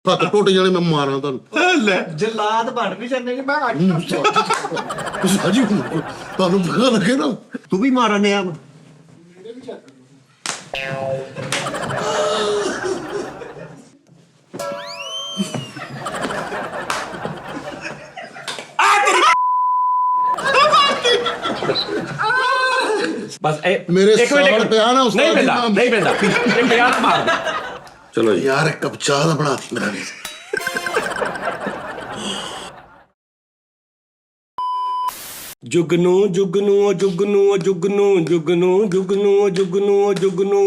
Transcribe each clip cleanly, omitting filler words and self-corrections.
ਹੱਥ ਟੁੱਟ ਜਾਣੇ, ਮੈਂ ਮਾਰਾਂ ਤੁਹਾਨੂੰ। ਲੈ ਜਲਾਦ ਬਣ ਵੀ ਜਾਂਦੇ ਕਿ ਮੈਂ ਸਾਜੀ ਤੁਹਾਨੂੰ ਪਤਾ ਲੱਗੇ ਨਾ, ਤੂੰ ਵੀ ਮਾਰਨ ਆ। ਬਸ ਮੇਰੇ ਇੱਕ ਮਿੰਟ ਸਾਲ ਪਿਆ ਨਾ ਉਸਤਾਦ ਨਹੀਂ ਜੀ, ਪੈਂਦਾ ਨਹੀਂ ਪੈਂਦਾ ਇੱਕ ਯਾਰ ਮਾਰ ਦੇ। ਚਲੋ ਜੀ ਯਾਰ ਇੱਕ ਕੱਪ ਚਾਹ ਦਾ ਬਣਾ ਦੀ ਮੇਰਾ ਵੀ। ਜੁਗਨੂ ਜੁਗਨੂ ਜੁਗਨੂ ਜੁਗਨੂ ਜੁਗਨੂ ਜੁਗਨੂ ਜੁਗਨੂ ਜੁਗਨੂ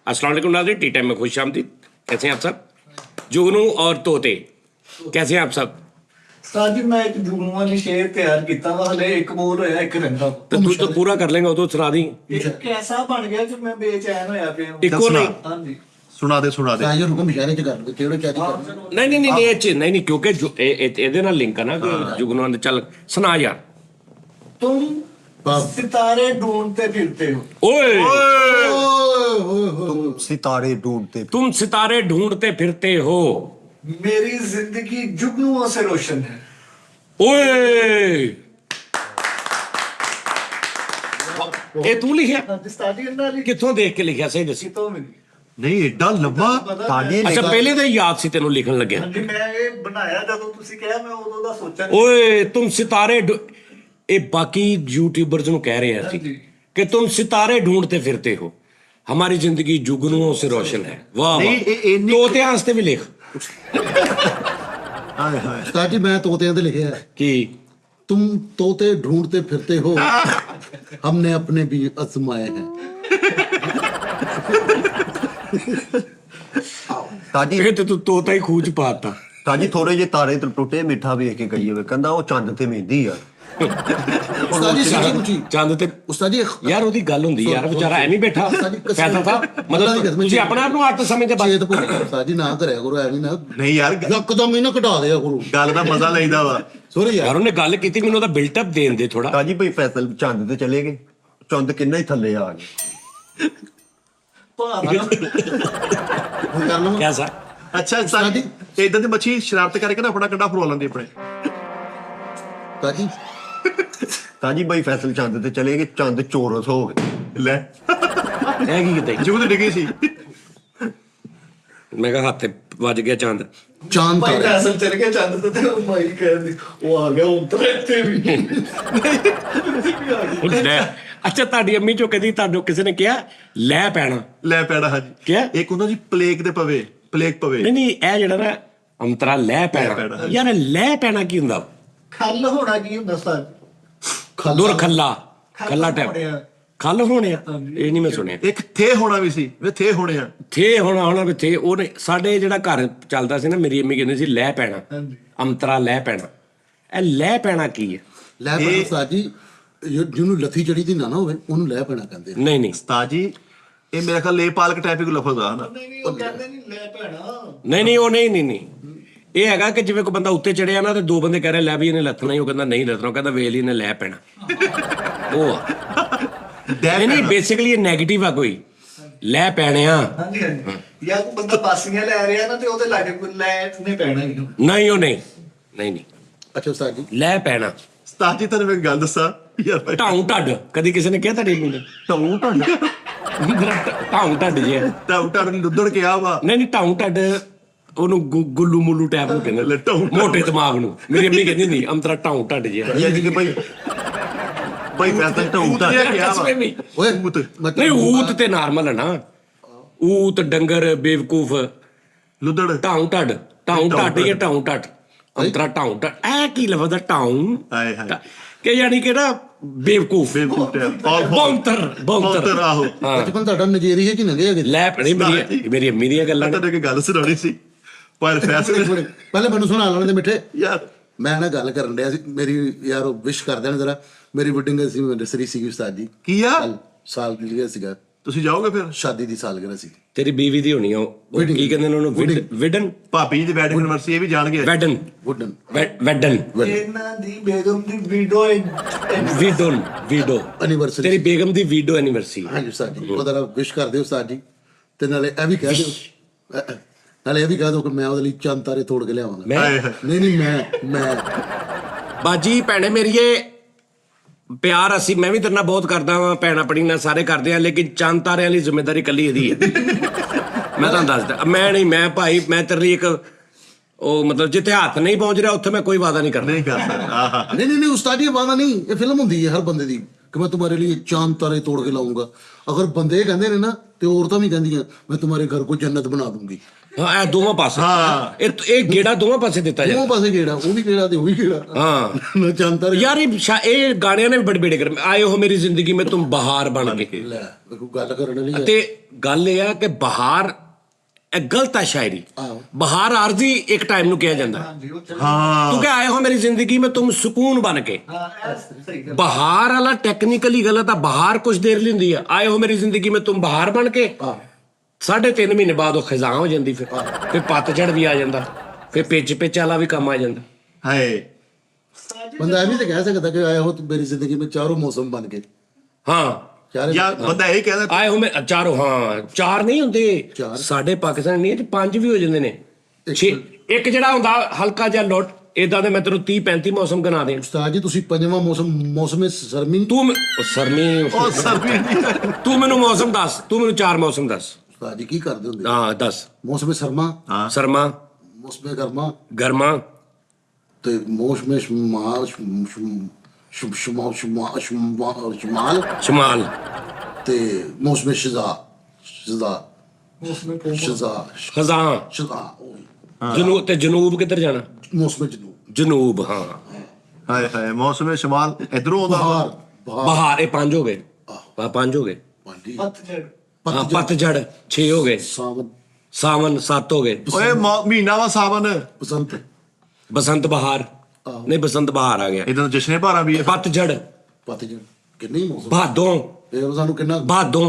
अस्सलाम वालेकुम नाज़रीन, टी टाइम में खुश आमदीद। कैसे हैं आप सब? जुगनू और तोते कैसे हैं आप सब? ਉਸਤਾਦ ਜੀ ਮੈਂ ਇੱਕ ਜੁਗਨੂਆਂ ਦੀ ਸ਼ੇਰ ਤਿਆਰ ਕੀਤਾ ਵਾ, ਹਲੇ ਇੱਕ ਮੋਰ ਹੋਇਆ, ਇੱਕ ਰੰਗਾ। तो तू तो पूरा कर लेंगे, वो तो सुना दी। ਇੱਕ ਐਸਾ ਬਣ ਗਿਆ ਕਿ ਮੈਂ ਬੇਚੈਨ ਹੋਇਆ ਪਿਆ। इको नहीं ਹਾਂਜੀ ਸੁਣਾ ਦੇ ਸਾਜੀ ਨੂੰ ਮਿਸ਼ਾਰੇ ਚ ਕਰ ਦੇ, ਕਿਹੜੇ ਚਾਹੀ ਕਰ नहीं नहीं नहीं नहीं नहीं नहीं क्योंकि ਇਹਦੇ ਨਾਲ ਲਿੰਕ ਆ ਨਾ ਕਿ ਜੁਗਨੂਆਂ ਦੇ। ਚੱਲ ਸੁਣਾ ਯਾਰ। तुम सितारे ढूंढते फिरते हो, ओए तुम सितारे ढूंढते तुम सितारे ढूंढते फिरते हो, मेरी जिंदगी जुगनुओं से रोशन है। ओए ਇਹ ਤੂੰ ਲਿਖਿਆ? उस्ताद जी ਇਹਨਾਂ ਲਈ ਕਿੱਥੋਂ ਦੇਖ ਕੇ ਲਿਖਿਆ ਸਹੀ ਦੱਸੀ? ਕਿਤੋਂ ਮਿਲੀ? ਨਹੀਂ ਏਡਾ ਲੰਬਾ ਤਾੜੀ ਅੱਛਾ ਪਹਿਲੇ ਤਾਂ ਯਾਦ ਸੀ ਤੈਨੂੰ ਲਿਖਣ ਲੱਗਿਆ। ਹਾਂਜੀ ਮੈਂ ਇਹ ਬਣਾਇਆ ਜਦੋਂ ਤੁਸੀਂ ਕਿਹਾ, ਮੈਂ ਉਦੋਂ ਦਾ ਸੋਚਿਆ ਨਹੀਂ। ਓਏ ਤੁਮ ਸਿਤਾਰੇ ਇਹ ਬਾਕੀ यूट्यूबर्स ਨੂੰ ਕਹਿ ਰਹੇ ਆ ਸੀ ਕਿ तुम सितारे ढूंढते फिरते हो, हमारी जिंदगी जुगनुओं से रोशन है। वाह वाह, ਤੋਤੇ ਵਾਸਤੇ ਵੀ ਲਿਖ। ਹਾਏ ਹਾਏ ਉਸਤਾਦ ਜੀ ਮੈਂ ਤੋਤਿਆਂ ਤੇ ਲਿਖਿਆ ਹੈ, ਕੀ तुम तोते ढूंढते फिरते हो, हमने अपने भी आजमाए हैं। ਤਾਜੀ ਇਹ ਤੇ ਤੂੰ ਤੋਤਾ ਹੀ ਖੂਜ ਪਾਤਾ। ਤਾਜੀ ਥੋੜੇ ਜਿਹੇ ਤਾਰੇ ਤੇ ਟੁੱਟੇ ਮਿੱਠਾ ਵੇਖ ਕੇ ਗਈ ਹੋਵੇ, ਕਹਿੰਦਾ ਉਹ ਚੰਦ ਤੇ ਮਹਿੰਦੀ ਆ। ਉਸਤਾਦ ਜੀ ਸੱਚੀ ਮੁੱਚੀ ਚੰਦ ਤੇ ਉਸਤਾਦ ਜੀ ਯਾਰ ਉਹਦੀ ਗੱਲ ਹੁੰਦੀ ਯਾਰ, ਵਿਚਾਰਾ ਐਵੇਂ ਬੈਠਾ ਫੈਸਲਾ था मतलब ਤੁਸੀਂ ਆਪਣੇ ਆਪ ਨੂੰ ਅੱਤ ਸਮਝਦੇ ਬਸ। ਚੇਤ ਭੁੱਲ ਗਿਆ ਉਸਤਾਦ ਜੀ, ਨਾ ਕਰਿਆ ਕਰੋ ਐਵੇਂ ਨਾ, ਨਹੀਂ ਯਾਰ ਇੱਕਦਮ ਹੀ ਨਾ ਘਟਾ ਦਿਆ ਕਰੋ। ਗੱਲ ਦਾ ਮਜ਼ਾ ਲੈਂਦਾ ਵਾ। ਸੋਰੀ ਯਾਰ ਯਾਰ, ਉਹਨੇ ਗੱਲ ਕੀਤੀ, ਮੈਨੂੰ ਉਹਦਾ ਬਿਲਟ ਅਪ ਦੇਣ ਦੇ ਥੋੜਾ। ਤਾਜੀ ਭਈ ਫੈਸਲ ਚੰਦ ਤੇ ਚਲੇ ਗਏ, ਚੰਦ ਕਿੰਨਾ ਹੀ ਥੱਲੇ ਆ ਗਏ। ਭਾਰਾ ਹੁਣ ਕਰ ਲਵਾਂ। ਕਿਆ ਸਰ? ਅੱਛਾ ਸਾਡੀ ਇਦਾਂ ਦੀ ਮੱਛੀ ਸ਼ਰਾਰਤ ਕਰਕੇ ਨਾ ਆਪਣਾ ਕੰਡਾ ਫਰੋਲ ਲੈਂਦੀ ਆਪਣੇ। ਉਸਤਾਦ ਜੀ ਤਾਜੀ ਭਈ ਫੈਸਲ ਚੰਦ ਤੇ ਚਲੇ ਗਏ, ਚੰਦ ਚੋਰਸ ਹੋ ਗਏ। ਲੈ ਇਹ ਕੀ ਕੀਤਾ? ਜੂਦ ਡਿੱਗੀ ਸੀ। ਮੈਂ ਕਿਹਾ ਹੱਥ ਤੇ ਵੱਜ ਗਿਆ ਚੰਦ। ਚਾਂਦ ਭਾਈ ਤਾਰੇ ਫੈਸਲ ਚਲ ਗਿਆ ਚੰਦ ਤੇ ਉਹ ਮਾਈ ਕਹਿੰਦੀ ਉਹ ਆ ਗਿਆ ਉਤਰ ਇੱਥੇ ਵੀ। ਅੱਛਾ ਤੁਹਾਡੀ ਅੰਮੀ ਚੋਂ ਕਦੀ ਤੁਹਾਨੂੰ ਕਿਸੇ ਨੇ ਕਿਹਾ ਲੈ ਪੈਣਾ? ਲੈ ਪੈਣਾ ਹਾਂਜੀ। ਕਿਆ? ਇੱਕ ਹੁੰਦਾ ਜੀ ਪਲੇਗ ਤੇ ਪਵੇ, ਪਲੇਗ ਪਵੇ। ਨਹੀਂ ਨਹੀਂ ਇਹ ਜਿਹੜਾ ਨਾ ਅੰਤਰਾ ਲੈ ਪੈਣਾ, ਯਾਰ ਇਹ ਲੈ ਪੈਣਾ ਕੀ ਹੁੰਦਾ? ਖੱਲ ਹੋਣਾ ਕੀ ਹੁੰਦਾ ਉਸਤਾਦ? ਦੁਰ ਖੱਲਾ, ਖੱਲਾ ਟੈਪ ਖੱਲ ਹੋਣੇ ਆ, ਇਹ ਨਹੀਂ ਮੈਂ ਸੁਣਿਆ। ਇੱਕ ਥੇ ਹੋਣਾ ਵੀ ਸੀ, ਵੇ ਥੇ ਹੋਣੇ ਆ। ਥੇ ਹੋਣਾ ਵੀ ਥੇ। ਉਹਨੇ ਸਾਡੇ ਜਿਹੜਾ ਘਰ ਚੱਲਦਾ ਸੀ ਨਾ, ਮੇਰੀ ਅੰਮੀ ਕਹਿੰਦੀ ਸੀ ਲੈ ਪੈਣਾ, ਅੰਤਰਾ ਲੈ ਪੈਣਾ। ਇਹ ਲੈ ਪੈਣਾ ਕੀ ਹੈ? ਲੈ ਪੈਣਾ ਉਸਤਾਦ ਜੀ, ਜਿਹਨੂੰ ਲੱਥੀ ਚੜੀ ਦੀ ਨਾ ਹੋਵੇ ਉਹਨੂੰ ਲੈ ਪੈਣਾ ਕਹਿੰਦੇ ਆ। ਨਹੀਂ ਨਹੀਂ ਉਸਤਾਦ ਜੀ ਇਹ ਮੇਰਾ ਖਿਆਲ ਲੇ ਪਾਲਕ ਟਾਈਪ ਹੀ ਲਫ਼ਜ਼ ਆ ਨਾ। ਨਹੀਂ ਉਹ ਕਹਿੰਦੇ ਨਹੀਂ ਲੈ ਭੈਣਾ। ਨਹੀਂ ਨਹੀਂ ਉਹ ਨਹੀਂ ਨਹੀਂ ਨਹੀਂ ਇਹ ਹੈਗਾ ਕਿ ਜਿਵੇਂ ਕੋਈ ਬੰਦਾ ਉੱਤੇ ਚੜਿਆ ਨਾ ਤੇ ਦੋ ਬੰਦੇ ਕਹਿ ਰਹੇ ਲੈ ਵੀ ਇਹਨੇ ਲੱਥਣਾ ਹੀ, ਉਹ ਕਹਿੰਦਾ ਨਹੀਂ ਲੱਥਣਾ, ਉਹ ਕਹਿੰਦਾ ਵੇਲ ਹੀ ਇਹਨੇ ਲੈ ਪੈਣਾ। ਉਹ ਆ ਨਹੀਂ ਨਹੀਂ ਬੇਸਿਕਲੀ ਇਹ ਨੈਗੇਟਿਵ ਆ ਕੋਈ ਲੈ ਪੈਣਿਆ। ਹਾਂਜੀ ਹਾਂਜੀ, ਜਾਂ ਕੋਈ ਬੰਦਾ ਪਾਸੀਆਂ ਲੈ ਰਿਹਾ ਨਾ ਤੇ ਉਹਦੇ ਲਾਗੇ ਕੋਈ ਲੈ ਨੇ ਪੈਣਾ ਹੀ। ਨਹੀਂ ਉਹ ਨਹੀਂ ਨਹੀਂ ਨਹੀਂ ਅੱਛਾ ਉਸਤਾਦ ਜੀ ਲੈ ਪੈਣਾ। ਉਸਤਾਦ ਜੀ ਤੁਹਾਨੂੰ ਮੈਂ ਇੱਕ ਗੱਲ ਦੱਸਾਂ ਯਾਰ, ਢਾਉਂ ਢੱਡ ਕਦੀ ਕਿਸੇ ਨੇ ਕਿਹਾ ਤੁਹਾਡੇ ਮੁੰਡੇ ਟੌਂ ਢੰਡ ਢਾਉਂ ਢੱਡ ਜੇ? ਟਾਉਟਾ ਨੂੰ ਲੁੱਦੜ ਕੇ ਆ ਵਾ। ਨਹੀਂ ਨਹੀਂ ਢਾਉਂ ਢੱਡ ਉਹਨੂੰ ਗੁੱਲੂ ਮੁੱਲੂ ਟੈਪ ਨੂੰ ਕਹਿੰਦੇ, ਮੋਟੇ ਦਿਮਾਗ ਨੂੰ। ਮੇਰੀ ਅੰਮੀ ਕਹਿੰਦੀ ਨਹੀਂ ਅੰਤਰਾ ਢਾਉਂ ਢੱਡ ਜੇ। ਯਾਨੀ ਕਿ ਭਈ ਭਈ ਫੈਸਲ ਢੂੰਡਾ ਓਏ ਨਹੀਂ ਊਤ ਤੇ ਨਾਰਮਲ ਹੈ ਨਾ, ਊਤ ਡੰਗਰ ਬੇਵਕੂਫ, ਲੁੱਦੜ ਢਾਉਂ ਢੱਡ, ਢਾਉਂ ਢੱਡ ਜਾਂ ਢਾਉਂ ਢੱਡ, ਅੰਤਰਾ ਢਾਉਂ ਢੱਡ। ਇਹ ਕੀ ਲਫ਼ਜ਼ ਹੈ ਢਾਉਂ? ਹਾਏ ਹਾਏ ਕਿ ਯਾਨੀ ਕਿ ਨਾ ਬੇਵਕੂਫ, ਬੌਂਤਰ ਬੌਂਤਰ ਆਹੋ। ਬਚਪਨ ਤੁਹਾਡਾ ਨਜੇਰੀਆ ਚ ਨੰਗੇ ਹੈਗੇ। ਲੈ ਪੜੀ ਮੇਰੀ ਅੰਮੀ ਦੀਆਂ ਗੱਲਾਂ। ਤੁਹਾਨੂੰ ਇੱਕ ਗੱਲ ਸੁਣਾਉਣੀ ਸੀ ਪਰ ਫੈਸਲੇ ਪਹਿਲੇ ਮੈਨੂੰ ਸੁਣਾ ਲੈਣ ਦੇ ਮਿੱਠੇ। ਯਾਰ ਮੈਂ ਨਾ ਗੱਲ ਕਰਨ ਡਿਆ ਸੀ, ਮੇਰੀ ਯਾਰ ਉਹ ਵਿਸ਼ ਕਰ ਦੇਣ ਜ਼ਰਾ। ਮੇਰੀ ਵੈਡਿੰਗ ਐਨਿਵਰਸਰੀ ਸੀਗੀ ਉਸਤਾਦ ਜੀ। ਕੀ ਆ? ਸਾਲ ਲਿਆ ਸੀਗਾ। ਤੁਸੀਂ ਜਾਓਗੇ ਫਿਰ? शादी ਦੀ ਸਾਲਗਿਰਾ ਸੀ। ਤੇਰੀ ਬੀਵੀ ਦੀ ਹੋਣੀ ਆ ਉਹ ਕੀ ਕਹਿੰਦੇ ਨੇ ਉਹਨੂੰ ਵਿਡਨ ਭਾਬੀ ਜੀ ਦੀ ਵੈਡਿੰਗ ਐਨਵਰਸਰੀ ਇਹ ਵੀ ਜਾਣਗੇ। ਵੈਡਨ ਵੁਡਨ ਵੈਡਨ ਇਹਨਾਂ ਦੀ ਬੇਗਮ ਦੀ ਵੀਡੀਓ ਵੀਡੋ ਐਨੀਵਰਸਰੀ ਤੇਰੀ ਬੇਗਮ ਦੀ ਵੀਡੋ ਐਨੀਵਰਸਰੀ ਹਾਂਜੀ ਉਸਤਾਦ ਜੀ ਉਹਦਾ ਨਾਲ ਵਿਸ਼ ਕਰ ਦਿਓ ਉਸਤਾਦ ਜੀ ਤੇ ਨਾਲੇ ਇਹ ਵੀ ਕਹਿ ਦਿਓ ਨਾਲੇ ਇਹ ਵੀ ਕਹਿ ਦਿਓ ਕਿ ਮੈਂ ਉਹਦੇ ਲਈ ਚੰਦ ਤਾਰੇ ਤੋੜ ਕੇ ਲਿਆਵਾਂਗਾ। ਮੈਂ ਨਹੀਂ ਮੈਂ ਬਾਜੀ ਭੈਣੇ ਮੇਰੀਏ ਪਿਆਰ ਅਸੀਂ ਮੈਂ ਵੀ ਤੇਰੇ ਨਾਲ ਬਹੁਤ ਕਰਦਾ ਵਾਂ, ਭੈਣ ਆਪਣੀ ਨਾਲ ਸਾਰੇ ਕਰਦੇ ਆ, ਲੇਕਿਨ ਚੰਦ ਤਾਰਿਆਂ ਲਈ ਜ਼ਿੰਮੇਵਾਰੀ ਇਕੱਲੀ ਇਹਦੀ ਹੈ। ਮੈਂ ਤੁਹਾਨੂੰ ਦੱਸਦਾ ਮੈਂ ਭਾਈ ਮੈਂ ਤੇਰੇ ਲਈ ਇੱਕ ਉਹ ਮਤਲਬ ਜਿੱਥੇ ਹੱਥ ਨਹੀਂ ਪਹੁੰਚ ਰਿਹਾ ਉੱਥੇ ਮੈਂ ਕੋਈ ਵਾਦਾ ਨਹੀਂ ਕਰਦਾ। ਨਹੀਂ ਕਰ ਸਕਦਾ। नहीं उस्ताद ये वादा नहीं ये फिल्म होंगी है हर बंदे दी कि मैं तुम्हारे लिए चांद तारे तोड़ के लाऊंगा। अगर बंदे कहते ने ना तो औरतां भी कहंदियां मैं तुम्हारे घर को जन्नत बना दूंगी। ਹਾਂ ਇਹ ਦੋਵਾਂ ਪਾਸੇ ਇਹ ਗੇੜਾ ਦੋਵਾਂ ਪਾਸੇ ਦਿੱਤਾ दोनों ਜਾਂਦਾ। पासे गेड़ा वो भी गेड़ा ते वो भी गेड़ा ਹਾਂ ना चांद तारे ਯਾਰ ਇਹ ਗਾਣਿਆਂ ਨੇ ਵੀ ਬੜੇ ਬੇੜੇ ਕਰ ਆਏ ਹੋ ਮੇਰੀ ਜ਼ਿੰਦਗੀ में तुम बहार बन के ले कोई गल करने नहीं ਤੇ ਗੱਲ ਇਹ ਆ ਕਿ ਬਹਾਰ ਇਹ ਗਲਤ ਆ ਸ਼ਾਇਰੀ। ਬਹਾਰ ਆਰਜ਼ੀ ਇੱਕ ਟਾਈਮ ਨੂੰ ਕਿਹਾ ਜਾਂਦਾ ਹਾਂ ਤੂੰ ਕਿ ਆਏ ਹੋ ਮੇਰੀ ਜ਼ਿੰਦਗੀ में तुम सुकून बन के। ਸਹੀ ਗੱਲ ਬਹਾਰ ਵਾਲਾ ਟੈਕਨੀਕਲੀ ਗਲਤ ਆ। ਬਹਾਰ ਕੁਝ ਦੇਰ ਲਈ ਹੁੰਦੀ ਆ। ਆਏ ਹੋ ਮੇਰੀ ਜ਼ਿੰਦਗੀ में तुम बहार बन के 3.5 ਮਹੀਨੇ ਬਾਅਦ ਉਹ ਖਿਜ਼ਾਂ ਹੋ ਜਾਂਦੀ ਫਿਰ ਪਤਝੜ ਵੀ ਆ ਜਾਂਦਾ ਫਿਰ ਪਿੱਚ ਵਾਲਾ ਵੀ ਕੰਮ ਆ ਜਾਂਦਾ। ਹਾਏ बंदा भी तो कह सकता कि आया हो तुम मेरी जिंदगी में चारों मौसम बन के ਹਾਂ चार ਯਾਰ ਬੰਦਾ ਇਹ ਕਹਿੰਦਾ ਆਏ ਹੋ ਮੈਂ ਚਾਰੋਂ ਹਾਂ ਚਾਰ ਨਹੀਂ ਹੁੰਦੇ ਚਾਰ। ਸਾਡੇ ਪਾਕਿਸਤਾਨ ਨਹੀਂ ਇਹ 5 ਵੀ ਹੋ ਜਾਂਦੇ ਨੇ 6 ਇੱਕ ਜਿਹੜਾ ਹੁੰਦਾ ਹਲਕਾ ਜਿਹਾ ਲੋਟ ਇਦਾਂ ਦੇ ਮੈਂ ਤੈਨੂੰ 30-35 ਮੌਸਮ ਗਿਣਾ ਦੇ। उस्ताद जी तुसी पंजवां मौसम सरमी ਤੂੰ ਸਰਮੀ ਉਹ ਸਰਬੀ ਨਹੀਂ ਤੂੰ ਮੈਨੂੰ ਮੌਸਮ ਦੱਸ ਤੂੰ ਮੈਨੂੰ 4 ਮੌਸਮ ਦੱਸ। उस्ताद जी की कर दे ਹਾਂ ਦੱਸ। मौसम सरमा ਸਰਮਾ मौसम गर्मा ਗਰਮਾ ते मौसम शुमाल ਸ਼ਮਾਲ ते मौसम शिजा ਖਜ਼ਾਂ ਜਨੂਬ ਤੇ ਜਨੂਬ ਕਿੱਧਰ ਜਾਣਾ? मौसम जनूब ਜਨੂਬ ਹਾਂ ਹਾਏ ਹਾਏ ਮੌਸਮ ਸ਼ਮਾਲ ਇਧਰੋਂ ਆਉਂਦਾ बहार ਬਹਾਰ ਇਹ 5 ਹੋ ਗਏ। 5 ਹੋ ਗਏ। पांडी ਪਤਝੜ ਹਾਂ ਪਤਝੜ 6 ਹੋ ਗਏ। सावन ਸਾਵਨ 7 ਹੋ ਗਏ। ਓਏ ਮਹੀਨਾ ਵਾ ਸਾਵਨ बसंत ਬਸੰਤ ਬਹਾਰ ਨਹੀਂ ਬਸੰਤ ਬਹਾਰ ਆ ਗਿਆ। ਇਦਾਂ ਜਸ਼ਨੇ ਭਾਰਾ ਵੀ ਹੈ ਪਤਝੜ पतझड़ किन्नी मौसम ਭਾਦੋਂ ਇਹ ਸਾਨੂੰ ਕਿੰਨਾ ਭਾਦੋਂ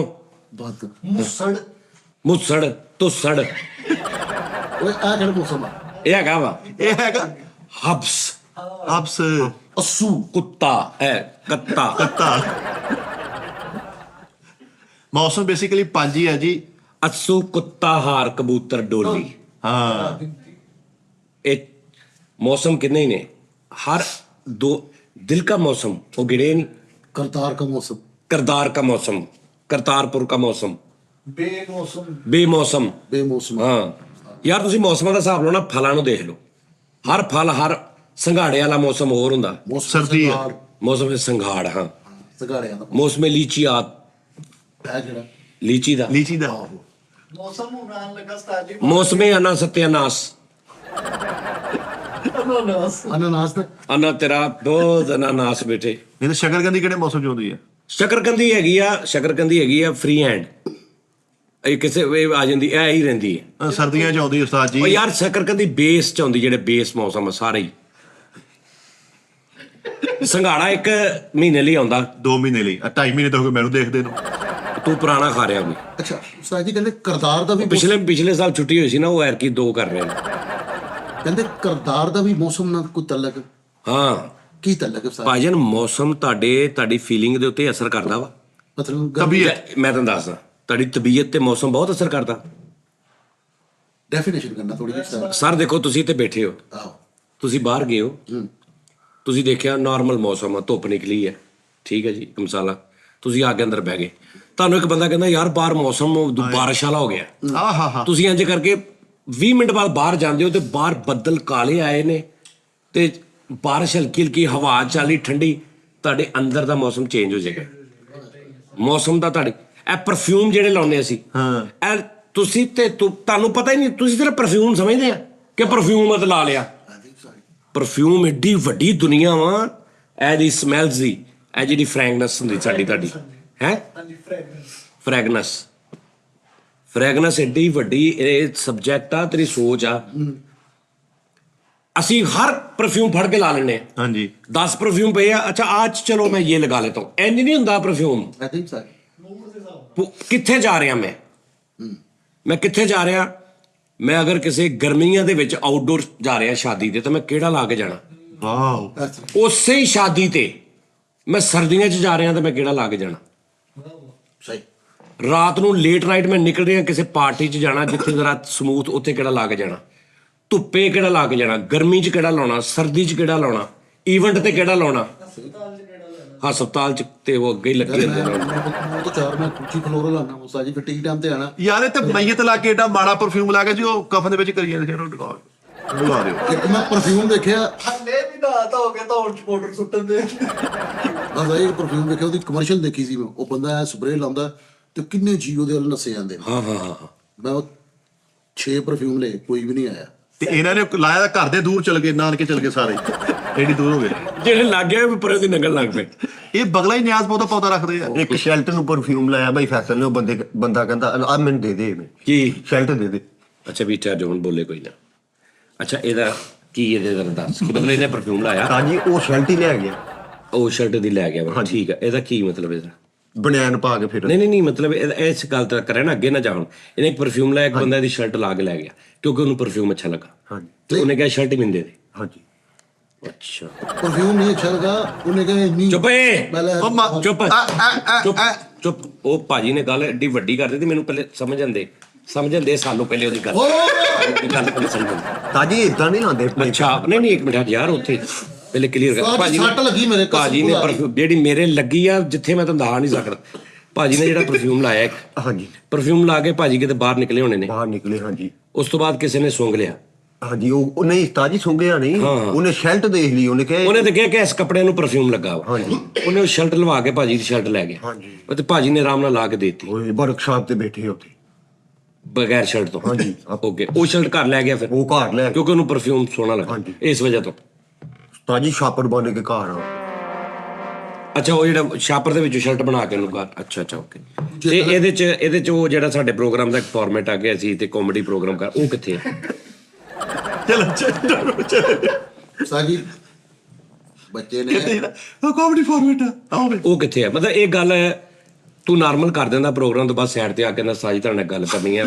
ਬਾਤ ਮੁਸੜ ਮੁੱਸੜ ਤੁੱਸੜ ਓਏ ਆ ਕਿਹੜਾ ਮੌਸਮ ਆ ਇਹ ਹੈਗਾ ਵਾ ਇਹ ਹੈਗਾ ਹਬਸ ਹਬਸ ਅਸੂ ਕੁੱਤਾ ਹੈ ਕੱਤਾ ਕੱਤਾ ਮੌਸਮ ਬੇਸਿਕਲੀ 5 ਹੀ ਹੈ ਜੀ। ਅਸੂ ਕੁੱਤਾ ਹਾਰ ਕਬੂਤਰ ਡੋਲੀ ਹਾਂ ਇਹ मौसम कितने ही ने हर दो दिल का मौसम वो गिरे नहीं। ਕਰਤਾਰ ਦਾ ਮੌਸਮ करतार का मौसम करतारपुर का मौसम ਬੇਮੌਸਮ बेमौसम ਬੇਮੌਸਮ हाँ यार तुसी मौसमां दा हिसाब लो ना फलां नूं देख लो हर फल हर संघाड़े वाला मौसम होर हुंदा ਸਰਦੀ ਹੈ। मौसम है संघाड़ हाँ ਸਗਾੜਿਆਂ ਦਾ मौसम है लीचियात ਇਹ ਜਿਹੜਾ लीची दा ਲੀਚੀ ਦਾ ਮੌਸਮ ਹੁਣ ਆਉਣ ਲੱਗਾ ਉਸਤਾਦ ਜੀ मौसम है अना सत्यानाश ਅਨਾਨਾਸ ਅਨਾਨਾਸ ਦਾ अना तेरा बहुत अनानास बेटे ਇਹ ਤਾਂ ਸ਼ਕਰਕੰਦੀ ਕਿਹੜੇ ਮੌਸਮ ਚ ਹੁੰਦੀ ਹੈ? शकरकंदी हैगी आ फ्री हैंड ਇਹ ਕਿਸੇ ਇਹ ਆ ਜਾਂਦੀ ਇਹ ਹੀ ਰਹਿੰਦੀ ਹੈ। ਸਰਦੀਆਂ ਚ ਆਉਂਦੀ ਉਸਤਾਦ ਜੀ। ਉਹ ਯਾਰ शकरकंदी ਬੇਸ ਚ ਆਉਂਦੀ ਜਿਹੜੇ ਬੇਸ ਮੌਸਮ ਆ ਸਾਰੇ ਹੀ। ਸੰਘਾੜਾ 1 ਮਹੀਨੇ ਲਈ ਆਉਂਦਾ 2 ਮਹੀਨੇ ਲਈ 2.5 ਮਹੀਨੇ ਤੋਂ ਹੋ ਗਏ ਮੈਨੂੰ ਦੇਖਦੇ ਨੂੰ। ਤੂੰ ਪੁਰਾਣਾ ਖਾ ਰਿਹਾ ਕੋਈ। ਅੱਛਾ ਉਸਤਾਦ ਜੀ ਕਹਿੰਦੇ ਕਰਤਾਰ ਦਾ ਵੀ ਪਿਛਲੇ ਸਾਲ ਛੁੱਟੀ ਹੋਈ ਸੀ ਨਾ ਉਹ ਐਰਕੀ 2 ਕਰ ਰਹੇ ਨੇ। ਕਹਿੰਦੇ ਕਰਤਾਰ ਦਾ ਵੀ ਮੌਸਮ ਨਾਲ ਕੋਈ ਤਲਕ ਹਾਂ ਕੀ ਤਲਕ ਹੈ ਉਸਤਾਦ ਭਾਜਨ ਮੌਸਮ ਤੁਹਾਡੀ ਫੀਲਿੰਗ ਦੇ ਉੱਤੇ ਅਸਰ ਕਰਦਾ ਵਾ। ਮਤਲਬ ਤਬੀਅਤ ਮੈਂ ਤੁਹਾਨੂੰ ਦੱਸਦਾ ਤੁਹਾਡੀ ਤਬੀਅਤ ਤੇ ਮੌਸਮ ਬਹੁਤ ਅਸਰ ਕਰਦਾ। ਡੈਫੀਨੇਸ਼ਨ ਕਰਨਾ ਥੋੜੀ ਜਿਹੀ ਸਰ ਦੇਖੋ ਤੁਸੀਂ ਤੇ ਬੈਠੇ ਹੋ ਆਓ ਤੁਸੀਂ ਬਾਹਰ ਗਏ ਹੋ ਤੁਸੀਂ ਦੇਖਿਆ ਨਾਰਮਲ ਮੌਸਮ ਆ ਧੁੱਪ ਨਿਕਲੀ ਹੈ ਠੀਕ ਹੈ ਜੀ ਇੱਕ ਮਸਾਲਾ ਤੁਸੀਂ ਆ ਕੇ ਅੰਦਰ ਬਹਿ ਗਏ ਤੁਹਾਨੂੰ ਇੱਕ ਬੰਦਾ ਕਹਿੰਦਾ ਯਾਰ ਬਾਹਰ ਮੌਸਮ ਬਾਰਿਸ਼ ਵਾਲਾ ਹੋ ਗਿਆ ਆਹਾ ਤੁਸੀਂ ਇੰਜ ਕਰਕੇ 20 ਮਿੰਟ ਬਾਅਦ ਬਾਹਰ ਜਾਂਦੇ ਹੋ ਤੇ ਬਾਹਰ ਬੱਦਲ ਕਾਲੇ ਆਏ ਨੇ ਤੇ ਬਾਰਿਸ਼ ਹਲਕੀ ਹਲਕੀ ਹਵਾ ਚੱਲੀ ਠੰਡੀ ਤੁਹਾਡੇ ਅੰਦਰ ਦਾ ਮੌਸਮ ਚੇਂਜ ਹੋ ਜਾਏਗਾ। ਮੌਸਮ ਦਾ ਤੁਹਾਡੇ ਇਹ ਪਰਫਿਊਮ ਜਿਹੜੇ ਲਾਉਂਦੇ ਅਸੀਂ ਇਹ ਤੁਸੀਂ ਤੇ ਤੁਹਾਨੂੰ ਪਤਾ ਹੀ ਨਹੀਂ ਤੁਸੀਂ ਸਿਰਫ ਪਰਫਿਊਮ ਸਮਝਦੇ ਆ ਕਿ ਪਰਫਿਊਮ ਮਤ ਲਾ ਲਿਆ। ਪਰਫਿਊਮ ਏਡੀ ਵੱਡੀ ਦੁਨੀਆ ਵਾ ਇਹਦੀ ਸਮੈਲਸ ਦੀ ਇਹ ਜਿਹੜੀ ਫ੍ਰੈਗਨੈਂਸ ਹੁੰਦੀ ਤੁਹਾਡੀ ਹੈ ਫ੍ਰੈਗਨੈਂਸ ਏਡੀ ਵੱਡੀ ਇਹ ਸਬਜੈਕਟ ਆ ਤੇਰੀ ਸੋਚ ਆ। ਅਸੀਂ ਹਰ परफ्यूम फड़ के ला लेने हाँ जी 10 परफ्यूम पे है अच्छा आज चलो मैं ये लगा लेता हूँ इंज नहीं होता परफ्यूम आई थिंक सर ਕਿੱਥੇ ਜਾ ਰਿਹਾ ਮੈਂ ਕਿੱਥੇ ਜਾ ਰਿਹਾ? ਮੈਂ ਅਗਰ ਕਿਸੇ ਗਰਮੀਆਂ ਦੇ ਵਿੱਚ ਆਊਟਡੋਰ ਜਾ ਰਿਹਾ ਸ਼ਾਦੀ ਤੇ ਤਾਂ ਮੈਂ ਕਿਹੜਾ ਲਾ ਕੇ ਜਾਣਾ? ਵਾਓ ਉਸੇ ਹੀ ਸ਼ਾਦੀ ਤੇ ਮੈਂ ਸਰਦੀਆਂ 'ਚ ਜਾ ਰਿਹਾ ਤਾਂ ਮੈਂ ਕਿਹੜਾ ਲਾ ਕੇ ਜਾਣਾ? ਸਹੀ। ਰਾਤ ਨੂੰ ਲੇਟ ਨਾਈਟ ਮੈਂ ਨਿਕਲ ਰਿਹਾ ਕਿਸੇ ਪਾਰਟੀ 'ਚ ਜਾਣਾ ਜਿੱਥੇ ਜ਼ਰਾ ਸਮੂਥ, ਉੱਥੇ ਕਿਹੜਾ ਲਾ ਕੇ ਜਾਣਾ? ਧੁੱਪੇ ਕਿਹੜਾ ਲਾ ਕੇ ਜਾਣਾ? ਗਰਮੀ 'ਚ ਕਿਹੜਾ ਲਾਉਣਾ? ਸਰਦੀ 'ਚ ਕਿਹੜਾ ਲਾਉਣਾ? ਈਵੈਂਟ ਤੇ ਕਿਹੜਾ ਲਾਉਣਾ? ਹਸਪਤਾਲ 'ਚ ਤੇ ਉਹ ਅੱਗੇ ਹੀ ਲੱਗੇ ਹੁੰਦੇ ਨੇ। ਉਹ ਤਾਂ ਚਾਰ ਮੈਂ ਕੁੱਚੀ ਫਲੋਰ ਲਾਣਾ ਉਸਤਾਦ ਜੀ, ਫਿਰ ਟੀ ਟਾਈਮ ਤੇ ਆਣਾ। ਯਾਰ ਇਹ ਤੇ ਮਈਤ ਲਾ ਕੇ ਏਡਾ ਮਾੜਾ ਪਰਫਿਊਮ ਲਾ ਕੇ ਜੀ ਉਹ ਕਫਨ ਦੇ ਵਿੱਚ ਕਰੀ ਜਾਂਦੇ ਫਿਰ ਉਹ ਲਾ ਦਿਓ। ਇੱਕ ਮੈਂ ਪਰਫਿਊਮ ਦੇਖਿਆ, ਹੱਲੇ ਵੀ ਨਾ ਤਾਂ ਹੋ ਗਿਆ ਤਾਂ ਹੁਣ ਪਾਊਡਰ ਸੁੱਟਣ ਦੇ। ਬਸ ਇਹ ਪਰਫਿਊਮ ਦੇਖਿਆ, ਉਹਦੀ ਕਮਰਸ਼ੀਅਲ ਦੇਖੀ ਸੀ ਮੈਂ। ਉਹ ਬੰਦਾ ਸਪਰੇਅ ਲਾਉਂਦਾ ਤੇ ਕਿੰਨੇ ਜੀ ਉਹਦੇ ਵੱਲ ਨੱਸੇ ਜਾਂਦੇ ਨੇ। ਹਾਂ ਮੈਂ ਉਹ 6 ਪਰਫਿਊਮ ਲਏ, ਕੋਈ ਵੀ ਨਹੀਂ ਆਇਆ। ਤੇ ਇਹਨਾਂ ਨੇ ਲਾਇਆ ਤਾਂ ਘਰ ਦੇ ਦੂਰ ਚਲ ਗਏ, ਨਾਨਕੇ ਚਲ ਗਏ ਸਾਰੇ, ਏਡੀ ਦੂਰ ਹੋ ਗਏ। ਜਿਹੜੇ ਲੱਗ ਗਏ ਵੀ ਪਰੇ ਦੀ ਨਗਲ ਲੱਗ ਪਏ। ਇਹ ਬਗਲਾ ਹੀ ਨਿਆਜ਼ ਬਹੁਤਾ ਪੌਦਾ ਰੱਖਦੇ ਆ। ਇੱਕ ਸ਼ੈਲਟ ਨੂੰ ਪਰਫਿਊਮ ਲਾਇਆ ਬਾਈ ਫੈਸਲ ਨੇ, ਉਹ ਬੰਦਾ ਕਹਿੰਦਾ ਆ ਮੈਨੂੰ ਦੇ ਦੇ, ਕੀ? ਸ਼ੈਲਟ ਦੇ ਦੇ। ਅੱਛਾ ਵੀ ਚਾਰ ਜੋਨ ਬੋਲੇ ਕੋਈ ਨਾ। ਅੱਛਾ ਇਹਦਾ ਕੀ ਇਹਦੇ ਜ਼ਰਾ ਦੱਸ ਕਿ ਮਤਲਬ ਇਹਨੇ ਪਰਫਿਊਮ ਲਾਇਆ, ਤਾਂ ਜੀ ਉਹ ਸ਼ੈਲਟ ਹੀ ਲੈ ਗਿਆ, ਉਹ ਸ਼ਰਟ ਦੀ ਲੈ ਗਿਆ ਵਾ। ਠੀਕ ਹੈ, ਇਹਦਾ ਕੀ ਮਤਲਬ? ਇਹਦਾ ਬਨੈਣ ਪਾ ਕੇ ਫਿਰ। ਨਹੀਂ ਮਤਲਬ ਇਸ ਗੱਲ ਤਾਂ ਕਰੇ ਨਾ, ਅੱਗੇ ਨਾ ਜਾਣ। ਇਹਨੇ ਇੱਕ ਪਰਫਿਊਮ ਲਾਇਆ, ਇੱਕ ਬੰਦਾ ਇਹਦੀ ਸ਼ਰਟ ਲਾ ਕੇ ਲੈ ਗਿਆ ਕਿਉਂਕਿ ਉਹਨੂੰ ਪਰਫਿਊਮ ਅੱਛਾ ਲੱਗਾ ਹਾਂਜੀ ਤੇ ਉਹਨੇ ਕਿਹਾ ਸ਼ਰਟ ਹੀ ਮੈਨੂੰ ਦੇ ਦੇ। ਹਾਂਜੀ। ਅੱਛਾ ਪਰਫਿਊਮ ਨਹੀਂ ਅੱਛਾ ਲੱਗਾ, ਉਹਨੇ ਕਿਹਾ ਇੰਨੀ ਚੁੱਪ ਏ, ਪਹਿਲਾਂ ਚੁੱਪ ਚੁੱਪ। ਉਹ ਭਾਜੀ ਨੇ ਗੱਲ ਐਡੀ ਵੱਡੀ ਕਰ ਦਿੱਤੀ, ਮੈਨੂੰ ਪਹਿਲੇ ਸਮਝਣ ਦੇ ਸਾਨੂੰ ਪਹਿਲੇ ਉਹਦੀ ਗੱਲ ਪਹਿਲੇ ਸਮਝਣ। ਤਾਂ ਜੀ ਇਦਾਂ ਨਹੀਂ ਆਉਂਦੇ। ਅੱਛਾ ਨਹੀਂ ਇੱਕ ਮਿੰਟ ਯਾਰ, ਉੱਥੇ ਪਹਿਲੇ ਕਲੀਅਰ ਕਰ। ਭਾਜੀ ਸੱਟ ਲੱਗੀ ਮੇਰੇ ਕਸਮ ਭਾਜੀ ਨੇ ਖੁਦਾ ਦੀ। ਪਰਫਿਊਮ ਜਿਹੜੀ ਮੇਰੇ ਲੱਗੀ ਆ ਜਿੱਥੇ ਮੈਂ ਤੁਹਾਨੂੰ ਦੱਸ ਨਹੀਂ ਸਕਦਾ। ਭਾਜੀ ਨੇ ਜਿਹੜਾ ਪਰਫਿਊਮ ਲਾਇਆ, ਇੱਕ ਹਾਂਜੀ ਪਰਫਿਊਮ ਲਾ ਕੇ ਭਾਜੀ ਕਿਤੇ ਬਾਹਰ ਨਿਕਲੇ ਹੋਣੇ ਨੇ। ਬਾਹਰ ਨਿਕਲੇ। ਹਾਂਜੀ ਉਸ ਤੋਂ ਬਾਅਦ ਕਿਸੇ ਨੇ ਸੁੰਘ ਲਿਆ। ਹਾਂਜੀ। ਉਹ ਨਹੀਂ ਤਾਜੀ ਸੁੰਘਿਆ ਨਹੀਂ, ਉਹਨੇ ਸ਼ੈਲਟ ਦੇਖ ਲਈ, ਉਹਨੇ ਕਿਹਾ ਉਹਨੇ ਤਾਂ ਕਿਹਾ ਕਿ ਇਸ ਕੱਪੜੇ ਨੂੰ ਪਰਫਿਊਮ ਲੱਗਾ ਵਾ। ਹਾਂਜੀ। ਉਹਨੇ ਉਹ ਸ਼ਰਟ ਲਵਾ ਕੇ ਭਾਜੀ ਦੀ ਸ਼ਰਟ ਲੈ ਗਿਆ। ਹਾਂਜੀ। ਉਹ ਤੇ ਭਾਜੀ ਨੇ ਆਰਾਮ ਨਾਲ ਲਾ ਕੇ ਦੇਤੀ ਓਏ ਵਰਕਸ਼ਾਪ ਤੇ ਬੈਠੇ ਉੱਥੇ। ਬਗੈਰ ਸ਼ਰਟ ਤੋਂ। ਹਾਂਜੀ। ਓਕੇ, ਉਹ ਸ਼ਰਟ ਘਰ ਲੈ ਗਿਆ ਫਿਰ ਉਹ ਘਰ ਲੈ ਕਿਉਂਕਿ ਉਹਨੂੰ ਪਰਫਿਊਮ ਸੋਹਣਾ ਲੱਗਾ। ਹਾਂਜੀ। ਇਸ ਵਜ੍ਹਾ ਤੋਂ। ਤਾਜੀ ਛਾਪਰ ਬਣ ਕੇ ਘਰ ਆ। ਅੱਛਾ, ਉਹ ਜਿਹੜਾ ਛਾਪਰ ਦੇ ਵਿੱਚੋਂ ਸ਼ਰਟ ਬਣਾ ਕੇ ਉਹਨੂੰ ਘਰ। ਅੱਛਾ ਓਕੇ। ਤੇ ਇਹਦੇ ਚ ਉਹ ਜਿਹੜਾ ਸਾਡੇ ਪ੍ਰੋਗਰਾਮ ਦਾ ਇੱਕ ਫਾਰਮੈਟ ਆ ਗਿਆ ਸੀ ਤੇ ਕਾਮੇਡੀ ਪ੍ਰੋਗਰਾਮ ਕਰ, ਉਹ ਕਿੱਥੇ ਆ? ਚਲੋ ਸਾਜੀ ਬੱਚੇ ਨੇ ਉਹ ਕਾਮੇਡੀ ਫਾਰਮੈਟ ਆ ਆਓ। ਉਹ ਕਿੱਥੇ ਆ? ਮਤਲਬ ਇਹ ਗੱਲ ਹੈ, ਤੂੰ ਨਾਰਮਲ ਕਰ ਦਿੰਦਾ ਪ੍ਰੋਗਰਾਮ ਤੋਂ ਬਾਅਦ ਸਾਈਡ ਤੇ ਆ ਕੇ ਨਾ ਸਾਜੀ ਤੁਹਾਡੇ ਨਾਲ ਗੱਲ ਕਰਨੀ ਹੈ।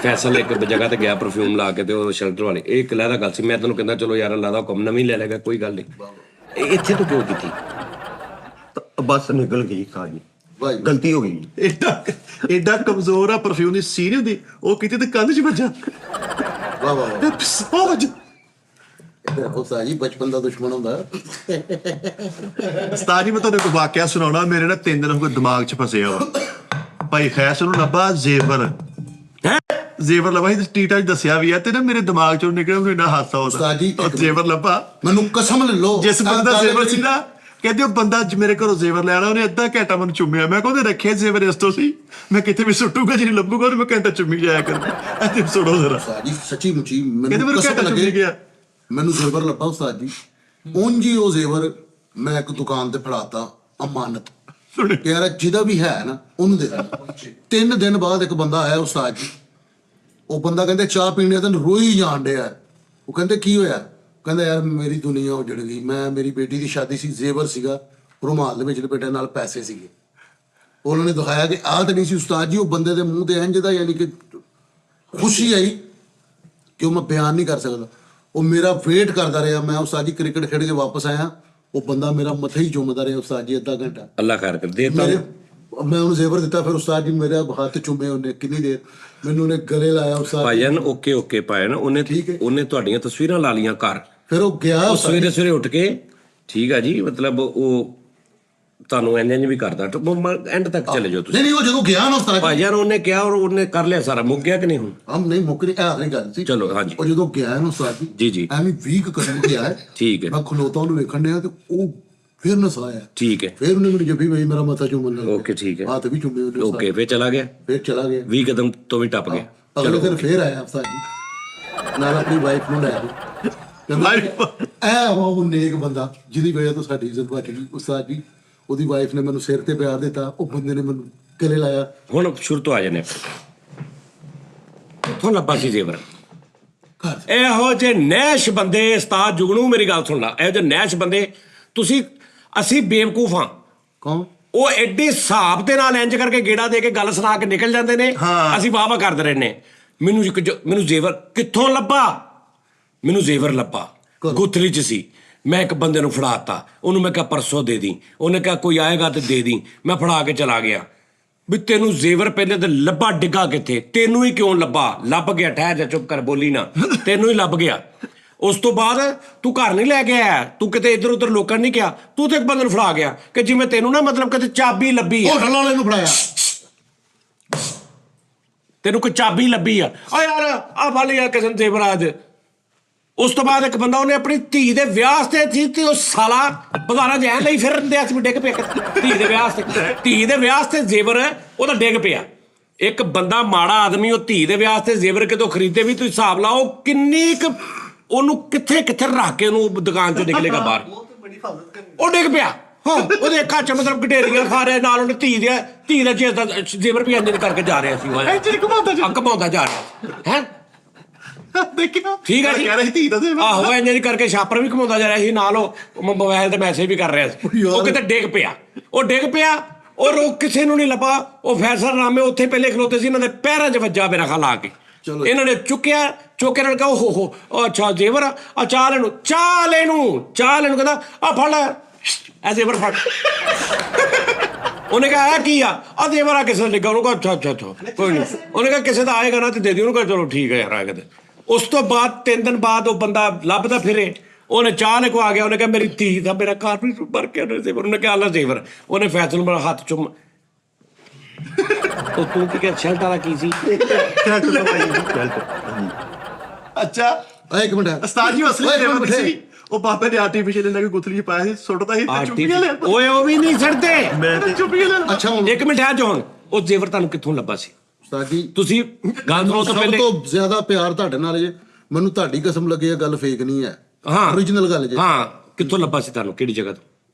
ਫੈਸਲ ਇੱਕ ਜਗ੍ਹਾ ਤੇ ਗਿਆ ਪਰਫਿਊਮ ਲਾ ਕੇ ਤੇ ਉਹ ਸ਼ਰਟ ਵਾਲੇ, ਇਹ ਇੱਕ ਲਹਿਦਾ ਗੱਲ ਸੀ। ਮੈਂ ਤੈਨੂੰ ਕਹਿੰਦਾ ਚਲੋ ਯਾਰ ਲਾਦਾ ਹੁਕਮ ਨਵੀਂ ਲੈ ਲੇਗਾ, ਕੋਈ ਗੱਲ ਨਹੀਂ। ਇੱਥੇ ਤੂੰ ਕਿਉਂ ਕੀਤੀ? ਬਸ ਨਿਕਲ ਗਈ ਤਾਜੀ, ਭਾਈ ਗਲਤੀ ਹੋ ਗਈ। ਏਡਾ ਕਮਜ਼ੋਰ ਆ ਪਰਫਿਊਮ ਦੀ ਸੀਨ ਹੁੰਦੀ, ਉਹ ਕਿਤੇ ਤੇ ਕੰਧ 'ਚ ਵੱਜਾ। ਵਾਹ ਵਾਹ ਉਹ ਵੱਜਾ। ਉਹ ਸਾਜੀ ਬਚਪਨ ਦਾ ਦੁਸ਼ਮਣ ਹੁੰਦਾ। ਉਸਤਾਦ ਜੀ ਮੈਂ ਤੁਹਾਨੂੰ ਇੱਕ ਵਾਕਿਆ ਸੁਣਾਉਣਾ। ਮੇਰੇ ਨਾਲ 3 ਦਿਨ ਹੋ ਗਏ ਦਿਮਾਗ 'ਚ ਫਸਿਆ ਵਾ। ਭਾਈ ਫੈਸਲ ਨੂੰ ਲੱਭਾ ਜ਼ੇਵਰ ਲੱਭਾ ਸੀ, ਟੀਟਾ 'ਚ ਦੱਸਿਆ ਵੀ ਆ ਤੇ ਨਾ ਮੇਰੇ ਦਿਮਾਗ 'ਚੋਂ ਨਿਕਲਿਆ, ਮੈਨੂੰ ਇੰਨਾ ਹਾਸਾ ਆਉਂਦਾ। ਉਸਤਾਦ ਜੀ, ਉਹ ਜ਼ੇਵਰ ਲੱਭਾ, ਮੈਨੂੰ ਕਸਮ ਲੈ ਲਓ, ਜਿਸ ਬੰਦੇ ਦਾ ਜ਼ੇਵਰ ਸੀ ਨਾ, ਕਹਿੰਦੇ ਉਹ ਬੰਦਾ ਮੇਰੇ ਘਰੋਂ ਜ਼ੇਵਰ ਲੈਣਾ, ਉਹਨੇ ਅੱਧਾ ਘੰਟਾ ਮੈਨੂੰ ਚੁੰਮਿਆ। ਮੈਂ ਕਹਿੰਦਾ ਰੱਖਿਆ ਜ਼ੇਵਰ ਇਸ ਤੋਂ ਸੀ, ਮੈਂ ਕਿਤੇ ਵੀ ਸੁੱਟੂਗਾ, ਜਿਹਨੂੰ ਲੱਭੂਗਾ ਉਹਨੂੰ ਮੈਂ ਘੰਟਾ ਚੁੰਮੀ ਜਾਇਆ ਕਰ। ਇੱਥੇ ਸੁਣੋ ਜ਼ਰਾ। ਸਾਜੀ ਸੱਚੀ ਮੁੱਚੀ ਕਹਿੰਦੇ ਮੈਨੂੰ ਮੈਨੂੰ ਕਸਮ ਘੰਟਾ ਚੁੰਮੀ ਲੱਗੇ, ਗਿਆ। ਮੈਨੂੰ ਜ਼ੇਵਰ ਲੱਭਾ ਉਸਤਾਦ ਜੀ। ਉਂਝ ਹੀ ਉਹ ਜ਼ੇਵਰ ਮੈਂ ਇੱਕ ਦੁਕਾਨ ਤੇ ਫੜਾਤਾ ਅਮਾਨਤ, ਕਿ ਯਾਰ ਜਿਹਦਾ ਵੀ ਹੈ ਨਾ ਉਹਨੂੰ ਦੇ ਦੇਣਾ। 3 ਦਿਨ ਬਾਅਦ ਇੱਕ ਬੰਦਾ ਆਇਆ ਉਸਤਾਦ ਜੀ। ਉਹ ਬੰਦਾ ਕਹਿੰਦੇ ਚਾਹ ਪੀਣੇ ਤੈਨੂੰ ਰੋਈ ਜਾਣ ਡਿਆ। ਉਹ ਕਹਿੰਦੇ ਕੀ ਹੋਇਆ? ਕਹਿੰਦਾ ਯਾਰ ਮੇਰੀ ਦੁਨੀਆ ਉਜੜ ਗਈ। ਮੇਰੀ ਬੇਟੀ ਦੀ ਸ਼ਾਦੀ ਸੀ, ਜ਼ੇਵਰ ਸੀਗਾ, ਰੁਮਾਲ ਦੇ ਵਿੱਚ ਲਪੇਟੇ, ਨਾਲ ਪੈਸੇ ਸੀਗੇ। ਉਹਨਾਂ ਨੇ ਦਿਖਾਇਆ ਕਿ ਆਹ ਤਾਂ ਨਹੀਂ ਸੀ ਉਸਤਾਦ ਜੀ। ਉਹ ਬੰਦੇ ਦੇ ਮੂੰਹ ਤੇ ਇੰਝ ਦਾ ਯਾਨੀ ਕਿ ਖੁਸ਼ੀ ਆਈ ਕਿ ਉਹ ਮੈਂ ਬਿਆਨ ਨਹੀਂ ਕਰ ਸਕਦਾ। ਉਹ ਮੇਰਾ ਵੇਟ ਕਰਦਾ ਰਿਹਾ। ਮੈਂ ਉਸਤਾਦ ਜੀ ਕ੍ਰਿਕਟ ਖੇਡ ਕੇ ਵਾਪਸ ਆਇਆ, ਉਹ ਬੰਦਾ ਮੇਰਾ ਮੱਥਾ ਹੀ ਚੁੰਮਦਾ ਰਿਹਾ ਉਸਤਾਦ ਜੀ ਅੱਧਾ ਘੰਟਾ। ਅੱਲਾ ਖੈਰ ਕਰ ਦੇ। ਮੈਂ ਉਹਨੂੰ ਜ਼ੇਵਰ ਦਿੱਤਾ, ਫਿਰ ਉਸਤਾਦ ਜੀ ਮੇਰੇ ਹੱਥ ਚੁੰਮੇ ਉਹਨੇ ਕਿੰਨੀ ਦੇਰ, ਮੈਨੂੰ ਉਹਨੇ ਗਲੇ ਲਾਇਆ ਉਸਤਾਦ ਜੀ। ਭਾਈਜਾਨ ਓਕੇ ਪਾਇਆ ਨਾ ਉਹਨੇ ਤੁਹਾਡੀਆਂ ਤਸਵੀਰਾਂ ਲਾ ਲੀਆਂ ਘਰ। ਫਿਰ ਉਹ ਗਿਆ ਸਵੇਰੇ ਉੱਠ ਕੇ, ਠੀਕ ਆ ਜੀ, ਮਤਲਬ ਉਹ ਤੁਹਾਨੂੰ ਇੰਜ ਵੀ ਕਰਦਾ। ਐਂਡ ਤੱਕ ਚਲੇ ਜਾਓ ਤੁਸੀਂ। ਨਹੀਂ ਉਹ ਜਦੋਂ ਗਿਆ ਨਾ ਉਸਤਾਦ ਭਾਈਜਾਨ ਉਹਨੇ ਕਿਹਾ ਔਰ ਉਹਨੇ ਕਰ ਲਿਆ ਸਾਰਾ, ਮੁੱਕ ਗਿਆ ਕਿ ਨਹੀਂ ਹੁਣ? ਹਮ ਨਹੀਂ ਮੁੱਕ ਨਹੀਂ, ਆਖਰੀ ਗੱਲ ਸੀ। ਚਲੋ ਹਾਂਜੀ। ਉਹ ਜਦੋਂ ਗਿਆ ਨਾ ਉਸਤਾਦ ਜੀ ਐਵੇਂ 20 ਕਦਮ ਗਿਆ ਹੈ। ਠੀਕ ਹੈ। ਮੈਂ ਖਲੋਤਾ ਉਹਨੂੰ ਵੇਖਣ ਡਿਆ ਤੇ ਉਹ ਫਿਰ ਨਸਾਇਆ। ਠੀਕ ਹੈ। ਫਿਰ ਉਹਨੇ ਮੈਨੂੰ ਜੱਫੀ ਪਈ, ਮੇਰਾ ਮੱਥਾ ਚੁੰਮਣ ਲੱਗਾ। ਓਕੇ ਠੀਕ ਹੈ। ਹੱਥ ਵੀ ਚੁੰਮੇ ਉਹਨੇ। ਓਕੇ ਫਿਰ ਚਲਾ ਗਿਆ। ਫਿਰ ਚਲਾ ਗਿਆ। 20 ਕਦਮ ਤੋਂ ਵੀ ਟੱਪ ਗਿਆ। ਅਗਲੇ ਦਿਨ ਫਿਰ ਆਇਆ ਉਸਤਾਦ ਜੀ, ਨਾਲ ਆਪਣੀ ਵਾਈਫ ਨੂੰ ਲੈ ਕੇ। ਕਹਿੰਦਾ ਉਹ ਨੇਕ ਬੰਦਾ ਜਿਹਦੀ ਵਜ੍ਹਾ ਤੋਂ ਸਾਡੀ ਇੱਜ਼ਤ ਬਚ ਗਈ ਉਸਤਾਦ ਜੀ। ਉਹਦੀ ਵਾਈਫ ਨੇ ਮੈਨੂੰ ਸਿਰ ਤੇ ਪਿਆਰ ਦਿੱਤਾ, ਉਹ ਬੰਦੇ ਨੇ ਮੈਨੂੰ ਗਲੇ ਲਾਇਆ। ਹੁਣ ਸ਼ੁਰੂ ਤੋਂ ਆ ਜਾਂਦੇ ਕਿੱਥੋਂ ਲੱਭਾ ਸੀ ਜ਼ੇਵਰ? ਘਰ ਇਹੋ ਜਿਹੇ ਨੈਸ਼ ਬੰਦੇ, ਉਸਤਾਦ ਜੁਗਨੂ ਮੇਰੀ ਗੱਲ ਸੁਣ ਲਾ, ਇਹੋ ਜਿਹੇ ਨੈਸ਼ ਬੰਦੇ ਅਸੀਂ ਬੇਵਕੂਫ ਹਾਂ। ਕੌਣ? ਉਹ ਐਡੀ ਹਿਸਾਬ ਦੇ ਨਾਲ ਇੰਜ ਕਰਕੇ ਗੇੜਾ ਦੇ ਕੇ ਗੱਲ ਸੁਣਾ ਕੇ ਨਿਕਲ ਜਾਂਦੇ ਨੇ। ਅਸੀਂ ਵਾਹ ਵਾਹ ਕਰਦੇ ਰਹਿੰਦੇ। ਮੈਨੂੰ ਜ਼ੇਵਰ ਕਿੱਥੋਂ ਲੱਭਾ? ਮੈਨੂੰ ਜ਼ੇਵਰ ਲੱਭਾ ਗੁੱਥਲੀ 'ਚ ਸੀ। ਮੈਂ ਇੱਕ ਬੰਦੇ ਨੂੰ ਫੜਾਤਾ, ਉਹਨੂੰ ਮੈਂ ਕਿਹਾ ਪਰਸੋਂ ਦੇ ਦੀ। ਉਹਨੇ ਕਿਹਾ ਕੋਈ ਆਏਗਾ ਤੇ ਦੇ ਦੀ। ਮੈਂ ਫੜਾ ਕੇ ਚਲਾ ਗਿਆ। ਵੀ ਤੈਨੂੰ ਜ਼ੇਵਰ ਪਹਿਲੇ ਤੇ ਲੱਭਾ ਡਿੱਗਾ ਕਿੱਥੇ? ਤੈਨੂੰ ਹੀ ਕਿਉਂ ਲੱਭਾ? ਲੱਭ ਗਿਆ, ਠਹਿਰ ਜਾ, ਚੁੱਪ ਕਰ, ਬੋਲੀ ਨਾ। ਤੈਨੂੰ ਹੀ ਲੱਭ ਗਿਆ। ਉਸ ਤੋਂ ਬਾਅਦ ਤੂੰ ਘਰ ਨਹੀਂ ਲੈ ਕੇ ਆਇਆ, ਤੂੰ ਕਿਤੇ ਇੱਧਰ ਉੱਧਰ ਲੋਕਾਂ ਨਹੀਂ ਕਿਹਾ, ਤੂੰ ਤੇ ਇੱਕ ਬੰਦੇ ਨੂੰ ਫੜਾ ਗਿਆ ਕਿ ਜਿਵੇਂ ਤੈਨੂੰ ਨਾ ਮਤਲਬ ਕਿਤੇ ਚਾਬੀ ਲੱਭੀ ਆ। ਹੋਟਲ ਵਾਲੇ ਨੂੰ ਫੜਾਇਆ, ਤੈਨੂੰ ਕੋਈ ਚਾਬੀ ਲੱਭੀ ਆ। ਆ ਯਾਰ ਆ ਫੜ ਲਿਆ ਕਿਸੇ ਨੂੰ ਜ਼ੇਵਰਾਜ। ਉਸ ਤੋਂ ਬਾਅਦ ਇੱਕ ਬੰਦਾ ਉਹਨੇ ਆਪਣੀ ਧੀ ਦੇ ਵਿਆਹ ਤੇ ਸੀ ਤੇ ਉਹ ਸਾਲਾ ਬਾਜ਼ਾਰਾਂ 'ਚ ਐਂ ਲਈ ਫਿਰ ਦਿੰਦੇ ਸੀ ਵੀ ਡਿੱਗ ਪਿਆ ਧੀ ਦੇ ਵਿਆਹ ਤੇ ਜ਼ੇਵਰ ਉਹਦਾ ਡਿੱਗ ਪਿਆ। ਇੱਕ ਬੰਦਾ ਮਾੜਾ ਆਦਮੀ ਉਹ ਧੀ ਦੇ ਵਿਆਹ ਤੇ ਜ਼ੇਵਰ ਕਿਤੋਂ ਖਰੀਦੇ ਵੀ ਤੁਸੀਂ ਹਿਸਾਬ ਲਾਓ ਕਿੰਨੀ ਕੁ ਉਹਨੂੰ ਕਿੱਥੇ ਰੱਖ ਕੇ ਉਹਨੂੰ ਦੁਕਾਨ 'ਚੋਂ ਨਿਕਲੇਗਾ ਬਾਹਰ। ਉਹ ਡਿੱਗ ਪਿਆ। ਹਾਂ, ਉਹਦੇ ਅੱਖਾਂ 'ਚ ਮਤਲਬ ਗਡੇਰੀਆਂ ਖਾ ਰਿਹਾ, ਨਾਲ ਉਹਨੇ ਧੀ ਦਾ ਜ਼ੇਵਰ ਵੀ ਇੰਜ ਕਰਕੇ ਜਾ ਰਿਹਾ ਸੀ। ਘਮਾਉਂਦਾ ਜਾ ਰਿਹਾ ਹੈ। ਠੀਕ ਹੈ ਜੀ। ਆਹੋ, ਇੰਜ ਕਰਕੇ ਛਾਪਰ ਵੀ ਘਮਾਉਂਦਾ ਜਾ ਰਿਹਾ ਸੀ, ਨਾਲ ਉਹ ਮੋਬਾਈਲ ਤੇ ਮੈਸੇਜ ਵੀ ਕਰ ਰਿਹਾ ਸੀ। ਉਹ ਕਿਤੇ ਡਿੱਗ ਪਿਆ। ਔਰ ਉਹ ਕਿਸੇ ਨੂੰ ਨਹੀਂ ਲੱਭਾ। ਉਹ ਫੈਸਲਨਾਮੇ ਉੱਥੇ ਪਹਿਲੇ ਖਲੋਤੇ ਸੀ, ਇਹਨਾਂ ਦੇ ਪੈਰਾਂ 'ਚ ਵੱਜਾ ਮੇਰਾ ਖਿਆਲ ਆ ਕੇ। ਇਹਨਾਂ ਨੇ ਚੁੱਕ ਕੇ ਇਹਨਾਂ ਨੇ ਕਿਹਾ ਓਹੋ ਅੱਛਾ ਜ਼ੇਵਰ ਆ, ਚਾਹ ਲੈਣੂ ਕਹਿੰਦਾ ਆ ਫੜ ਲੈ ਇਹ ਜ਼ੇਵਰ ਫੜ। ਉਹਨੇ ਕਿਹਾ ਇਹ ਕੀ ਆ ਜ਼ੇਵਰ ਆ ਕਿਸੇ ਨੇ ਲਿਖਿਆ। ਉਹਨੂੰ ਕਿਹਾ ਅੱਛਾ ਕੋਈ ਨਹੀਂ। ਉਹਨੇ ਕਿਹਾ ਕਿਸੇ ਦਾ ਆਏਗਾ ਨਾ ਤੇ ਦੇ ਦਿਓ। ਉਹਨੂੰ ਕਿਹਾ ਚਲੋ ਠੀਕ ਹੈ ਯਾਰ ਆ ਕੇ ਦੇ। ਉਸ ਤੋਂ ਬਾਅਦ 3 ਦਿਨ ਬਾਅਦ ਉਹ ਬੰਦਾ ਲੱਭਦਾ ਫਿਰੇ। ਉਹਨੇ ਚਾਹ ਲੈ ਕੋ ਆ ਗਿਆ। ਉਹਨੇ ਕਿਹਾ ਮੇਰੀ ਧੀ ਦਾ ਮੇਰਾ ਕਾਰਪੇਟ ਭਰ ਕੇ ਜ਼ੇਵਰ। ਉਹਨੇ ਕਿਹਾ ਆਲਾ ਜ਼ੇਵਰ। ਉਹਨੇ ਫੈਸਲ ਮੇਰਾ ਹੱਥ ਚੁੰਮ। ਉਹ ਤੂੰ ਕੀ ਕਿਹਾ ਸ਼ਰਟ ਵਾਲਾ ਕੀ ਸੀ? ਅੱਛਾ ਇੱਕ ਮਿੰਟ ਉਸਤਾਦ ਜੀ ਅਸਲੀ ਜ਼ੇਵਰ ਨਹੀਂ ਸੀ। ਉਹ ਬਾਬੇ ਨੇ ਆਰਟੀਫੀਸ਼ੀਅਲ ਇਹਨਾਂ ਦੀ ਗੁੱਥਲੀ 'ਚ ਪਾਇਆ ਸੀ, ਸੁੱਟਦਾ ਸੀ ਤੇ ਚੁੱਪੀਆਂ ਲੈ। ਓਏ ਉਹ ਵੀ ਨਹੀਂ ਛੱਡਦੇ। ਮੈਂ ਤੇ ਚੁੱਪੀਆਂ ਲੈ। ਅੱਛਾ ਇੱਕ ਮਿੰਟ ਆ ਜੋਨ, ਉਹ ਜ਼ੇਵਰ ਤੁਹਾਨੂੰ ਕਿੱਥੋਂ ਲੱਭਾ ਸੀ? ਉਸਤਾਦ ਜੀ ਤੁਸੀਂ ਗੱਲ ਤੋਂ ਸਭ ਪਹਿਲੇ ਤੋਂ ਜ਼ਿਆਦਾ ਪਿਆਰ ਤੁਹਾਡੇ ਨਾਲ ਜੇ। ਮੈਨੂੰ ਤੁਹਾਡੀ ਕਸਮ ਲੱਗੇ ਇਹ ਗੱਲ ਫੇਕ ਨਹੀਂ ਹੈ, ਹਾਂ ਓਰੀਜਨਲ ਗੱਲ ਜੇ। ਹਾਂ, ਕਿੱਥੋਂ ਲੱਭਾ ਸੀ ਤੁਹਾਨੂੰ? ਕਿਹੜੀ ਜਗ੍ਹਾ ਤੋਂ?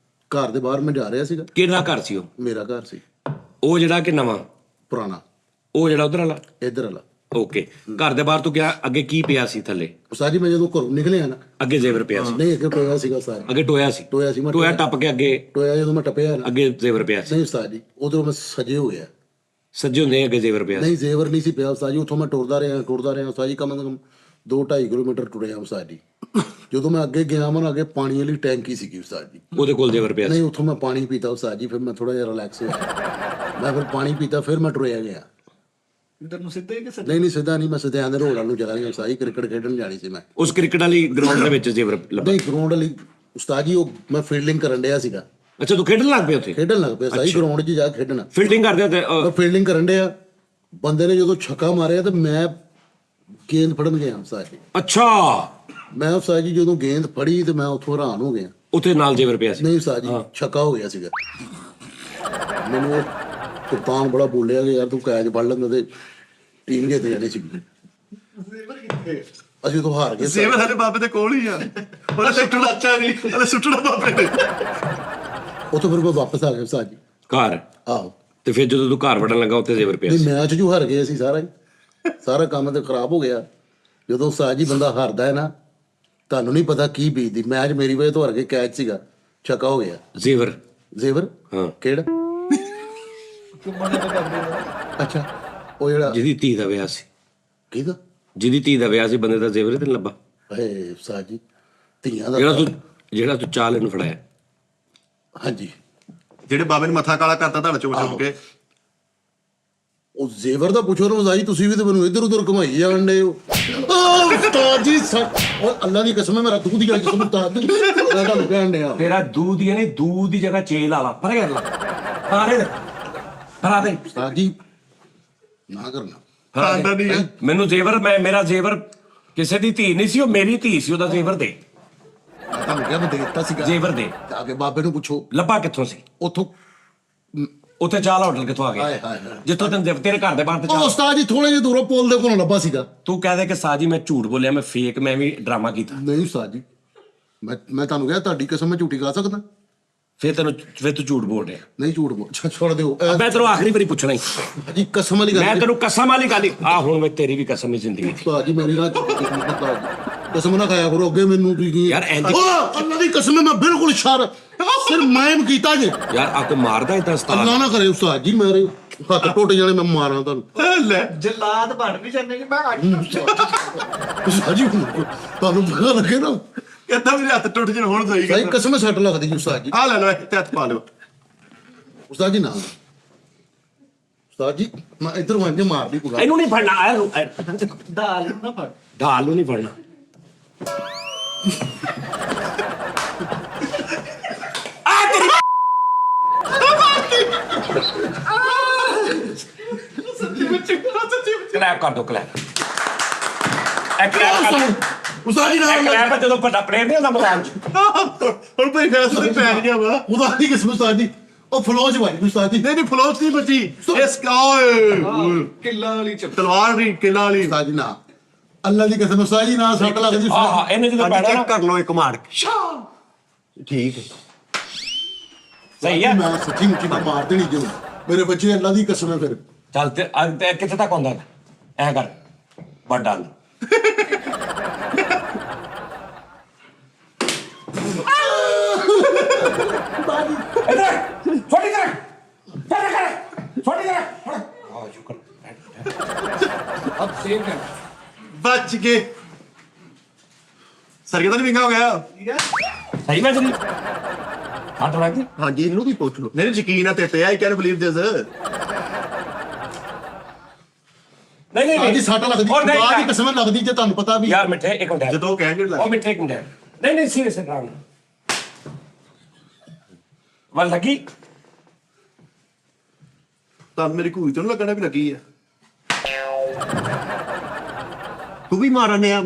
ਘਰ ਦੇ ਬਾਹਰ ਮੈਂ ਜਾ ਰਿਹਾ ਸੀਗਾ। ਕਿਹੜਾ ਘਰ ਸੀ ਉਹ? ਮੇਰਾ ਘਰ ਸੀ ਉਹ ਜਿਹੜਾ ਕਿ ਨਵਾਂ? ਪੁਰਾਣਾ। ਉਹ ਜਿਹੜਾ ਉਧਰ ਵਾਲਾ? ਇੱਧਰ ਵਾਲਾ। ਓਕੇ। ਘਰ ਦੇ ਬਾਹਰ ਤੋਂ ਗਿਆ, ਅੱਗੇ ਕੀ ਪਿਆ ਸੀ ਥੱਲੇ? ਉਸਤਾਦ ਜੀ ਮੈਂ ਜਦੋਂ ਘਰੋਂ ਨਿਕਲਿਆ ਨਾ, ਅੱਗੇ ਜ਼ੇਵਰ ਪਿਆ ਸੀ? ਨਹੀਂ ਅੱਗੇ ਟੋਇਆ ਸੀਗਾ ਉਸਤਾਦ। ਅੱਗੇ ਟੋਇਆ ਸੀ? ਮੈਂ ਟੋਇਆ ਟੱਪ ਕੇ ਅੱਗੇ? ਟੋਇਆ ਜਦੋਂ ਮੈਂ ਟੱਪਿਆ ਨਾ, ਅੱਗੇ ਜ਼ੇਵਰ ਪਿਆ ਸੀ? ਨਹੀਂ ਉਸਤਾਦ ਜੀ ਉਧਰੋਂ ਮੈਂ ਸਜੇ ਹੋ ਗਿਆ। ਸੱਜੇ ਹੁੰਦੇ ਅੱਗੇ ਜ਼ੇਵਰ ਪਿਆ ਸੀ? ਨਹੀਂ ਜ਼ੇਵਰ ਨਹੀਂ ਸੀ ਪਿਆ ਉਸਤਾਦ ਜੀ। ਉੱਥੋਂ ਮੈਂ ਟੁਰਦਾ ਰਿਹਾ ਉਸਤਾਦ ਜੀ। ਕਮ 2-2.5 ਕਿਲੋਮੀਟਰ ਟੁਰਿਆ ਉਸਤਾਦ ਜੀ। ਜਦੋਂ ਮੈਂ ਅੱਗੇ ਗਿਆ ਮੈਂ ਅੱਗੇ ਪਾਣੀ ਵਾਲੀ ਟੈਂਕੀ ਸੀਗੀ ਉਸਤਾਦ ਜੀ। ਉਹਦੇ ਕੋਲ ਜ਼ੇਵਰ ਪਿਆ ਸੀ? ਨਹੀਂ, ਉੱਥੋਂ ਮੈਂ ਪਾਣੀ ਪੀਤਾ ਉਸਤਾਦ ਜੀ। ਫਿਰ ਮੈਂ ਥੋੜਾ ਜਿਹਾ ਰਿਲੈਕਸ ਹੋਇਆ। ਮੈਂ ਫਿਰ ਪਾਣੀ ਪੀਤਾ, ਫਿਰ ਮੈਂ ਟੁਰਿਆ ਗਿਆ। ਇੱਧਰ ਨੂੰ ਸਿੱਧਾ ਹੀ ਕਿ ਨਹੀਂ ਸਿੱਧਾ ਨਹੀਂ, ਮੈਂ ਸਿੱਧਿਆਂ ਦੇ ਰੋਡ ਨੂੰ ਚਲਾ ਗਿਆ ਉਸਤਾਦ ਜੀ। ਕ੍ਰਿਕਟ ਖੇਡਣ ਜਾਣੀ ਸੀ ਮੈਂ। ਉਸ ਕ੍ਰਿਕਟ ਵਾਲੀ ਗਰਾਊਂਡ ਦੇ ਵਿੱਚ ਜ਼ੇਵਰ ਲੱਭਾ? ਨਹੀਂ, ਗਰਾਊਂਡ ਵਾਲੀ ਉਸਤਾਦ ਜੀ ਉਹ ਮੈਂ ਫੀਲਡਿੰਗ ਕਰਨ ਡਿਆ ਸੀਗਾ। ਅੱਛਾ, ਤੂੰ ਖੇਡਣ ਲੱਗ ਪਿਆ ਉੱਥੇ? ਖੇਡਣ ਲੱਗ ਪਿਆ ਉਸਤਾਦ ਜੀ, ਗਰਾਊਂਡ 'ਚ ਜਾ ਕੇ ਖੇਡਣਾ। ਫੀਲਡਿੰਗ ਕਰਦੇ ਤੇ ਮੈਂ ਫੀਲਡਿੰਗ ਕਰਨ ਡਿਆ, ਬੰਦੇ ਨੇ ਜਦੋਂ ਛੱਕਾ ਮਾਰਿਆ ਤੇ ਮੈਂ ਗੇਂਦ ਫੜਨ ਗਿਆ ਉਸਤਾਦ ਜੀ। ਅੱਛਾ। ਮੈਂ ਉਸਤਾਦ ਜੀ ਜਦੋਂ ਗੇਂਦ ਫੜੀ ਤੇ ਮੈਂ ਉੱਥੋਂ ਹੈਰਾਨ ਹੋ ਗਿਆ। ਉੱਥੇ ਨਾਲ ਜ਼ੇਵਰ ਪਿਆ ਸੀ? ਨਹੀਂ ਉਸਤਾਦ ਜੀ, ਛੱਕਾ ਹੋ ਗਿਆ ਸੀਗਾ। ਮੈਨੂੰ ਉਹ ਕਪਤਾਨ ਬੜਾ ਬੋਲਿਆ ਕਿ ਯਾਰ ਤੂੰ ਕੈਚ ਫੜ ਲੈਂਦਾ ਤੇ ਟੀਮ ਜਿੱਤ ਜਾਣੀ ਸੀ। ਅਸੀਂ ਤਾਂ ਹਾਰ ਗਏ। ਜ਼ੇਵਰ ਸਾਡੇ ਬਾਬੇ ਦੇ ਕੋਲ ਹੀ ਆ। ਉਹਨੇ ਸੁੱਟਣਾ ਅੱਛਾ ਨਹੀਂ, ਉਹਨੇ ਸੁੱਟਣਾ ਬਾਬੇ ਨੇ। ਉੱਥੋਂ ਫਿਰ ਮੈਂ ਵਾਪਸ ਆ ਗਿਆ ਉਸਤਾਦ ਜੀ ਘਰ। ਆਹੋ। ਤੇ ਫਿਰ ਜਦੋਂ ਤੂੰ ਘਰ ਵੜਨ ਲੱਗਾ ਉੱਥੇ ਜ਼ੇਵਰ ਪਿਆ ਨਹੀਂ, ਸੀ? ਮੈਚ ਜੂ ਹਾਰ ਗਏ ਅਸੀਂ ਸਾਰਾ ਕੰਮ ਤੇ ਖਰਾਬ ਹੋ ਗਿਆ। ਜਦੋਂ ਉਸਤਾਦ ਜੀ ਬੰਦਾ ਹਾਰਦਾ ਹੈ ਨਾ, ਤੁਹਾਨੂੰ ਨਹੀਂ ਪਤਾ ਕੀ ਬੀਤਦੀ। ਮੈਚ ਮੇਰੀ ਵਜ੍ਹਾ ਤੋਂ ਹਾਰ ਕੇ, ਕੈਚ ਸੀਗਾ, ਛੱਕਾ ਹੋ ਗਿਆ। ਜ਼ੇਵਰ? ਜ਼ੇਵਰ? ਹਾਂ। ਕਿਹੜਾ? ਅੱਛਾ, ਉਹ ਜਿਹੜਾ ਜਿਹਦੀ ਧੀ ਦਾ ਵਿਆਹ ਸੀ? ਕਿਹਦਾ? ਜਿਹਦੀ ਧੀ ਦਾ ਵਿਆਹ ਸੀ ਬੰਦੇ ਦਾ ਜ਼ੇਵਰ ਤੇ ਲੱਭਾ? ਏ ਉਸਤਾਦ ਜੀ, ਧੀਆਂ ਦਾ ਜਿਹੜਾ ਤੂੰ ਚਾਹ ਲੈਣ ਫੜਾਇਆ? ਹਾਂਜੀ। ਜਿਹੜੇ ਬਾਬੇ ਨੇ ਮੱਥਾ ਕਾਲਾ ਕਰਤਾ ਤੁਹਾਡਾ ਚੁੱਕ ਕੇ। ਉਹ ਜ਼ੇਵਰ ਦਾ ਪੁੱਛੋ ਨਾ ਉਸਤਾਦ ਜੀ, ਤੁਸੀਂ ਵੀ ਤੇ ਮੈਨੂੰ ਇੱਧਰ ਉੱਧਰ ਘੁਮਾਈ ਜਾਣ ਡੇ ਹੋ। ਉਸਤਾਦ ਜੀ ਉਹ ਅੱਲਾ ਦੀ ਕਸਮ ਹੈ, ਮੇਰਾ ਦੂਧ ਦੀ ਕਸਮ ਉਸਤਾਦ ਜੀ, ਮੈਂ ਤੁਹਾਨੂੰ ਕਹਿਣ ਡਿਆ। ਤੇਰਾ ਦੂਧ ਹੀ ਨਹੀਂ, ਦੂਧ ਦੀ ਜਗ੍ਹਾ ਚੇਲ ਲਾ ਲਾ। ਪਰ ਕਰ ਲਾ, ਫੜਾ ਦੇ ਉਸਤਾਦ ਜੀ ਨਾ ਕਰਨਾ। ਖਾਂਦਾ ਨਹੀਂ ਹੈ ਮੈਨੂੰ ਜ਼ੇਵਰ, ਮੇਰਾ ਜ਼ੇਵਰ ਕਿਸੇ ਦੀ ਧੀ ਨਹੀਂ ਸੀ, ਉਹ ਮੇਰੀ ਧੀ ਸੀ। ਉਹਦਾ ਜ਼ੇਵਰ ਦੇ। ਤੁਹਾਨੂੰ ਕਿਹਾ ਮੈਂ ਦੇ ਦਿੱਤਾ ਸੀਗਾ। ਜ਼ੇਵਰ ਦੇ। ਆ ਕੇ ਬਾਬੇ ਨੂੰ ਪੁੱਛੋ ਲੱਭਾ ਕਿੱਥੋਂ ਸੀ? ਉੱਥੋਂ। ਉੱਥੇ ਚਾਹ ਹੋਟਲ ਕਿੱਥੋਂ ਆ ਗਿਆ? ਹਾਏ ਹਾਏ ਹਾਏ। ਜਿੱਥੋਂ ਤੈਨੂੰ ਤੇਰੇ ਘਰ ਦੇ ਬਾਹਰ ਤੇ ਉਹ ਚਾਹ। ਉਸਤਾਦ ਜੀ ਥੋੜੇ ਜਿਹੇ ਦੂਰੋਂ ਪੁੱਲ ਦੇ ਕੋਲੋਂ ਲੱਭਾ ਸੀਗਾ। ਤੂੰ ਕਹਦੇ ਕਿ ਸਾਜੀ ਮੈਂ ਝੂਠ ਬੋਲਿਆ, ਮੈਂ ਫੇਕ, ਮੈਂ ਵੀ ਡਰਾਮਾ ਕੀਤਾ? ਨਹੀਂ ਉਸਤਾਦ ਜੀ, ਮੈਂ ਤੁਹਾਨੂੰ ਕਿਹਾ ਤੁਹਾਡੀ ਕਸਮ ਮੈਂ ਝੂਠੀ ਖਾ ਸਕਦਾ। ਫਿਰ ਤੂੰ ਝੂਠ ਬੋਲ ਰਿਹਾ? ਨਹੀਂ ਝੂਠ ਬੋਲ, ਛੋੜ ਦਿਓ। ਮੈਂ ਤੈਨੂੰ ਆਖਰੀ ਵਾਰੀ ਪੁੱਛਣਾ ਹੀ। ਜੀ ਕਸਮ ਵਾਲੀ ਗੱਲ। ਮੈਂ ਤੈਨੂੰ ਕਸਮ ਵਾਲੀ ਗੱਲ ਆ ਹੁਣ ਮੈਂ ਤੇਰੀ ਵੀ ਕਸਮ ਹੀ ਜ਼ਿੰਦਗੀ ਦੀ। ਉਸਤਾਦ ਜੀ ਮੇਰੀ ਨਾ ਉਸਤਾਦ ਜੀ ਕਸਮ ਨਾ ਖਾਇਆ ਕਰੋ ਅੱਗੇ ਮੈਨੂੰ ਤੁਸੀਂ ਯਾਰ ਇੰਜ- ਅੱਲਾ ਦੀ ਕਸਮ ਮੈਂ ਬਿਲਕੁਲ ਸ਼ਰ ਸਿਰ ਮੈਂ ਕੀਤਾ ਜੇ ਯਾਰ ਆ ਕੋ ਮਾਰਦਾ ਇਦਾਂ ਉਸਤਾਦ ਅੱਲਾ ਨਾ ਕਰੇ ਉਸਤਾਦ ਜੀ ਮੇਰੇ ਹੱਥ ਟੁੱਟ ਜਾਣੇ ਮੈਂ ਮਾਰਾਂ ਤੁਹਾਨੂੰ ਲੈ ਜਲਾਦ ਬਣ ਵੀ ਜਾਂਦੇ ਜੀ ਮੈਂ ਉਸਤਾਦ ਜੀ ਤੁਹਾਨੂੰ ਪਤਾ ਲੱਗੇ ਨਾ ਕਹਿੰਦਾ ਮੇਰੇ ਹੱਥ ਟੁੱਟ ਜਣ ਹੁਣ ਸਹੀ ਸਹੀ ਕਸਮ ਸੱਟ ਲੱਗਦੀ ਜੀ ਉਸਤਾਦ ਜੀ ਆ ਲੈ ਲਓ ਇੱਥੇ ਹੱਥ ਪਾ ਲਓ ਉਸਤਾਦ ਜੀ ਨਾ ਉਸਤਾਦ ਜੀ ਮੈਂ ਇੱਧਰ ਵਾਂਝੇ ਮਾਰਦੀ ਪੁਗਾ ਇਹਨੂੰ ਨਹੀਂ ਫੜਨਾ ਦਾਲ ਨੂੰ ਨਾ ਫੜ ਢਾਲ ਨੂੰ ਨਹੀਂ ਫੜਨਾ ਕਲੈਪ ਕਰ ਦੋ ਕਲੈਪ ਉਸਤਾਦ ਜੀ ਨਾ ਕਲੈਪ ਜਦੋਂ ਵੱਡਾ ਪਲੇਅਰ ਨਹੀਂ ਹੁੰਦਾ ਮੈਦਾਨ ਚ ਹੁਣ ਭਾਈ ਫੈਸਲੇ ਪੈ ਗਿਆ ਵਾ ਉਸਤਾਦ ਦੀ ਕਿਸਮ ਉਸਤਾਦ ਜੀ ਉਹ ਫਲੋਜ ਵਾਲੀ ਉਸਤਾਦ ਜੀ ਨਹੀਂ ਫਲੋਸ ਨਹੀਂ ਬਚੀ ਇਸ ਓਏ ਕਿੱਲਾ ਵਾਲੀ ਚੱਪ ਤਲਵਾਰ ਦੀ ਕਿਲਾ ਵਾਲੀ ਉਸਤਾਦ ਜੀ ਨਾ ਅੱਲਾ ਦੀ ਕਸਮ ਉਸਤਾਦ ਜੀ ਨਾ ਸੱਟ ਲੱਗਦੀ ਹਾਂ ਇਹਨੇ ਜਦੋਂ ਪੈਣਾ ਚੈੱਕ ਨਾ ਕਰ ਲਓ ਇੱਕ ਮਾਰ ਕੇ ਠੀਕ ਹੈ ਸਹੀ ਹੈ ਮੈਂ ਸੱਚੀ ਮੁੱਚੀ ਮੈਂ ਮਾਰ ਦੇਣੀ ਜਿਵੇਂ ਮੇਰੇ ਬੱਚੇ ਅੱਲਾ ਦੀ ਕਸਮ ਹੈ ਫਿਰ ਚੱਲ ਤੇ ਅੱਜ ਤੇ ਕਿੱਥੇ ਤੱਕ ਹੁੰਦਾ ਐ ਕਰ ਵੱਡਾ ਇਧਰ ਛੋਟੀ ਕਰ ਛੋਟੀ ਕਰ ਆ ਸ਼ੁਕਰ ਅਬ ਸੇਵ ਕਰ ਬਚ ਗਏ ਸਰਗੇ ਤਾਂ ਨਹੀਂ ਵਿੰਗਾ ਹੋ ਗਿਆ ਸਹੀ ਮੈਂ ਜਰੀ ਹੱਥ ਲੱਗ ਗਈ ਹਾਂਜੀ ਇਹਨੂੰ ਵੀ ਪੁੱਛ ਲਓ ਨਹੀਂ ਯਕੀਨ ਆ ਤੇ ਤੇ ਆਈ ਕੈਨ ਬਲੀਵ ਦਿਸ ਨਹੀਂ ਨਹੀਂ ਆਦੀ ਸੱਟ ਲੱਗਦੀ ਉਹ ਨਹੀਂ ਖੁਦਾ ਦੀ ਕਸਮ ਲੱਗਦੀ ਜੇ ਤੁਹਾਨੂੰ ਪਤਾ ਵੀ ਯਾਰ ਮਿੱਠੇ ਇੱਕ ਮਿੰਟ ਜਦੋਂ ਕਹਿਣਗੇ ਉਹ ਮਿੱਠੇ ਇੱਕ ਮਿੰਟ ਨਹੀਂ ਨਹੀਂ ਸੀਰੀਅਸ ਰਾਮ ਵੱਲ ਲੱਗੀ ਤਾਂ ਮੇਰੀ ਘੂਈ ਤੋਂ ਲੱਗਣਾ ਵੀ ਲੱਗੀ ਆ ਤੂੰ ਵੀ ਮਾਰਨੇ ਆ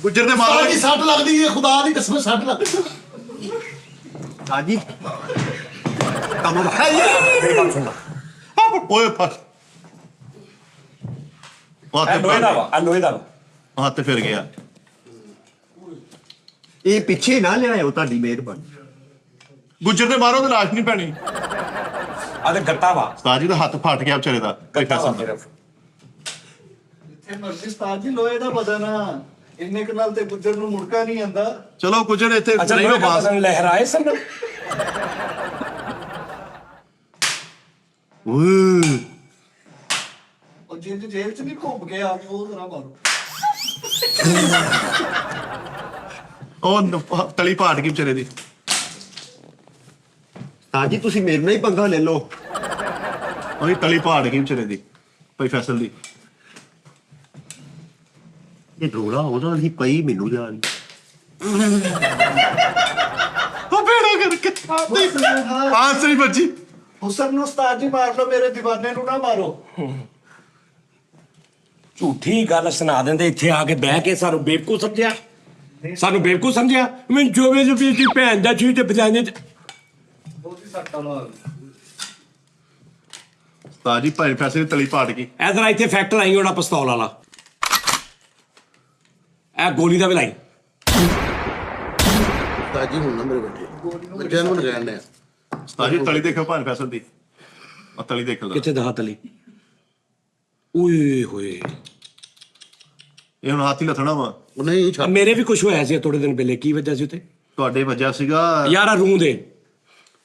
ਗੁੱਜਰ ਦੇ ਉਸਤਾਦ ਮਾਰੋ ਜੀ ਸੱਟ ਲੱਗਦੀ ਹੈ ਖੁਦਾ ਦੀ ਕਸਮ ਸੱਟ ਲੱਗਦੀ ਹਾਂਜੀ ਕੰਮ ਮੇਰੀ ਗੱਲ ਸੁਣ ਓਏ ਫਸ ਲੋਹੇ ਦਾ ਵਾ ਲੋਹੇ ਦਾ ਵਾ ਹੱਥ ਫਿਰ ਗਿਆ ਇਹ ਪਿੱਛੇ ਨਾ ਲਿਆਇਓ ਤੁਹਾਡੀ ਮਿਹਰਬਾਨੀ ਗੁੱਜਰ ਦੇ ਮਾਰੋ ਤੇ ਲਾਸ਼ ਨਹੀਂ ਪੈਣੀ ਆ ਤੇ ਗੱਟਾ ਵਾ ਉਸਤਾਦ ਜੀ ਦਾ ਹੱਥ ਫਟ ਗਿਆ ਵਿਚਾਰੇ ਦਾ ਕੋਈ ਗੱਟਾ ਵਾ ਫੈਸਲਾ ਸਿਰਫ ਇੱਥੇ ਮਰਜ਼ੀ ਉਸਤਾਦ ਜੀ ਲੋਹੇ ਦਾ ਬਦਨ ਆ ਇੰਨੇ ਕੁ ਨਾਲ ਤੇ ਗੁੱਜਰ ਨੂੰ ਮੁੜਕਾ ਨਹੀਂ ਆਂਦਾ ਚਲੋ ਗੁੱਜਰ ਇੱਥੇ ਅੱਛਾ ਨਹੀਂ ਲੋਹੇ ਦਾ ਬਾਸ ਬਦਨ ਲਹਿਰਾਏ ਸਨ ਓਏ ਉਹ ਜੇਲ੍ਹ ਚ ਨਹੀਂ ਘੁੰਮ ਕੇ ਆ ਉਹ ਜ਼ਰਾ ਮਾਰੋ ਉਹ ਤਲੀ ਪਾਟ ਗਈ ਵਿਚਾਰੇ ਦੀ ਹਾਂਜੀ ਤੁਸੀਂ ਮੇਰੇ ਨਾਲ ਹੀ ਪੰਗਾ ਲੈ ਲਓ ਉਹਦੀ ਤਲੀ ਪਾਟ ਗਈ ਵਿਚਾਰੇ ਦੀ ਭਾਈ ਫੈਸਲ ਦੀ ਇਹ ਰੋਲਾ ਉਹਦਾ ਨਹੀਂ ਪਈ ਮੈਨੂੰ ਜਾ ਰਹੀ ਉਹ ਬੇੜਾ ਕਰਕੇ ਆਂਸਰ ਹੀ ਬੱਜੀ ਹੁਸਨ ਨੂੰ ਉਸਤਾਦ ਜੀ ਮਾਰ ਲਓ ਮੇਰੇ دیਵਾਨੇ ਨੂੰ ਨਾ ਮਾਰੋ ਝੂਠੀ ਗੱਲ ਸੁਣਾ ਦਿੰਦੇ ਇੱਥੇ ਆ ਕੇ ਬਹਿ ਕੇ ਸਾਨੂੰ ਬੇਵਕੂਫ ਸਮਝਿਆ ਸਾਨੂੰ ਬੇਵਕੂਫ ਸਮਝਿਆ ਮੈਂ ਜੋਵੇ ਜੋ ਵੀ ਭੈਣ ਦਾ ਛੀ ਤੇ ਬਜਾਣੇ ਬਹੁਤੀ ਸੱਟਾਂ ਨਾਲ ਉਸਤਾਦ ਜੀ ਭਾਈ ਫੈਸਲ ਦੀ ਤਲੀ ਪਾਟ ਗਈ ਇਧਰ ਇੱਥੇ ਫੈਕਟ ਲਾਈ ਉਹਦਾ ਪਿਸਤੌਲ ਵਾਲਾ ਇਹ ਗੋਲੀ ਦਾ ਵੀ ਲਾਈ ਉਸਤਾਦ ਜੀ ਹੁਣ ਨਾ ਮੇਰੇ ਬੱਚੇ ਬੱਚਿਆਂ ਨੂੰ ਕਹਿਣ ਆ ਉਸਤਾਦ ਜੀ ਤਲੀ ਦੇਖੋ ਭਾਈ ਫੈਸਲ ਦੀ ਆ ਤਲੀ ਦੇਖ ਲਓ ਕਿੱਥੇ ਦਾ ਤਲੀ ਓਏ ਹੋਏ ਇਹ ਹੁਣ ਹੱਥ ਹੀ ਲੱਥਣਾ ਵਾ ਉਹ ਨਹੀਂ ਛੱਡ ਮੇਰੇ ਵੀ ਕੁਝ ਹੋਇਆ ਸੀ ਥੋੜੇ ਦਿਨ ਪਹਿਲੇ ਕੀ ਵਜ੍ਹਾ ਸੀ ਉੱਤੇ ਤੁਹਾਡੇ ਵਜ੍ਹਾ ਸੀਗਾ ਯਾਰ ਆ ਰੂੰ ਦੇ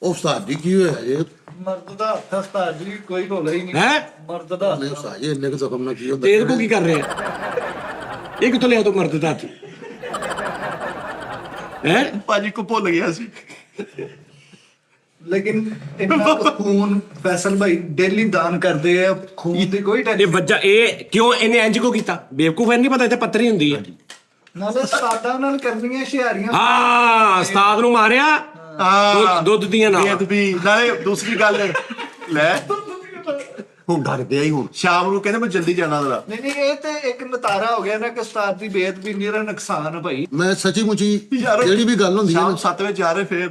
ਉਹ ਉਸਤਾਦ ਜੀ ਕੀ ਹੋਇਆ ਜੇ ਮਰਦ ਦਾ ਹੱਥ ਉਸਤਾਦ ਜੀ ਕੋਈ ਢੋਲਾ ਹੀ ਨਹੀਂ ਹੈ ਮਰਦ ਦਾ ਨਹੀਂ ਉਸਤਾਦ ਜੀ ਇੰਨੇ ਕੁ ਜ਼ਖਮ ਨਾਲ ਕੀ ਹੁੰਦਾ ਤੇਰੇ ਕੋ ਕੀ ਕਰ ਰਿਹਾ ਇਹ ਕਿੱਥੋਂ ਲਿਆ ਤੂੰ ਮਰਦ ਦਾ ਹੱਥ ਹੈ ਭਾਜੀ ਕੋ ਭੁੱਲ ਗਿਆ ਸੀ ਲੇਕਿਨ ਇੰਨਾ ਕੁ ਖੂਨ ਫੈਸਲ ਭਾਈ ਡੇਲੀ ਦਾਨ ਕਰਦੇ ਆ ਖੂਨ ਦੀ ਕੋਈ ਇਹ ਟੈਨਸ਼ਨ ਵਜ੍ਹਾ ਇਹ ਕਿਉਂ ਇਹਨੇ ਇੰਜ ਕੋ ਕੀਤਾ ਬੇਵਕੂਫ ਨਹੀਂ ਪਤਾ ਇੱਥੇ ਪੱਤਰੀ ਹੁੰਦੀ ਹੈ ਨਾਲੇ ਉਸਤਾਦਾਂ ਨਾਲ ਕਰਨੀਆਂ ਹੁਸ਼ਿਆਰੀਆਂ ਹਾਂ ਉਸਤਾਦ ਨੂੰ ਮਾਰਿਆ ਦੁੱਧ ਦੀਆਂ ਨਾਲ ਬੇਅਦਬੀ ਨਾਲੇ ਦੂਸਰੀ ਗੱਲ ਲੈ ਹੁਣ ਡਰਦੇ ਆ ਹੀ ਹੁਣ ਸ਼ਾਮ ਨੂੰ ਕਹਿੰਦੇ ਮੈਂ ਜਲਦੀ ਜਾਣਾ ਜ਼ਰਾ ਨਹੀਂ ਨਹੀਂ ਇਹ ਤੇ ਇੱਕ ਨਤਾਰਾ ਹੋ ਗਿਆ ਨਾ ਕਿ ਉਸਤਾਦ ਦੀ ਬੇਅਦਬੀ ਨਿਹਰਾ ਨੁਕਸਾਨ ਭਾਈ ਮੈਂ ਸੱਚੀ ਮੁੱਚੀ ਯਾਰ, ਜਿਹੜੀ ਵੀ ਗੱਲ ਹੁੰਦੀ ਹੈ ਸ਼ਾਮ ਨਾ 7 ਵਜੇ ਜਾ ਰਹੇ ਫੇਰ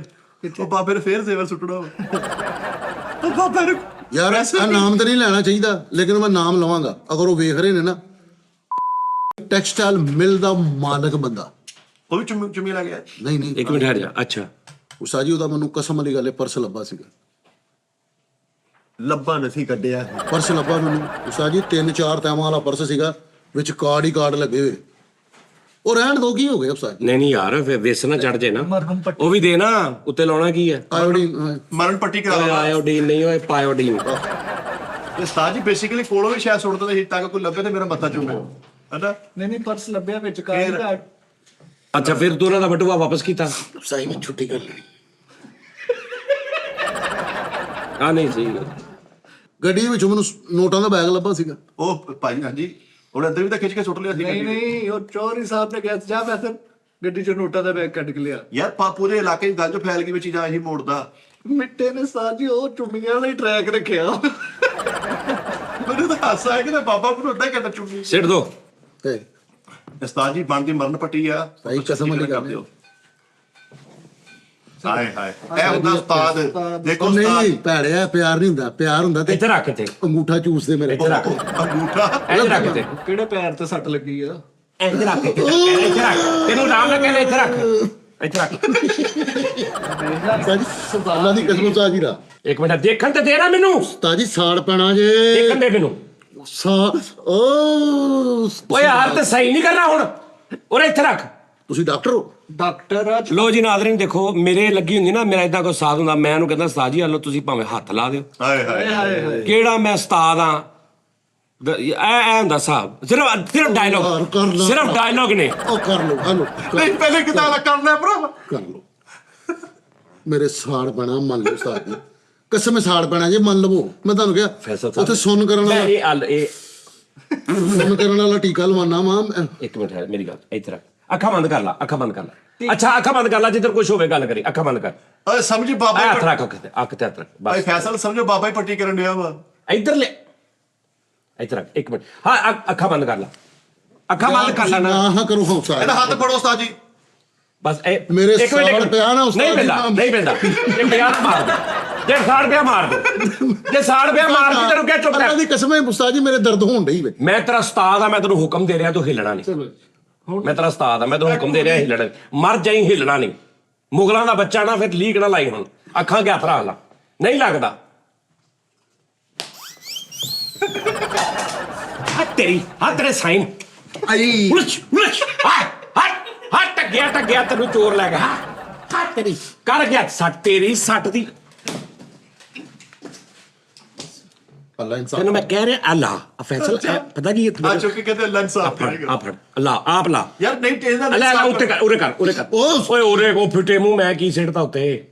ਉਹ ਬਾਬੇ ਨੇ ਫੇਰ ਜ਼ੇਵਰ ਸੁੱਟਣਾ ਉਹ ਬਾਬੇ ਨੇ ਯਾਰ ਆ ਨਾਮ ਤਾਂ ਨਹੀਂ ਲੈਣਾ ਚਾਹੀਦਾ ਲੇਕਿਨ ਮੈਂ ਨਾਮ ਲਵਾਂਗਾ ਅਗਰ ਉਹ ਵੇਖ ਰਹੇ ਨੇ ਨਾ ਟੈਕਸਟਾਈਲ ਮਿਲ ਦਾ ਮਾਲਕ ਬੰਦਾ ਉਹ ਵੀ ਚੁੰਮੀ ਲੱਗ ਗਿਆ ਨਹੀਂ ਨਹੀਂ ਇੱਕ ਮਿੰਟ ਠਹਿਰ ਜਾ ਅੱਛਾ ਉਸਤਾਦ ਜੀ ਉਹਦਾ ਮੈਨੂੰ ਕਸਮ ਵਾਲੀ ਗੱਲ ਹੈ ਪਰਸ ਲੱਭਾ ਸੀਗਾ ਲੱਭਾ ਨਸੀ ਕੱਢਿਆ ਪਰਸ ਲੱਭਾ ਮੈਨੂੰ ਉਸਤਾਦ ਜੀ 3-4 ਟੈਮਾਂ ਵਾਲਾ ਪਰਸ ਸੀਗਾ ਵਿੱਚ ਕਾਰਡ ਹੀ ਕਾਰਡ ਲੱਗੇ ਹੋਏ। ਉਹ ਰਹਿਣ ਦੋ, ਕੀ ਹੋ ਗਿਆ ਉਸਤਾਦ ਜੀ? ਨਹੀਂ ਯਾਰ ਫਿਰ ਵੇਸ ਨਾ ਚੜ ਜੇ ਨਾ, ਉਹ ਵੀ ਦੇ ਨਾ ਉੱਤੇ ਲਾਉਣਾ ਕੀ ਹੈ? ਆਇਓਡੀਨ ਮਰਨ ਪੱਟੀ ਕਰਾ ਓਏ ਲਾ। ਆਇਓਡੀਨ ਨਹੀਂ, ਓਏ ਪਾਇਓਡੀਨ। ਤੇ ਉਸਤਾਦ ਜੀ ਬੇਸਿਕਲੀ ਕੋਲੋਂ ਵੀ ਸ਼ਾਇਦ ਸੁੱਟ ਦਿੰਦੇ ਸੀ ਤਾਂ ਕਿ ਕੋਈ ਲੱਭੇ ਤੇ ਮੇਰਾ ਮੱਥਾ ਚੁੰਮੇ ਹਨਾ। ਨਹੀਂ ਪਰਸ ਲੱਭਿਆ ਵਿੱਚ ਕਾਰਡ। ਅੱਛਾ ਫਿਰ ਤੂੰ ਉਹਨਾਂ ਦਾ ਬਟੂਆ ਵਾਪਸ ਕੀਤਾ? ਸਹੀ ਵਿੱਚ ਛੁੱਟੀ ਕਰ ਲਈ। ਆ ਨਹੀਂ ਸੀ ਗੱਡੀ ਵਿੱਚ ਮੈਨੂੰ ਨੋਟਾਂ ਦਾ ਬੈਗ ਲੱਭਾ ਸੀਗਾ। ਉਹ ਭਾਈ ਹਾਂਜੀ ਉਹਨੇ ਅੰਦਰ ਵੀ ਤਾਂ ਖਿੱਚ ਕੇ ਸੁੱਟ ਲਿਆ ਸੀ ਨਹੀਂ ਉਹ ਚੋਰੀ ਸਾਹਿਬ ਨੇ ਕਿਹਾ ਜਾ ਮੈਂ ਫਿਰ ਗੱਡੀ ਚੋਂ ਨੋਟਾਂ ਦਾ ਬੈਗ ਕੱਢ ਕੇ ਲਿਆ। ਯਾਰ ਪੂਰੇ ਇਲਾਕੇ 'ਚ ਗੱਲ ਜੋ ਫੈਲ ਗਈ ਵੀ ਚੀਜ਼ਾਂ ਇਹੀ ਮੋੜਦਾ। ਮਿੱਟੇ ਨੇ ਸਾਹ ਜੀ ਉਹ ਚੁੰਮੀਆਂ ਵਾਲਾ ਹੀ ਟਰੈਕ ਰੱਖਿਆ। ਮੈਨੂੰ ਤਾਂ ਹਾਸਾ ਆਇਆ ਕਿ ਬਾਬਾ ਨੂੰ ਅੱਧਾ ਘੰਟਾ ਚੁੰਮੀ। ਸਿੱਟ ਦੋ। ਤੇ ਉਸਤਾਦ ਜੀ ਬਣਦੀ ਮਰਨ ਪੱਟੀ ਆ। ਸਹੀ ਕਸਮ ਵਾਲੀ ਗੱਲ ਦਿਓ। ਹਾਏ ਹਾਏ ਇਹ ਹੁੰਦਾ ਉਸਤਾਦ। ਦੇਖੋ ਉਹ ਉਸਤਾਦ ਨਹੀਂ ਭੈੜਿਆ, ਪਿਆਰ ਨਹੀਂ ਹੁੰਦਾ। ਪਿਆਰ ਹੁੰਦਾ ਤੇ ਇੱਥੇ ਰੱਖ ਤੇ, ਅੰਗੂਠਾ ਚੂਸਦੇ ਮੇਰੇ। ਇੱਥੇ ਰੱਖ, ਅੰਗੂਠਾ ਇੱਥੇ ਰੱਖ ਤੇ, ਕਿਹੜੇ ਪੈਰ ਤੇ ਸੱਟ ਲੱਗੀ ਆ? ਇੱਥੇ ਰੱਖ, ਇੱਥੇ ਰੱਖ। ਤੈਨੂੰ ਆਰਾਮ ਨਾਲ ਕਹਿੰਦੇ ਇੱਥੇ ਰੱਖ, ਇੱਥੇ ਰੱਖ। ਉਸਤਾਦ ਜੀ ਅੱਲਾ ਦੀ ਕਸਮ ਉਸਤਾਦ ਜੀ ਦਾ। ਇੱਕ ਮਿੰਟ ਦੇਖਣ ਤੇ ਦੇ ਨਾ ਮੈਨੂੰ, ਉਸਤਾਦ ਜੀ ਸਾੜ ਪੈਣਾ ਜੇ। ਦੇਖਣ ਦੇ ਮੈਨੂੰ। ਓਏ ਯਾਰ ਤੇ ਸਹੀ ਨਹੀਂ ਕਰਨਾ ਹੁਣ। ਔਰ ਇੱਥੇ ਰੱਖ। ਤੁਸੀਂ ਡਾਕਟਰ ਹੋ? ਡਾਕਟਰ ਆ। ਲੋ ਜੀ ਨਾਜ਼ਰੀਨ ਦੇਖੋ, ਮੇਰੇ ਲੱਗੀ ਹੁੰਦੀ ਨਾ, ਮੇਰਾ ਇਦਾਂ ਕੋਈ ਉਸਤਾਦ ਹੁੰਦਾ, ਮੈਂ ਉਹਨੂੰ ਕਹਿੰਦਾ ਉਸਤਾਦ ਜੀ ਆਲੋ ਤੁਸੀਂ ਭਾਵੇਂ ਹੱਥ ਲਾ ਦਿਓ। ਹਾਏ ਹਾਏ ਕਿਹੜਾ ਮੈਂ ਉਸਤਾਦ ਆ? ਐ ਹੁੰਦਾ ਸਾਹਿਬ, ਸਿਰਫ ਡਾਇਲੋਗ, ਸਿਰਫ ਡਾਇਲੋਗ ਨੇ। ਉਹ ਕਰ ਲਓ, ਕਰ ਲਓ, ਨਹੀਂ ਪਹਿਲੇ ਕਿਤਾ ਕਰਨਾ ਭਰਾ। ਕਰ ਲਓ। ਮੇਰੇ ਸਾੜ ਪੈਣਾ ਮੰਨ ਲਓ ਉਸਤਾਦ ਜੀ, ਕਸਮ ਸਾੜ ਪੈਣਾ ਜੇ ਮੰਨ ਲਵੋ। ਮੈਂ ਤੁਹਾਨੂੰ ਕਿਹਾ ਉੱਥੇ ਸੁਣ ਕਰਨ ਵਾਲਾ, ਇਹ ਸੁਣ ਕਰਨ ਵਾਲਾ ਟੀਕਾ ਲਵਾਨਾ ਵਾ। ਇੱਕ ਮਿੰਟ ਹੈ ਮੇਰੀ ਗੱਲ, ਇੱਥੇ ਰੱਖ। ਅੱਖਾਂ ਬੰਦ ਕਰ ਲਾ, ਅੱਖਾਂ ਬੰਦ ਕਰ ਲਾ। ਅੱਛਾ ਅੱਖਾਂ ਬੰਦ ਕਰ ਲਾ, ਜਿੱਧਰ ਕੁਝ ਹੋਵੇ ਗੱਲ ਕਰੀ। ਅੱਖਾਂ ਬੰਦ ਕਰ। ਓਏ ਸਮਝੀ ਬਾਬਾ ਹੱਥ ਰੱਖ ਅੱਖ ਤੇ, ਅੱਖ ਤੇ ਹੱਥ ਰੱਖ ਭਾਈ ਬਸ। ਫੈਸਲ ਸਮਝੋ ਬਾਬਾ ਹੀ ਪੱਟੀ ਕਰਨ ਡਿਆ ਵਾ। ਇੱਧਰ ਲੈ, ਇੱਥੇ ਰੱਖ। ਇੱਕ ਮਿੰਟ, ਹਾਂ ਅੱਖਾਂ ਬੰਦ ਕਰ ਲਾ, ਅੱਖਾਂ ਬੰਦ ਕਰ ਲਾ ਨਾ। ਹਾਂ ਕਰੋ ਹੌਸਲਾ। ਇਹਦਾ ਹੱਥ ਫੜੋ ਉਸਤਾਦ ਜੀ। ਬਸ ਇਹ ਮੇਰੇ ਇੱਕ ਮਿੰਟ, ਸਾੜ ਪਿਆ ਨਾ ਉਸਤਾਦ ਨਹੀਂ ਪੈਂਦਾ, ਜੀ। ਨਹੀਂ ਪੈਂਦਾ। ਇਹ ਪਿਆ ਮਾਰ ਦੇ, ਜੇ ਸਾੜ ਪਿਆ ਮਾਰ ਦੇ, ਜੇ ਸਾੜ ਪਿਆ ਮਾਰ ਦੇ। ਤੈਨੂੰ ਕਿਹਾ ਚੁੱਪ ਅੱਲਾ ਕਰ। ਦੀ ਕਸਮ ਹੈ ਉਸਤਾਦ ਜੀ, ਮੇਰੇ ਦਰਦ ਹੋਣ ਡਈ ਵੇ। ਮੈਂ ਤੇਰਾ ਉਸਤਾਦ ਆ, ਮੈਂ ਤੈਨੂੰ ਹੁਕਮ ਦੇ ਰਿਹਾ, ਤੂੰ ਹਿੱਲਣਾ ਨਹੀਂ। ਮੈਂ ਤੇਰਾ ਉਸਤਾਦ ਆ, ਮੈਂ ਤੈਨੂੰ ਹੁਕਮ ਦੇ ਰਿਹਾ, ਹਿੱਲਣਾ ਮਰ ਜਾਈ, ਹਿੱਲਣਾ ਨਹੀਂ। ਮੁਗਲਾਂ ਦਾ ਬੱਚਾ ਨਾ, ਫਿਰ ਲੀਕ ਨਾ ਲਾਈ ਹੁਣ। ਅੱਖਾਂ ਅੱਗੇ ਹੱਥ ਰੱਖ ਲਾ, ਨਹੀਂ ਲੱਗਦਾ। ਹੱਥ ਤੇਰੇ ਸਾਈਨ ਆਈ ਉਲਝ ਉਲਝ। ਹੱਟ ਗਿਆ ਤੈਨੂੰ ਚੋਰ ਲੈ ਗਿਆ। ਹੱਥ ਤੇਰੀ ਕਰ ਗਿਆ ਸੱਟ, ਤੇਰੀ ਸੱਟ ਦੀ। ਅੱਲਾ ਇਨਸਾਨ। ਤੈਨੂੰ ਮੈਂ ਕਹਿ ਰਿਹਾ ਅੱਲਾ ਫੈਸਲ ਪਤਾ ਕੀ ਆ ਚੁੱਕੀ ਕਹਿੰਦੇ ਲੰਨ ਆ ਸਾਹਿਬ ਫੜ ਅੱਲਾ ਆਪ ਲਾ। ਯਾਰ ਨਹੀਂ ਟੇਸਦਾ ਨਹੀਂ ਅੱਲਾ ਸਾੜ ਉੱਤੇ ਕਰ, ਉਰੇ ਕਰ, ਉਰੇ ਕਰ। ਓਏ ਉਰੇ ਉਹ ਫਿੱਟੇ ਮੂੰਹ, ਮੈਂ ਕੀ ਸਿੱਟਦਾ ਉੱਤੇ?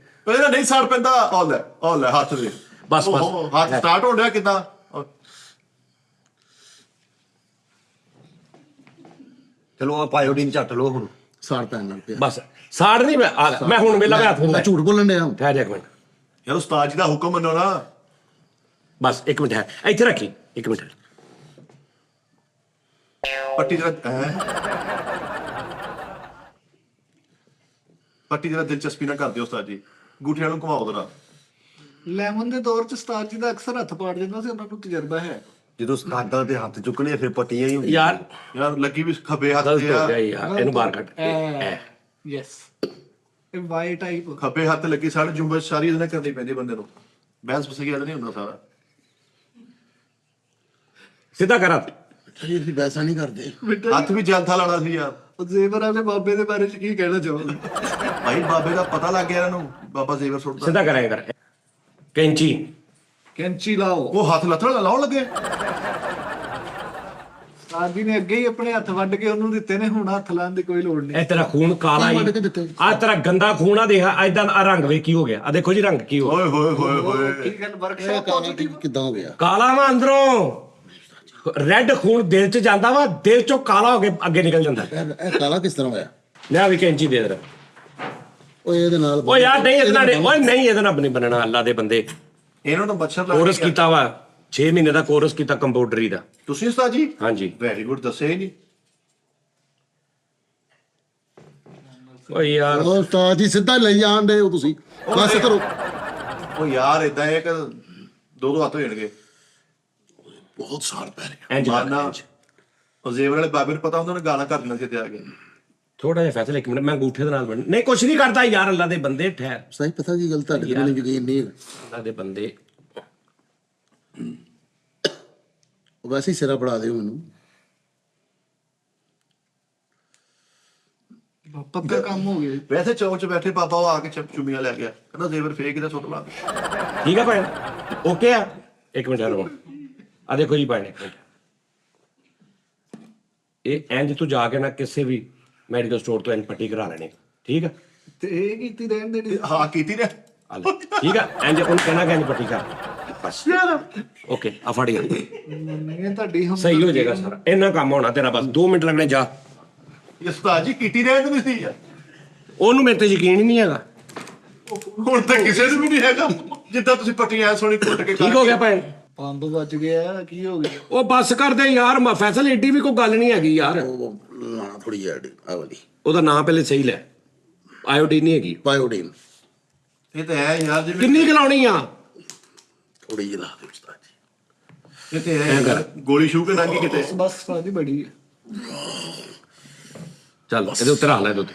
ਇਹਦਾ ਨਹੀਂ ਸਾੜ ਪੈਂਦਾ। ਆ ਲੈ ਹੱਥ ਦੇ। ਬਸ ਹੱਥ ਸਟਾਰਟ ਹੋ ਰਿਹਾ ਕਿਦਾਂ? ਚਲੋ ਆ ਪਾਇਓਡੀਨ ਝੱਟ ਲੋ ਹੁਣ। ਸਾੜ ਪੈਣ ਲੱਗ ਪਿਆ। ਬਸ ਸਾੜ ਨਹੀਂ। ਮੈਂ ਹੁਣ ਵੇਲਾ ਮੈਂ ਹੱਥ ਹੁੰਦਾ। ਮੈਂ ਝੂਠ ਬੋਲਣ ਡਿਆ। ਠਹਿਰ ਜਾ ਇੱਕ ਮਿੰਟ, ਯਾਰ ਉਸਤਾਦ ਜੀ ਦਾ ਹੁਕਮ ਮੰਨੋ ਨਾ। ਬਸ ਇੱਕ ਮਿੰਟ ਹੈ, ਇੱਥੇ ਰੱਖੀ ਇੱਕ ਮਿੰਟ। ਪੱਟੀ ਜਰਾ ਪੱਟੀ ਜਰਾ ਦਿਲਚਸਪੀ ਨਾ ਕਰਦੇ ਉਸਤਾਦ ਜੀ। ਗੂਠਿਆਂ ਨੂੰ ਘੁਮਾਓ ਜਰਾ। ਲੈਮਨ ਦੇ ਦੌਰ ਚ ਉਸਤਾਦ ਜੀ ਦਾ ਅਕਸਰ ਹੱਥ ਪਾੜ ਜਾਂਦਾ ਸੀ, ਉਹਨਾਂ ਨੂੰ ਤਜਰਬਾ ਹੈ। ਜਦੋਂ ਉਸਤਾਦਾਂ ਤੇ ਹੱਥ ਚੁੱਕਣੇ ਫਿਰ ਪੱਟੀਆਂ ਹੀ ਹੁੰਦੀਆਂ। ਯਾਰ ਯਾਰ ਲੱਗੀ ਵੀ ਖੱਬੇ ਹੱਥ ਗਲਤ ਤੇ ਹੋ ਆ। ਗਿਆ ਯਾਰ, ਇਹਨੂੰ ਬਾਹਰ ਕੱਢ। ਯੈਸ ਇਹ ਵਾਈ ਟਾਈਪ। ਖੱਬੇ ਹੱਥ ਲੱਗੀ ਸਾਡੇ ਜੁੰਬਸ਼ ਸਾਰੀ ਇਹਦੇ ਨਾਲ ਕਰਨੀ ਪੈਂਦੀ ਬੰਦੇ ਨੂੰ। ਬਹਿਸ ਬਸਕੀ ਨਹੀਂ ਹੁੰਦਾ ਸਾਰਾ। ਸਿੱਧਾ ਕਰ ਹੱਥ। ਜੀ ਅਸੀਂ ਵੈਸਾ ਨਹੀਂ ਕਰਦੇ। ਹੱਥ ਵੀ ਜਲਥਾ ਲਾਣਾ ਸੀ ਯਾਰ। ਉਹ ਜ਼ੇਵਰ ਵਾਲੇ ਬਾਬੇ ਦੇ ਬਾਰੇ ਚ ਕੀ ਕਹਿਣਾ ਚਾਹੋਗੇ? ਭਾਈ ਬਾਬੇ ਦਾ ਪਤਾ ਲੱਗ ਗਿਆ ਇਹਨਾਂ ਨੂੰ। ਬਾਬਾ ਜ਼ੇਵਰ ਸੁੱਟਦਾ। ਸਿੱਧਾ ਕਰਾਂਗੇ ਕਰ। ਕੈਂਚੀ ਕੈਂਚੀ ਲਾਓ। ਉਹ ਹੱਥ ਲੱਥਣ ਲਾਉਣ ਲੱਗੇ। ਉਸਤਾਦ ਜੀ ਨੇ ਅੱਗੇ ਹੀ ਆਪਣੇ ਹੱਥ ਵੱਢ ਕੇ ਉਹਨੂੰ ਦਿੱਤੇ ਨੇ, ਹੁਣ ਹੱਥ ਲਾਉਣ ਦੀ ਕੋਈ ਲੋੜ ਨਹੀਂ। ਇਹ ਤੇਰਾ ਖੂਨ ਕਾਲਾ ਵੱਢ ਕੇ ਹੀ ਦਿੱਤੇ। ਆ, ਤੇਰਾ ਗੰਦਾ ਖੂਨ ਆ। ਦੇਖ ਇਦਾਂ ਆ ਰੰਗ ਵੇ ਕੀ ਹੋ ਗਿਆ। ਆ ਦੇਖੋ ਜੀ ਰੰਗ ਕੀ ਹੋ ਗਿਆ। ਓਏ ਹੋਏ ਹੋਏ ਹੋਏ। ਕੀ ਗੱਲ ਇਹ ਵਰਕਸ਼ਾਪ ਕਾਲਾ ਕਿੱਦਾਂ ਹੋ ਗਿਆ? ਕਾਲਾ ਵਾ ਅੰਦਰੋਂ। ਰੈੱਡ ਖੂਨ ਦਿਲ ਚ ਜਾਂਦਾ ਵਾ, ਦਿਲ ਚੋਂ ਕਾਲਾ ਹੋ ਕੇ ਅੱਗੇ ਨਿਕਲ ਜਾਂਦਾ। ਇਹ ਕਾਲਾ ਕਿਸ ਤਰ੍ਹਾਂ ਹੋਇਆ? ਲੈ ਵੀ ਕੈਂਚੀ ਦੇ ਦੇ। ਓਏ ਇਹਦੇ ਨਾਲ ਓ ਯਾਰ ਨਹੀਂ ਇਹਦੇ ਨਾਲ ਓਏ ਨਹੀਂ ਇਹਦੇ ਨਾਲ ਨਹੀਂ ਬਣਨਾ। ਅੱਲਾ ਦੇ ਬੰਦੇ, ਇਹਨਾਂ ਨੂੰ ਮੱਛਰ ਲੱਗ ਕੋਰਸ ਕੀਤਾ ਵਾ 6 ਮਹੀਨੇ ਦਾ ਕੋਰਸ ਕੀਤਾ ਕੰਪਿਊਟਰੀ ਦਾ। ਤੁਸੀਂ ਉਸਤਾਦ ਜੀ? ਹਾਂਜੀ। ਵੈਰੀ ਗੁੱਡ, ਦੱਸਿਆ ਹੀ ਨਹੀਂ। ਓ ਯਾਰ ਉਹ ਉਸਤਾਦ ਜੀ ਸਿੱਧਾ ਲਈ ਜਾਂਦੇ ਹੋ ਤੁਸੀਂ। ਬਸ ਕਰੋ। ਉਹ ਯਾਰ ਇਦਾਂ ਹੈ ਕਿ ਦੋ ਹੱਥ ਹੋ ਜਾਣਗੇ। ਬਹੁਤ ਸਾੜ ਪੈ ਰਿਹਾ। ਇੰਜ ਮਾਨਾ ਉਹ ਜ਼ੇਵਰ ਵਾਲੇ ਬਾਬੇ ਨੂੰ ਪਤਾ ਹੁੰਦਾ ਉਹਨੇ ਗਾਣਾ ਕਰ ਦੇਣਾ ਸੀ ਤੇ ਆ ਕੇ। ਥੋੜਾ ਜਿਹਾ ਫੈਸਲਾ, ਇੱਕ ਮਿੰਟ ਮੈਂ ਅੰਗੂਠੇ ਦੇ ਨਾਲ ਬਣ ਨਹੀਂ ਕੁਛ ਨਹੀਂ ਕਰਦਾ ਯਾਰ। ਅੱਲਾ ਦੇ ਬੰਦੇ ਠਹਿਰ। ਸਹੀ ਪਤਾ ਕੀ ਗੱਲ ਤੁਹਾਡੇ ਤੇ ਮੈਨੂੰ ਯਕੀਨ ਨਹੀਂ ਹੈਗਾ। ਅੱਲਾ ਦੇ ਬੰਦੇ ਵੈਸੇ ਹੀ ਸਿਰਾ ਫੜਾ ਦਿਓ ਮੈਨੂੰ। ਪੱਕਾ ਕੰਮ ਹੋ ਗਿਆ ਜੀ। ਵੈਸੇ ਚੌਕ 'ਚ ਬੈਠੇ ਪਾਪਾ ਉਹ ਆ ਕੇ ਚੁੰਮੀਆਂ ਲੈ ਗਿਆ, ਕਹਿੰਦਾ ਜ਼ੇਵਰ ਫੇਕ ਇਹਦਾ ਸੁੱਟ ਲਾ ਦੇ। ਠੀਕ ਆ ਭੈਣ, ਓਕੇ ਆ। ਇੱਕ ਮਿੰਟ ਰੁਕੋ, ਆ ਦੇਖੋ ਜੀ ਭੈਣ, ਇੱਕ ਮਿੰਟ। ਇਹ ਇੰਜ ਤੂੰ ਜਾ ਕੇ ਨਾ ਕਿਸੇ ਵੀ ਮੈਡੀਕਲ ਸਟੋਰ ਤੋਂ ਇੰਜ ਪੱਟੀ ਕਰਾ ਲੈਣੀ, ਠੀਕ ਆ? ਤੇ ਇਹ ਕੀਤੀ ਰਹਿਣ ਦੇਣੀ। ਹਾਂ ਕੀਤੀ ਨੇ। ਆ ਲੈ, ਠੀਕ ਆ? ਇੰਜ ਉਹਨੂੰ ਕਹਿਣਾ ਕਿ ਇੰਜ ਪੱਟੀ ਕਰ, ਬਸ ਓਕੇ। ਆ ਫੜ ਗਿਆ, ਨਹੀਂ ਤੁਹਾਡੀ ਹਮ ਸਹੀ ਹੋ ਜਾਏਗਾ ਸਾਰਾ। ਇੰਨਾ ਕੰਮ ਹੋਣਾ ਤੇਰਾ, ਬਸ 2 ਮਿੰਟ ਲੱਗਣੇ। ਜਾ, ਇਹ ਉਸਤਾਦ ਜੀ ਕੀਤੀ ਰਹਿਣ ਦਿੰਦੀ ਸੀ ਯਾਰ। ਉਹਨੂੰ ਮੇਰੇ ਤੇ ਯਕੀਨ ਹੀ ਨਹੀਂ ਹੈਗਾ। ਹੁਣ ਤਾਂ ਕਿਸੇ ਨੂੰ ਵੀ ਨਹੀਂ ਹੈਗਾ, ਜਿੱਦਾਂ ਤੁਸੀਂ ਪੱਟੀਆਂ ਸੋਹਣੀ ਕੁੱਟ ਕੇ ਠੀਕ ਹੋ ਗਿਆ ਭੈਣ? ਪੰਪ ਵੱਜ ਗਿਆ, ਕੀ ਹੋ ਗਿਆ? ਉਹ ਬੱਸ ਕਰਦੇ ਯਾਰ, ਫੈਸਲ ਏਡੀ ਵੀ ਕੋਈ ਗੱਲ ਨਹੀਂ ਹੈਗੀ ਯਾਰ। ਉਹ ਲਾਣਾ ਥੋੜੀ ਜਿਹੀ ਆ ਵਾਲੀ ਉਹਦਾ ਨਾਂ ਪਹਿਲੇ ਸਹੀ ਲੈ, ਆਇਓਡੀਨ ਨਹੀਂ ਹੈਗੀ। ਬਾਇਓਡੀਨ ਇਹ ਤਾਂ ਹੈ ਯਾਰ, ਜਿਵੇਂ ਕਿੰਨੀ ਚਲਾਉਣੀ ਆ? ਥੋੜੀ ਜਿਹੀ ਲਾ ਦਿਓ ਉਸਤਾਦ ਜੀ। ਇਹ ਤੇ ਹੈ ਗੋਲੀ ਸ਼ੂ ਕੇ ਲੰਗੀ ਕਿਤੇ। ਬਸ ਸਾਡੀ ਬੜੀ ਹੈ। ਚੱਲ ਇਹਦੇ ਉੱਤੇ ਰੱਖ ਲੈ, ਇਹਦੇ ਉੱਤੇ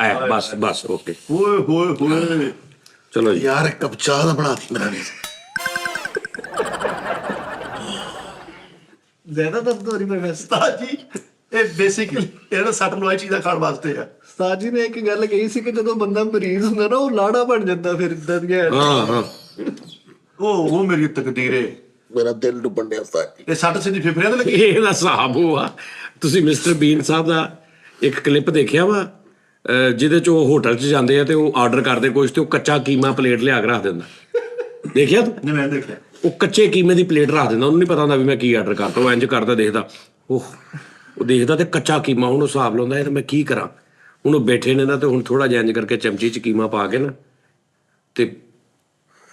ਆਇਆ, ਬਸ ਬਸ ਓਕੇ। ਓਏ ਹੋਏ ਹੋਏ, ਚਲੋ ਜੀ। ਯਾਰ ਇੱਕ ਕੱਪ ਚਾਹ ਦਾ ਬਣਾ ਦੇ ਮੇਰਾ। ਜ਼ਿਆਦਾ ਦਰਦ ਹੋ ਰਹੀ ਪ੍ਰੋਫੈਸਰ? ਉਸਤਾਦ ਜੀ ਇਹ ਬੇਸਿਕਲੀ ਇਹਦਾ ਸੱਟ ਲਵਾਈ ਚੀਜ਼ਾਂ ਖਾਣ ਵਾਸਤੇ ਆ। ਉਸਤਾਦ ਜੀ ਨੇ ਇੱਕ ਗੱਲ ਕਹੀ ਸੀ ਕਿ ਜਦੋਂ ਬੰਦਾ ਮਰੀਜ਼ ਹੁੰਦਾ ਨਾ, ਉਹ ਲਾੜਾ ਬਣ ਜਾਂਦਾ ਫਿਰ ਇਦਾਂ ਦੀਆਂ। ਹਾਂ ਹਾਂ, ਉਹ ਮੇਰੀ ਤਕਦੀਰ ਹੈ। ਮੇਰਾ ਦਿਲ ਡੁੱਬਣ ਡਿਆ ਉਸਤਾਦ ਜੀ। ਇਹ ਸੱਟ ਸਿੱਧੀ ਫੇਫੜਿਆਂ ਤੇ ਲੱਗੀ। ਇਹਦਾ ਹਿਸਾਬ ਹੋਆ। ਤੁਸੀਂ ਮਿਸਟਰ ਬੀਨ ਸਾਹਿਬ ਦਾ ਇੱਕ ਕਲਿੱਪ ਦੇਖਿਆ ਵਾ, ਜਿਹਦੇ ਚ ਉਹ ਹੋਟਲ 'ਚ ਜਾਂਦੇ ਆ ਤੇ ਉਹ ਆਰਡਰ ਕਰਦੇ ਕੁਝ ਤੇ ਉਹ ਕੱਚਾ ਕੀਮਾ ਪਲੇਟ ਲਿਆ ਕੇ ਰੱਖ ਦਿੰਦਾ। ਦੇਖਿਆ ਤੂੰ? ਨਹੀਂ ਮੈਂ ਦੇਖਿਆ। ਉਹ ਕੱਚੇ ਕੀਮੇ ਦੀ ਪਲੇਟ ਰੱਖ ਦਿੰਦਾ, ਉਹਨੂੰ ਨਹੀਂ ਪਤਾ ਹੁੰਦਾ ਵੀ ਮੈਂ ਕੀ ਆਰਡਰ ਕਰਤਾ। ਉਹ ਇੰਜ ਕਰਦਾ, ਦੇਖਦਾ, ਉਹ ਦੇਖਦਾ ਤੇ ਕੱਚਾ ਕੀਮਾ, ਹੁਣ ਉਹ ਹਿਸਾਬ ਲਾਉਂਦਾ ਇਹ ਤਾਂ ਮੈਂ ਕੀ ਕਰਾਂ। ਹੁਣ ਉਹ ਬੈਠੇ ਨੇ ਨਾ, ਤੇ ਹੁਣ ਥੋੜਾ ਜਿਹਾ ਇੰਜ ਕਰਕੇ ਚਮਚੀ 'ਚ ਕੀਮਾ ਪਾ ਕੇ ਨਾ, ਤੇ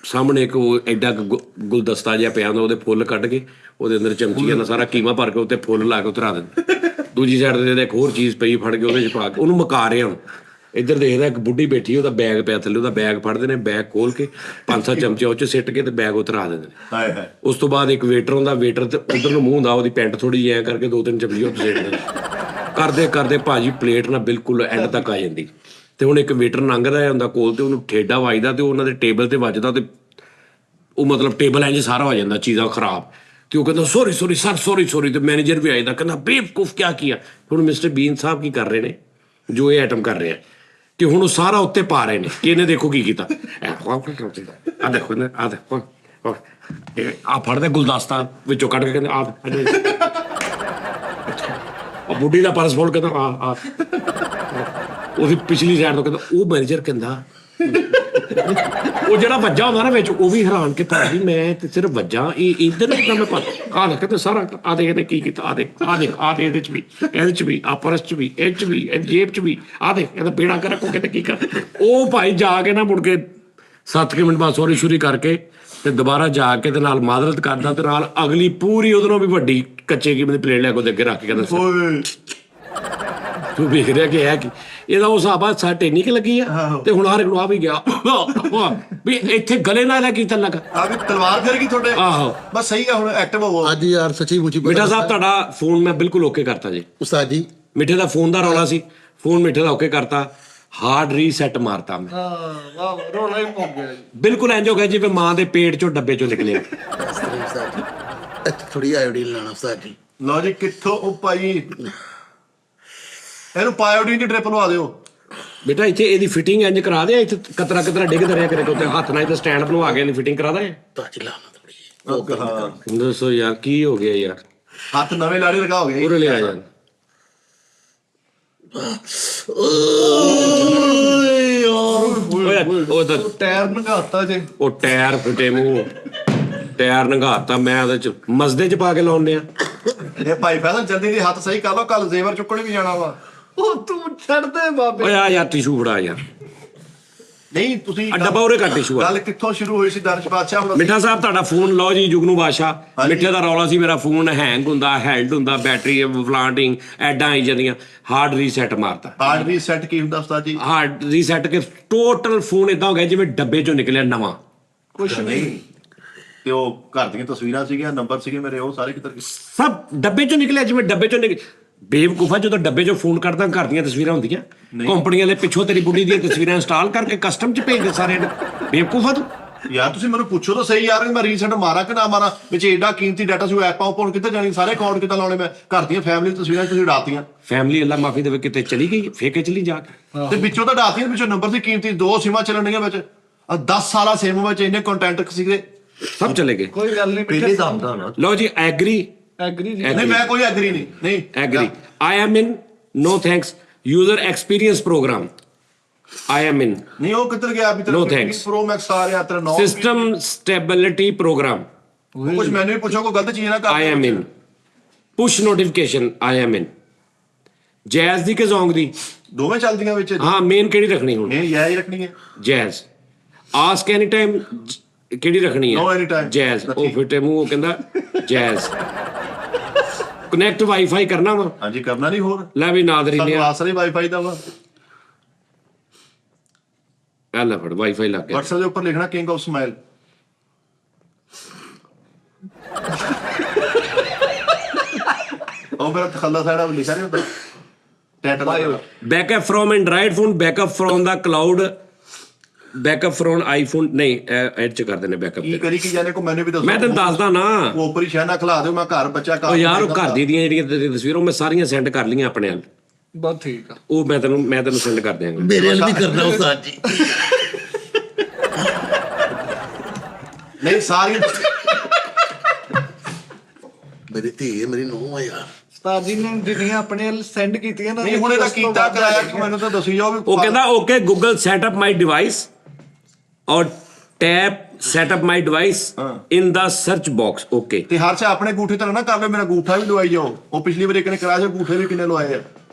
ਸਾਹਮਣੇ ਇੱਕ ਉਹ ਐਡਾ ਗੁਲਦਸਤਾ ਜਿਹਾ ਪਿਆ ਹੁੰਦਾ, ਉਹਦੇ ਫੁੱਲ ਕੱਢ ਕੇ ਉਹਦੇ ਅੰਦਰ ਚਮਚੀਆਂ ਨਾਲ ਸਾਰਾ ਕੀਮਾ ਭਰ ਕੇ ਉੱਤੇ ਫੁੱਲ ਲਾ ਕੇ ਉਤਰਾ ਦਿੰਦੇ। ਦੂਜੀ ਸਾਈਡ ਤੇ ਇੱਕ ਹੋਰ ਚੀਜ਼ ਪਈ, ਫੜ ਕੇ ਉਹਦੇ 'ਚ ਪਾ ਕੇ ਉਹਨੂੰ ਮੁਕਾ ਰਹੇ ਹੁਣ। ਇੱਧਰ ਦੇਖਦਾ ਇੱਕ ਬੁੱਢੀ ਬੈਠੀ, ਉਹਦਾ ਬੈਗ ਪਿਆ ਥੱਲੇ, ਉਹਦਾ ਬੈਗ ਫੜਦੇ ਨੇ, ਬੈਗ ਖੋਲ ਕੇ 5-7 ਚਮਚੇ ਉਹ 'ਚ ਸਿੱਟ ਕੇ ਤੇ ਬੈਗ ਉਤਰਾ ਦਿੰਦੇ ਨੇ। ਹਾਏ ਹਾਏ। ਉਸ ਤੋਂ ਬਾਅਦ ਇੱਕ ਵੇਟਰ ਹੁੰਦਾ, ਵੇਟਰ ਤੇ ਉਧਰ ਨੂੰ ਮੂੰਹ ਹੁੰਦਾ, ਉਹਦੀ ਪੈਂਟ ਥੋੜੀ ਜਿਹੀ ਐਂ ਕਰਕੇ 2-3 ਚਮਚੇ ਉੱਤੇ ਸਿੱਟ ਦਿੰਦੇ। ਕਰਦੇ ਕਰਦੇ ਭਾਜੀ ਪਲੇਟ ਨਾ ਬਿਲਕੁਲ ਐਂਡ ਤੱਕ ਆ ਜਾਂਦੀ। ਤੇ ਹੁਣ ਇੱਕ ਵੇਟਰ ਲੰਘਦਾ ਹੁੰਦਾ ਕੋਲ, ਤੇ ਉਹਨੂੰ ਠੇਡਾ ਵੱਜਦਾ ਤੇ ਉਹਨਾਂ ਦੇ ਟੇਬਲ ਤੇ ਵੱਜਦਾ, ਤੇ ਉਹ ਮਤਲਬ ਟੇਬਲ ਇੰਜ ਸਾਰਾ ਹੋ ਜਾਂਦਾ, ਚੀਜ਼ਾਂ ਖਰਾਬ। ਤੇ ਉਹ ਕਹਿੰਦਾ ਸੌਰੀ ਸਰ, ਸੌਰੀ। ਤੇ ਮੈਨੇਜਰ ਵੀ ਆ ਜਾਂਦਾ, ਕਹਿੰਦਾ ਬੇਵਕੂਫ ਕਿਆ ਕੀਆ। ਹੁਣ ਮਿਸਟਰ ਬੀਨ ਸਾਹਿਬ ਕੀ ਕਰ ਰਹੇ ਨੇ, ਜੋ ਇਹ ਆਈਟਮ ਕਰ ਰਹੇ ਆ, ਕਿ ਹੁਣ ਉਹ ਸਾਰਾ ਉੱਤੇ ਪਾ ਰਹੇ ਨੇ ਕਿ ਇਹਨੇ ਦੇਖੋ ਕੀ ਕੀਤਾ। ਆ ਦੇਖੋ ਨਾ, ਆ ਦੇਖੋ, ਆ ਫੜਦੇ ਗੁਲਦਸਤਾ ਵਿੱਚੋਂ ਕੱਢ ਕੇ, ਕਹਿੰਦੇ ਆ ਉਹ ਬੁੱਢੀ ਦਾ ਪਰਸ ਫੋਲ, ਕਹਿੰਦਾ ਆ ਉਹਦੀ ਪਿਛਲੀ ਸਾਈਡ ਤੋਂ, ਕਹਿੰਦਾ ਉਹ ਮੈਨੇਜਰ ਕਹਿੰਦਾ, ਉਹ ਜਿਹੜਾ ਵੱਜਾ ਹੁੰਦਾ ਨਾ ਵਿੱਚ, ਉਹ ਵੀ ਹੈਰਾਨ ਕਿ ਭਾਜੀ ਮੈਂ ਤੇ ਸਿਰਫ ਵੱਜਾ, ਇਹ ਇੱਧਰ ਨਹੀਂ ਮੈਂ ਪਤਾ ਆ ਕਹਿੰਦਾ ਸਾਰਾ ਆ ਦੇਖ ਇਹਨੇ ਕੀ ਕੀਤਾ, ਆ ਦੇਖ ਇਹਦੇ ਚ ਵੀ, ਇਹਦੇ ਚ ਵੀ, ਆ ਪਰਸ ਚ ਵੀ, ਇਹ ਚ ਵੀ, ਇਹ ਜੇਬ ਚ ਵੀ, ਆ ਦੇਖ ਇਹਦਾ ਬੇੜਾ ਕਰ ਰੱਖੋ ਕਿਤੇ ਕੀ ਕਰ। ਉਹ ਭਾਈ ਜਾ ਕੇ ਨਾ ਮੁੜ ਕੇ 7 ਮਿੰਟ ਬਾਅਦ ਸੌਰੀ ਸ਼ੁਰੀ ਕਰਕੇ ਤੇ ਦੁਬਾਰਾ ਜਾ ਕੇ ਤੇ ਨਾਲ ਮਾਜ਼ਰਤ ਕਰਦਾ, ਤੇ ਨਾਲ ਅਗਲੀ ਪੂਰੀ ਉਹਦੇ ਨਾਲੋਂ ਵੀ ਵੱਡੀ ਕੱਚੇ ਕੀਮੇ ਦੀ ਪਲੇਟ ਲੈ ਕੇ ਉਹਦੇ ਅੱਗੇ ਰੱਖ ਕੇ ਕਹਿੰਦਾ ਓਏ ਤੂੰ ਵੇਖ ਰਿਹਾ ਕਿ ਹੈ ਕਿ ਇਹਦਾ ਉਹ ਹਿਸਾਬ ਆ ਸੱਟ ਇੰਨੀ ਕਿ ਲੱਗੀ ਆ, ਤੇ ਹੁਣ ਹਰ ਇੱਕ ਨੂੰ ਆ ਵੀ ਗਿਆ ਵੀ ਇੱਥੇ ਗਲੇ ਨਾਲ ਇਹਦਾ ਕੀਤਾ ਲੱਗਾ। ਆ ਵੀ ਤਲਵਾਰ ਫਿਰ ਗਈ ਤੁਹਾਡੇ। ਆਹੋ ਬਸ ਸਹੀ ਆ, ਹੁਣ ਐਕਟਿਵ ਹੋਵੋ। ਅੱਜ ਯਾਰ ਸੱਚੀ ਮੁੱਚੀ ਮਿੱਠਾ ਸਾਹਿਬ ਤੁਹਾਡਾ ਫੋਨ ਮੈਂ ਬਿਲਕੁਲ ਓਕੇ ਕਰਤਾ ਜੀ। ਉਸਤਾਦ ਜੀ ਮਿੱਠੇ ਦਾ ਫੋਨ ਦਾ ਰੌਲਾ ਸੀ, ਫੋਨ ਮਿੱਠੇ ਦਾ ਓਕੇ ਕਰਤਾ, ਹਾਰਡ ਰੀਸੈਟ ਮਾਰਤਾ ਮੈਂ। ਹਾਂ ਵਾਹ, ਰੋਣਾ ਹੀ ਮੁੱਕ ਗਿਆ ਜੀ। ਬਿਲਕੁਲ ਇੰਜ ਹੋ ਗਿਆ ਜਿਵੇਂ ਮਾਂ ਦੇ ਪੇਟ ਚੋਂ ਡੱਬੇ ਚੋਂ ਨਿਕਲਿਆ। ਉਸਤਾਦ ਜੀ ਇੱਥੇ ਥੋੜੀ ਆਇਓਡੀਨ ਲਾਣਾ ਉਸਤਾਦ ਜੀ। ਲਓ ਜੀ, ਕਿੱਥੋਂ ਉਹ ਭਾਈ ਇਹਨੂੰ ਪਾਇਓਡੀਨ ਦੀ ਡ੍ਰਿਪ ਲਵਾ ਦਿਓ। ਬੇਟਾ ਇੱਥੇ ਇਹਦੀ ਫਿਟਿੰਗ ਇੰਜ ਕਰਾ ਦੇ, ਇੱਥੇ ਕਤਰਾ ਡਿੱਗਦਾ ਰਿਹਾ ਕਰੇ ਉੱਤੇ ਹੱਥ ਨਾਲ, ਇੱਥੇ ਸਟੈਂਡ ਬਣਵਾ ਕੇ ਇਹਦੀ ਫਿਟਿੰਗ ਕਰਾ ਦੇ। ਉਸਤਾਦ ਜੀ ਲਾਣਾ ਥੋੜੀ ਹਾਂ, ਦੱਸੋ ਯਾਰ ਕੀ ਹੋ ਗਿਆ ਯਾਰ, ਹੱਥ ਨਵੇਂ ਲਾੜੇ ਲਗਾ ਹੋ ਗਏ। ਪੂਰੇ ਲਿਆ ਯਾਰ। ਉਹ ਤਾਂ ਟਾਇਰ ਨਗਾਤਾ ਜੇ। ਉਹ ਟਾਇਰ ਫਟੇ ਮੂੰਹ, ਟਾਇਰ ਨੰਗਾਤਾ ਮੈਂ ਉਹਦੇ ਚ ਮਸਦੇ ਚ ਪਾ ਕੇ ਲਾਉਂਦੇ ਆ। ਇਹ ਭਾਈ ਫੈਸਲ ਜਲਦੀ ਦੀ ਹੱਥ ਸਹੀ ਕਰ ਲਓ, ਕੱਲ ਜ਼ੇਵਰ ਚੁੱਕਣ ਵੀ ਜਾਣਾ ਵਾ। ਉਹ ਤੂੰ ਛੱਡ ਦੇ ਬਾਬੇ। ਓਏ ਆ ਯਾਰ ਟਿਸ਼ੂ ਫੜਾ ਯਾਰ, ਨਹੀਂ ਤੁਸੀਂ ਆ ਡੱਬਾ ਉਰੇ ਕਰ ਟਿਸ਼ੂ ਆ। ਗੱਲ ਕਿੱਥੋਂ ਸ਼ੁਰੂ ਹੋਈ ਸੀ ਦਰਸ਼ ਬਾਦਸ਼ਾਹ? ਹੁਣ ਮਿੱਠਾ ਸਾਹਿਬ ਤੁਹਾਡਾ ਫੋਨ ਲਓ ਜੀ, ਜੁਗਨੂ ਬਾਦਸ਼ਾਹ। ਮਿੱਠੇ ਦਾ ਰੌਲਾ ਸੀ ਮੇਰਾ ਫੋਨ ਹੈਂਗ ਹੁੰਦਾ, ਹੈਲਡ ਹੁੰਦਾ, ਬੈਟਰੀ ਫਲਾਂਟਿੰਗ ਐਡਾਂ ਆਈ ਜਾਂਦੀਆਂ, ਹਾਰਡ ਰੀਸੈਟ ਮਾਰਤਾ। ਹਾਰਡ ਰੀਸੈਟ ਕੀ ਹੁੰਦਾ ਉਸਤਾਦ ਜੀ? ਹਾਰਡ ਰੀਸੈਟ ਕੇ ਟੋਟਲ ਫੋਨ ਇਦਾਂ ਹੋ ਗਿਆ ਜਿਵੇਂ ਡੱਬੇ ਚੋਂ ਨਿਕਲਿਆ ਨਵਾਂ। ਕੁਛ ਨਹੀਂ। ਤੇ ਉਹ ਘਰ ਦੀਆਂ ਤਸਵੀਰਾਂ ਸੀਗੀਆਂ, ਨੰਬਰ ਸੀਗੇ ਮੇਰੇ, ਉਹ ਸਾਰੇ ਕਿੱਧਰ ਗਏ? ਸਭ ਡੱਬੇ ਚੋਂ ਨਿਕਲਿਆ ਜਿਵੇਂ ਡੱਬੇ ਚੋਂ ਬੇਵਕੂਫਾ, ਜਦੋਂ ਡੱਬੇ ਚੋਂ ਫੋਨ ਕੱਢਦਾ ਘਰ ਦੀਆਂ ਤਸਵੀਰਾਂ ਹੁੰਦੀਆਂ, ਕੰਪਨੀਆਂ ਦੇ ਪਿੱਛੋਂ ਤੇਰੀ ਬੁੱਢੀ ਦੀਆਂ ਤਸਵੀਰਾਂ ਇੰਸਟਾਲ ਕਰਕੇ ਕਸਟਮ ਚ ਭੇਜਦੇ ਸਾਰੇ। ਬੇਵਕੂਫਾ ਤੂੰ। ਯਾਰ ਤੁਸੀਂ ਮੈਨੂੰ ਪੁੱਛੋ ਤਾਂ ਸਹੀ ਯਾਰ ਮੈਂ ਰੀਸੈਂਟ ਮਾਰਾਂ ਕਿ ਨਾ ਮਾਰਾਂ ਵਿੱਚ ਏਡਾ ਕੀਮਤੀ ਡਾਟਾ ਸੀ ਐਪਾਂ ਉਪਰ ਕਿੱਥੇ ਜਾਣੀ ਸਾਰੇ ਅਕਾਊਂਟ ਕਿੱਦਾਂ ਲਾਉਣੇ ਮੈਂ ਘਰ ਦੀਆਂ ਫੈਮਿਲੀ ਤਸਵੀਰਾਂ ਤੁਸੀਂ ਉਡਾਤੀਆਂ ਫੈਮਿਲੀ ਅੱਲਾ ਮਾਫੀ ਦੇਵੇ ਕਿਤੇ ਚਲੀ ਗਈ ਫੇਕੇ ਚਲੀ ਜਾ ਕੇ ਤੇ ਵਿੱਚੋਂ ਤਾਂ ਉਡਾਤੀਆਂ ਵਿੱਚੋਂ ਨੰਬਰ ਸੀ ਕੀਮਤੀ 2 ਸਿਮਾਂ ਚੱਲਣ ਡੀਆਂ ਵਿੱਚ 10 ਸਾਲਾ ਸਿਮ ਵਿੱਚ ਇੰਨੇ ਕੰਟੈਂਟ ਸੀਗੇ ਸਭ ਚਲੇ ਗਏ ਕੋਈ ਗੱਲ ਨਹੀਂ ਪਹਿਲੇ ਦੱਸਦਾ ਨਾ ਲਓ ਜੀ ਐਗਰੀ ਐਗਰੀ ਜੀ ਨਹੀਂ ਮੈਂ ਕੋਈ ਐਗਰੀ ਨਹੀਂ Agree. I am in. No thanks. User experience program. I am in. ਨਹੀਂ ਉਹ ਕਿੱਧਰ ਗਿਆ ਅਭੀ No thanks. ਪ੍ਰੋ ਮੈਕਸ ਆ ਰਿਹਾ ਤੇਰਾ 9 System stability program. ਕੁਝ ਮੈਨੂੰ ਵੀ ਪੁੱਛੋ ਕੋਈ ਗਲਤ ਚੀਜ਼ ਨਾ ਕਰ I am in. Push notification. I am in. Jazz ਦੀ ਕਿ Zong ਦੀ? ਦੋਵੇਂ ਚੱਲਦੀਆਂ ਵਿੱਚ ਹਾਂ ਮੇਨ ਕਿਹੜੀ ਰੱਖਣੀ ਹੁਣ? ਨਹੀਂ ਇਹ ਹੀ ਰੱਖਣੀ ਹੈ Jazz. Ask anytime. ਕਿਹੜੀ ਰੱਖਣੀ ਹੈ? No anytime. Jazz. ਉਹ ਫਿੱਟੇ ਮੂੰਹ ਉਹ ਕਹਿੰਦਾ Jazz. ਕਨੈਕਟ ਵਾਈਫਾਈ ਕਰਨਾ ਵਾ ਹਾਂਜੀ ਕਰਨਾ ਨਹੀਂ ਹੋਰ ਲੈ ਵੀ ਨਾਦਰੀ ਨੇ ਸਾਨੂੰ ਆਸਰੇ ਵਾਈਫਾਈ ਦਾ ਵਾ ਆ ਲੈ ਫੜ ਵਾਈਫਾਈ ਲੱਗ ਗਿਆ WhatsApp ਦੇ ਉੱਪਰ ਲਿਖਣਾ ਕਿੰਗ ਆਫ ਸਮਾਈਲ ਉਹ ਮੇਰਾ ਤਖੱਲਾ ਸਾਈਡ ਆ ਲਿਖਿਆ ਨਹੀਂ ਹੁੰਦਾ title backup from Android phone, backup from the cloud, backup from iPhone ਨਹੀਂ ਐਡ ਚ ਕਰ ਦਿੰਦੇ backup ਕੀ ਤੇ ਕਰੀ ਕੀ ਜਾਣੇ ਕੋ ਮੈਨੂੰ ਵੀ ਦੱਸੋ ਮੈਂ ਤੈਨੂੰ ਦੱਸਦਾ ਨਾ ਉਹ ਉੱਪਰ ਹੀ ਸ਼ਹਿਨਾ ਖਲਾ ਦਿਓ ਮੈਂ ਘਰ ਬੱਚਾ ਉਹ ਯਾਰ ਉਹ ਘਰ ਦੀਆਂ ਜਿਹੜੀਆਂ ਤੇਰੀ ਤਸਵੀਰਾਂ ਉਹ ਮੈਂ ਸਾਰੀਆਂ ਸੈਂਡ ਕਰ ਲਈਆਂ ਆਪਣੇ ਨਾਲ ਬਹੁਤ ਠੀਕ ਆ ਉਹ ਮੈਂ ਤੈਨੂੰ ਸੈਂਡ ਕਰ ਦਿਆਂਗਾ ਮੇਰੇ ਨਾਲ ਵੀ ਕਰਨਾ ਉਸਤਾਦ ਜੀ ਨਹੀਂ ਸਾਰੀਆਂ ਮੇਰੀ ਧੀ ਮੇਰੀ ਨੂੰਹ ਆ ਯਾਰ ਉਸਤਾਦ ਜੀ ਨੇ ਜਿੰਨੀਆਂ ਆਪਣੇ ਸੈਂਡ ਕੀਤੀਆਂ ਨਾ ਨਹੀਂ ਹੁਣ ਇਹਦਾ ਕੀਤਾ ਕਰਾਇਆ ਕਿ ਮੈਨੂੰ ਤਾਂ ਦੱਸੀ ਜਾਓ ਵੀ ਉਹ ਕਹਿੰਦਾ ਓਕੇ ਗੂਗਲ ਸੈਟ ਅਪ ਮਾਈ ਡਿਵਾਈਸ ਔਰ ਟੈਪ ਸੈਟ ਅਪ ਮਾਈ ਡਿਵਾਈਸ ਇਨ ਦਾ ਸਰਚ ਬਾਕਸ ਓਕੇ ਤੇ ਹਰ ਚਾ ਆਪਣੇ ਗੂਠੇ ਤਾਂ ਨਾ ਕਰ ਲੈ ਮੇਰਾ ਗੂਠਾ ਵੀ ਲਵਾਈ ਜਾਓ ਉਹ ਪਿਛਲੀ ਵਾਰ ਇੱਕ ਨੇ ਕਰਾਇਆ ਸੀ ਗੂਠੇ ਵੀ ਕਿੰਨੇ ਲਵਾਏ ਆ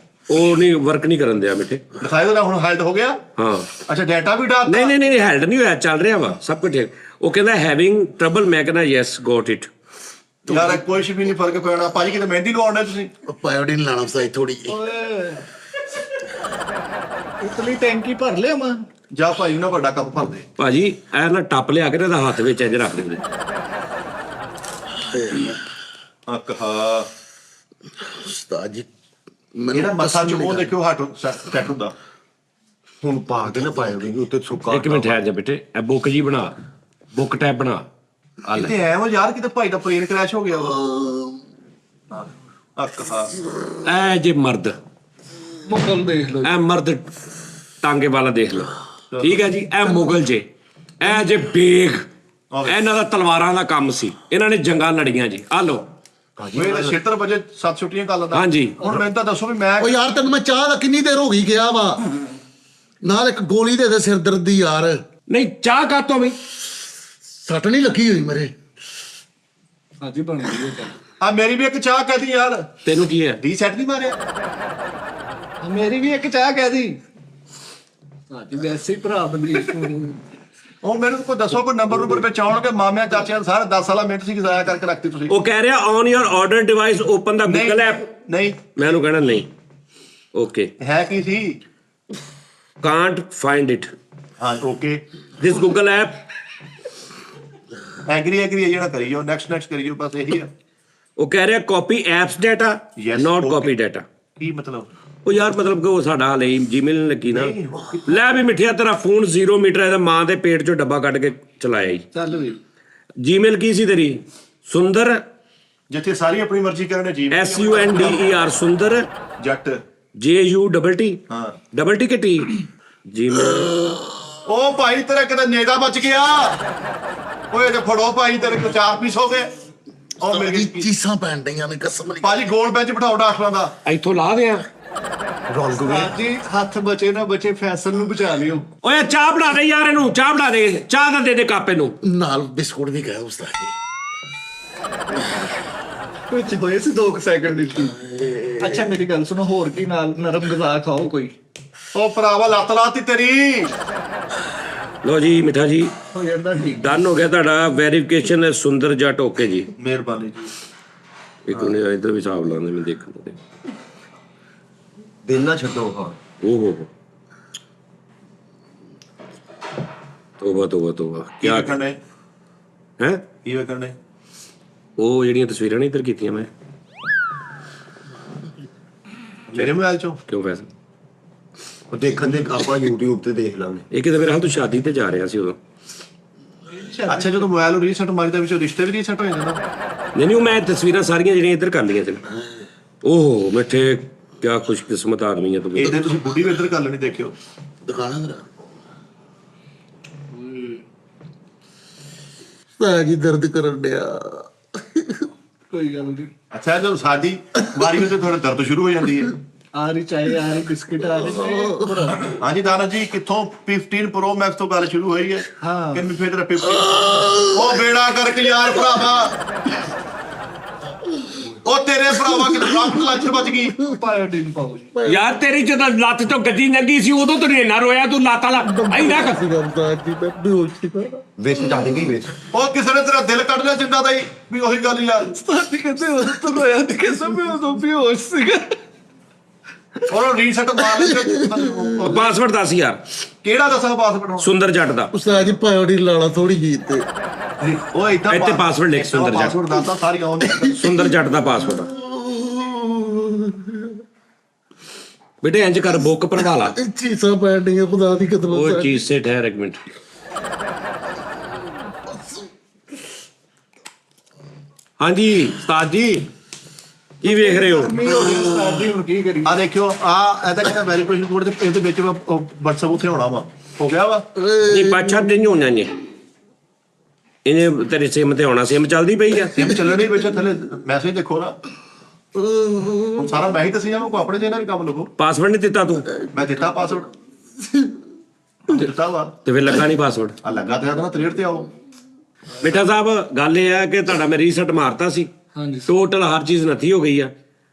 ਉਹ ਨਹੀਂ ਵਰਕ ਨਹੀਂ ਕਰਨ ਦਿਆ ਮਿੱਠੇ ਦਿਖਾਈ ਦਾ ਹੁਣ ਹਾਈਡ ਹੋ ਗਿਆ ਹਾਂ ਅੱਛਾ ਡਾਟਾ ਵੀ ਡਾਟ ਨਹੀਂ ਹੈਲਡ ਨਹੀਂ ਹੋਇਆ ਚੱਲ ਰਿਹਾ ਵਾ ਸਭ ਕੁਝ ਠੀਕ ਉਹ ਕਹਿੰਦਾ ਹੈਵਿੰਗ ਟਰਬਲ ਮੈਂ ਕਹਿੰਦਾ ਯੈਸ ਗੋਟ ਇਟ ਯਾਰ ਕੋਈ ਵੀ ਨਹੀਂ ਫਰਕ ਪੈਣਾ ਭਾਜੀ ਕਿਤੇ ਮਹਿੰਦੀ ਲਵਾਉਣਾ ਤੁਸੀਂ ਪਾਇਓਡੀਨ ਲਾਣਾ ਉਸਤਾਦ ਥੋੜੀ ਜਿਹੀ ਓਏ ਇਤਲੀ ਟੈਂਕੀ ਭਰ ਲਿਆ ਮੈਂ ਜਾ ਭਾਈ ਨਾ ਵੱਡਾ ਕੱਪ ਭਰ ਦੇ ਭਾਜੀ ਇਹ ਨਾ ਟੱਪ ਲਿਆ ਕੇ ਇਹਦਾ ਹੱਥ ਵਿੱਚ ਇੰਜ ਰੱਖ ਦਿੰਦੇ ਅਕਹਾ ਉਸਤਾਦ ਜੀ ਇਹਦਾ ਮਸਾ ਚ ਉਹ ਦੇਖਿਓ ਹੱਟ ਸੈੱਟ ਹੁੰਦਾ ਹੁਣ ਪਾ ਕੇ ਨਾ ਪਾਇਓ ਵੀ ਉੱਤੇ ਸੁੱਕਾ ਇੱਕ ਮਿੰਟ ਠਹਿਰ ਜਾ ਬੇਟੇ ਇਹ ਬੁੱਕ ਜੀ ਬਣਾ ਬੁੱਕ ਟੈਬ ਬਣਾ ਆ ਲੈ ਤੇ ਐ ਉਹ ਯਾਰ ਕਿਤੇ ਭਾਈ ਦਾ ਪਲੇਨ ਕ੍ਰੈਸ਼ ਹੋ ਗਿਆ ਵਾ ਅਕਹਾ ਇਹ ਜੇ ਮਰਦ ਮੁਗਲ ਦੇਖ ਲਓ ਇਹ ਮਰਦ ਟਾਂਗੇ ਵਾਲਾ ਦੇਖ ਲਓ ਠੀਕ ਹੈ ਜੀ ਇਹ ਮੁਗਲ ਜੇ ਇਹ ਜੇ ਬੇਗ ਇਹਨਾਂ ਦਾ ਤਲਵਾਰਾਂ ਦਾ ਕੰਮ ਸੀ ਇਹਨਾਂ ਨੇ ਜੰਗਾਂ ਲੜੀਆਂ ਜੀ ਆ ਲਓ ਵੇ ਇਹਦਾ 76 ਵਜੇ 7 ਛੁੱਟੀਆਂ ਕਰ ਲੈਂਦਾ ਹਾਂਜੀ ਹੁਣ ਮੈਨੂੰ ਤਾਂ ਦੱਸੋ ਵੀ ਮੈਂ ਉਹ ਯਾਰ ਤੈਨੂੰ ਮੈਂ ਚਾਹ ਦਾ ਕਿੰਨੀ ਦੇਰ ਹੋ ਗਈ ਗਿਆ ਵਾ ਨਾਲ ਇੱਕ ਗੋਲੀ ਦੇ ਸਿਰ ਦਰਦ ਦੀ ਯਾਰ ਨਹੀਂ ਚਾਹ ਕਾਤੋਂ ਵੀ ਸੱਟ ਨਹੀਂ ਲੱਗੀ ਹੋਈ ਮੇਰੇ ਹਾਂਜੀ ਬਣ ਗਈ ਇਹ ਆ ਮੇਰੀ ਵੀ ਇੱਕ ਚਾਹ ਕਹਦੀ ਯਾਰ ਤੈਨੂੰ ਕੀ ਹੈ ਰੀਸੈਟ ਨਹੀਂ ਮਾਰਿਆ ਗੱਲ। ਮੇਰੀ ਵੀ ਇੱਕ ਚਾਹ ਕਹਿ ਦੀ ਹਾਂਜੀ ਵੈਸੇ ਹੀ ਭਰਾ ਬੰਦੀ ਉਹ ਮੈਨੂੰ ਕੋਈ ਦੱਸੋ ਕੋਈ ਨੰਬਰ ਵਿੱਚ ਆਉਣਗੇ ਮਾਮਿਆਂ ਚਾਚਿਆਂ ਸਾਰੇ 10 ਸਾਲਾ ਮਿੰਟ ਸੀ ਜ਼ਾਇਆ ਕਰਕੇ ਰੱਖਤੀ ਤੁਸੀਂ ਉਹ ਕਹਿ ਰਿਹਾ on your order device open the Google app ਨਹੀਂ ਮੈਂ ਉਹਨੂੰ ਕਹਿਣਾ ਨਹੀਂ ਓਕੇ ਹੈ ਕੀ ਸੀ ਕਾਂਟ ਫਾਈਂਡ ਇਟ ਹਾਂ ਓਕੇ ਦਿਸ ਗੂਗਲ ਐਪ ਐਗਰੀ ਜਿਹੜਾ ਕਰੀਓ ਨੈਕਸਟ ਕਰੀਓ ਬਸ ਇਹੀ ਆ ਉਹ ਕਹਿ ਰਿਹਾ ਕਾਪੀ ਐਪਸ ਡਾਟਾ Yes, ਨਾਟ okay. ਕਾਪੀ ਡਾਟਾ ਕੀ ਮਤਲਬ ਉਹ ਯਾਰ ਮਤਲਬ ਕਿ ਉਹ ਸਾਡਾ ਹਾਲੇ ਜੀਮੇਲ ਨਹੀਂ ਲੱਗੀ ਨਾ ਲੈ ਵੀ ਮਿੱਠਿਆ ਤੇਰਾ ਫੋਨ 0 ਮੀਟਰ ਇਹਦਾ ਮਾਂ ਦੇ ਪੇਟ ਚੋਂ ਡੱਬਾ ਕੱਢ ਕੇ ਚਲਾਇਆ ਹੀ ਚੱਲ ਵੀ ਜੀਮੇਲ ਕੀ ਸੀ ਤੇਰੀ ਸੁੰਦਰ ਜਿੱਥੇ ਸਾਰੀ ਆਪਣੀ ਮਰਜ਼ੀ ਕਰਨ ਜੀ SUNDER ਸੁੰਦਰ ਜੱਟ JUTT ਹਾਂ ਡਬਲ ਟੀ ਕਿ ਟੀ ਜੀਮੇਲ ਉਹ ਭਾਈ ਤੇਰਾ ਕਿਤੇ ਨੇਦਾ ਬਚ ਗਿਆ ਓਏ ਤੇ ਫੜੋ ਭਾਈ ਤੇਰੇ ਕੋਲ 4 ਪੀਸ ਹੋ ਗਏ ਉਹ ਮੇਰੇ ਕੀ ਚੀਸਾਂ ਪੈਣ ਡਈਆਂ ਨੇ ਕਸਮ ਨਹੀਂ ਭਾਜੀ ਗੋਲ ਬੈਂਚ ਬਿਠਾਓ ਡਾਕਟਰਾਂ ਦਾ ਇੱਥੋਂ ਲਾ ਦਿਆਂ ਰੋਲ ਗਵੇ ਹਾਂਜੀ ਹੱਥ ਬਚੇ ਨਾ ਬਚੇ ਫੈਸਲ ਨੂੰ ਬਚਾ ਲਿਓ ਓਏ ਚਾਹ ਬਣਾ ਦੇ ਯਾਰ ਇਹਨੂੰ ਚਾਹ ਬਣਾ ਦੇ ਚਾਹ ਦਾ ਦੇ ਦੇ ਕੱਪ ਇਹਨੂੰ ਨਾਲ ਬਿਸਕੁਟ ਵੀ ਗਏ ਉਸਤਾਦ ਜੀ ਕੁਝ ਹੋਏ ਸੀ 2 ਸੈਕਿੰਡ ਦਿੱਤੀ ਅੱਛਾ ਮੇਰੀ ਗੱਲ ਸੁਣੋ ਹੋਰ ਕੀ ਨਾਲ ਨਰਮ ਗਜ਼ਾ ਖਾਓ ਕੋਈ ਉਹ ਭਰਾਵਾ ਲੱਤ ਲਾਤੀ ਤੇਰੀ ਲੋ ਜੀ ਮਿੱਠਾ ਜੀ ਹੋ ਜਾਂਦਾ ਠੀਕ ਡਨ ਹੋ ਗਿਆ ਤੁਹਾਡਾ ਵੈਰੀਫਿਕੇਸ਼ਨ ਸੁੰਦਰ ਜੱਟ ਓਕੇ ਜੀ ਮਿਹਰਬਾਨੀ ਜੀ ਇੱਕ ਮਿੰਟ ਇਧਰ ਵੀ ਹਿਸਾਬ ਲਾਉਂਦੇ ਮੈਂ ਦੇਖਣ ਦੇ ਦਿਲ ਨਾ ਛੱਡੋ ਹਾਂ ਓ ਹੋ ਤੋਬਾ ਕੀ ਕੀ ਕਰਨੇ ਹੈ ਕੀ ਕਰਨੇ ਉਹ ਜਿਹੜੀਆਂ ਤਸਵੀਰਾਂ ਨਹੀਂ ਇੱਧਰ ਕੀਤੀਆਂ ਮੈਂ ਮੇਰੇ ਮੋਬਾਈਲ ਚੋਂ ਕਿਉਂ ਵੈਸੇ ਉਹ ਦੇਖਣ ਦੇ ਆਪਾਂ YouTube ਤੇ ਦੇਖ ਲਾਂਗੇ ਇਹ ਕਿਤੇ ਮੇਰੇ ਹਾਲ ਤੋਂ ਸ਼ਾਦੀ ਤੇ ਜਾ ਰਿਹਾ ਸੀ ਉਦੋਂ ਅੱਛਾ ਜਦੋਂ ਮੋਬਾਈਲ ਨੂੰ ਰੀਸੈਟ ਮਾਰੀਦਾ ਵਿੱਚੋਂ ਰਿਸ਼ਤੇ ਵੀ ਰੀਸੈਟ ਹੋ ਜਾਂਦੇ ਨਾ। ਨਹੀਂ ਉਹ ਮੈਂ ਤਸਵੀਰਾਂ ਸਾਰੀਆਂ ਜਿਹੜੀਆਂ ਇੱਧਰ ਕਰ ਲਈਆਂ ਤੈਨੂੰ। ਓਹ ਮਿੱਠੇ ਕਿਆ ਖੁਸ਼ਕਿਸਮਤ ਆਦਮੀ ਹੈ ਤੂੰ। ਇਹਦੇ ਤੁਸੀਂ ਬੁੱਢੀ ਵੀ ਇੱਧਰ ਕਰ ਲੈਣੀ ਦੇਖਿਓ। ਦਿਖਾਣਾ ਜਰਾ ਸਾਜੀ ਦਰਦ ਕਰਨ ਡਿਆ। ਕੋਈ ਗੱਲ ਨਹੀਂ। ਅੱਛਾ ਜਦੋਂ ਸਾਡੀ ਵਾਰੀ ਵਿੱਚ ਥੋੜਾ ਦਰਦ ਸ਼ੁਰੂ ਹੋ ਜਾਂਦੀ ਹੈ। ਆ ਰਹੀ ਚਾਹੇ ਆ ਰਹੀ ਬਿਸਕਿਟ ਆ ਰਹੀ ਹਾਂਜੀ ਦਾਨਾ ਜੀ ਕਿੱਥੋਂ 15 ਪ੍ਰੋ ਮੈਕਸ ਤੋਂ ਗੱਲ ਸ਼ੁਰੂ ਹੋਈ ਹੈ। ਹਾਂ। ਕਿ ਫਿਰ ਤੇਰਾ 15 ਉਹ ਬੇੜਾ ਕਰਕੇ ਯਾਰ ਭਰਾਵਾ ਉਹ ਤੇਰੇ ਭਰਾਵਾ ਕਿ ਲੱਖ ਲੱਖ ਬਚ ਗਈ। ਪਾਇਓਡੀਨ ਪਾਓ ਜੀ। ਯਾਰ ਤੇਰੀ ਜਦੋਂ ਲੱਤ ਤੋਂ ਗੱਡੀ ਲੰਗੀ ਸੀ ਉਦੋਂ ਤੂੰ ਇੰਨਾ ਰੋਇਆ ਤੂੰ ਲੱਤ ਵਾਲਾ ਐਂਦਾ ਕਰ। ਸਾਜੀ ਮੈਂ ਬੇਹੋਸ਼ ਸੀ। ਵੇਸ ਚੱਲ ਗਈ ਵੇਸ। ਉਹ ਕਿਸੇ ਨੇ ਤੇਰਾ ਦਿਲ ਕੱਢ ਲਿਆ ਜਿੰਦਾ ਦਾ ਹੀ ਵੀ ਉਹੀ ਗੱਲ ਯਾਰ। ਸਾਡੀ ਕਹਿੰਦੇ ਉਹ ਤਾਂ ਰੋਇਆ ਤੇ ਕਿਸੇ ਵੀ ਉਦੋਂ ਵੀ ਹੋਸ਼ ਸੀਗਾ। ਉਹ ਰੀਸੈਟ ਮਾਰ ਲੈ। ਪਾਸਵਰਡ ਦੱਸ ਯਾਰ। ਕਿਹੜਾ ਦੱਸਾਂ ਪਾਸਵਰਡ? ਸੁੰਦਰ ਜੱਟ ਦਾ। ਸਾਜੀ ਪਾਇਓਡੀ ਲਾਲਾ ਥੋੜੀ ਜੀ ਤੇ ਉਹ ਇਦਾਂ ਇੱਥੇ password ਲਿਖ ਸੁੰਦਰ ਜੱਟ। ਪਾਸਵਰਡ ਦੱਸਦਾ ਸਾਰੀ ਆਉਂਦੀ। ਸੁੰਦਰ ਜੱਟ ਦਾ ਪਾਸਵਰਡ ਆ। ਬੇਟੇ ਇੰਜ ਕਰ ਬੁੱਕ ਭਰਵਾ ਲਾ। ਚੀਸਾਂ ਪੈਣੀਆਂ ਖੁਦਾ ਦੀ ਕਸਮ। ਉਹ ਚੀਜ਼ ਸੇ ਠਹਿਰ ਇੱਕ ਮਿੰਟ। ਹਾਂਜੀ ਉਸਤਾਦ ਜੀ ਕੀ ਵੇਖ ਰਹੇ ਹੋ? ਸਾਡੀ ਹੁਣ ਕੀ ਕਰੀ। ਆ ਦੇਖਿਓ ਆ ਇਹਦਾ ਕਿਹੜਾ ਵੈਰੀਫਿਕੇਸ਼ਨ ਕੋਡ ਤੇ ਇਹਦੇ ਵਿੱਚ WhatsApp ਉੱਥੇ ਹੋਣਾ ਵਾ। ਹੋ ਗਿਆ ਵਾ। ਇਹ ਪਾਛਾ ਨਹੀਂ ਹੋਣਾ ਨੇ ਇਹਨੇ ਤੇਰੇ ਸਿਮ ਤੇ ਹੋਣਾ। ਸਿਮ ਚੱਲਦੀ ਪਈ ਆ। ਸਿਮ ਚੱਲਣੀ ਵਿੱਚ ਥੱਲੇ ਮੈਸੇਜ ਦੇਖੋ ਨਾ। ਹੁਣ ਸਾਰਾ ਮੈਂ ਹੀ ਦੱਸੀ ਜਾਵਾਂ ਕੋ ਆਪਣੇ ਤੇ ਇਹਨਾਂ ਵੀ ਕੰਮ ਲੱਗੋ। ਪਾਸਵਰਡ ਨਹੀਂ ਦਿੱਤਾ ਤੂੰ? ਮੈਂ ਦਿੱਤਾ ਪਾਸਵਰਡ ਦਿੱਤਾ ਵਾ। ਤੇ ਫਿਰ ਲੱਗਾ ਨਹੀਂ ਪਾਸਵਰਡ। ਆ ਲੱਗਾ ਤੇ ਨਾ 63 ਤੇ ਆਓ। ਬੇਟਾ ਸਾਹਿਬ ਗੱਲ ਇਹ ਆ ਕਿ ਤੁਹਾਡਾ ਮੈਂ ਰੀਸੈਟ ਮਾਰਤਾ ਸੀ। ਹਾਂਜੀ। ਟੋਟਲ ਹਰ ਚੀਜ਼ ਨੱਥੀ ਹੋ ਗਈ ਆ।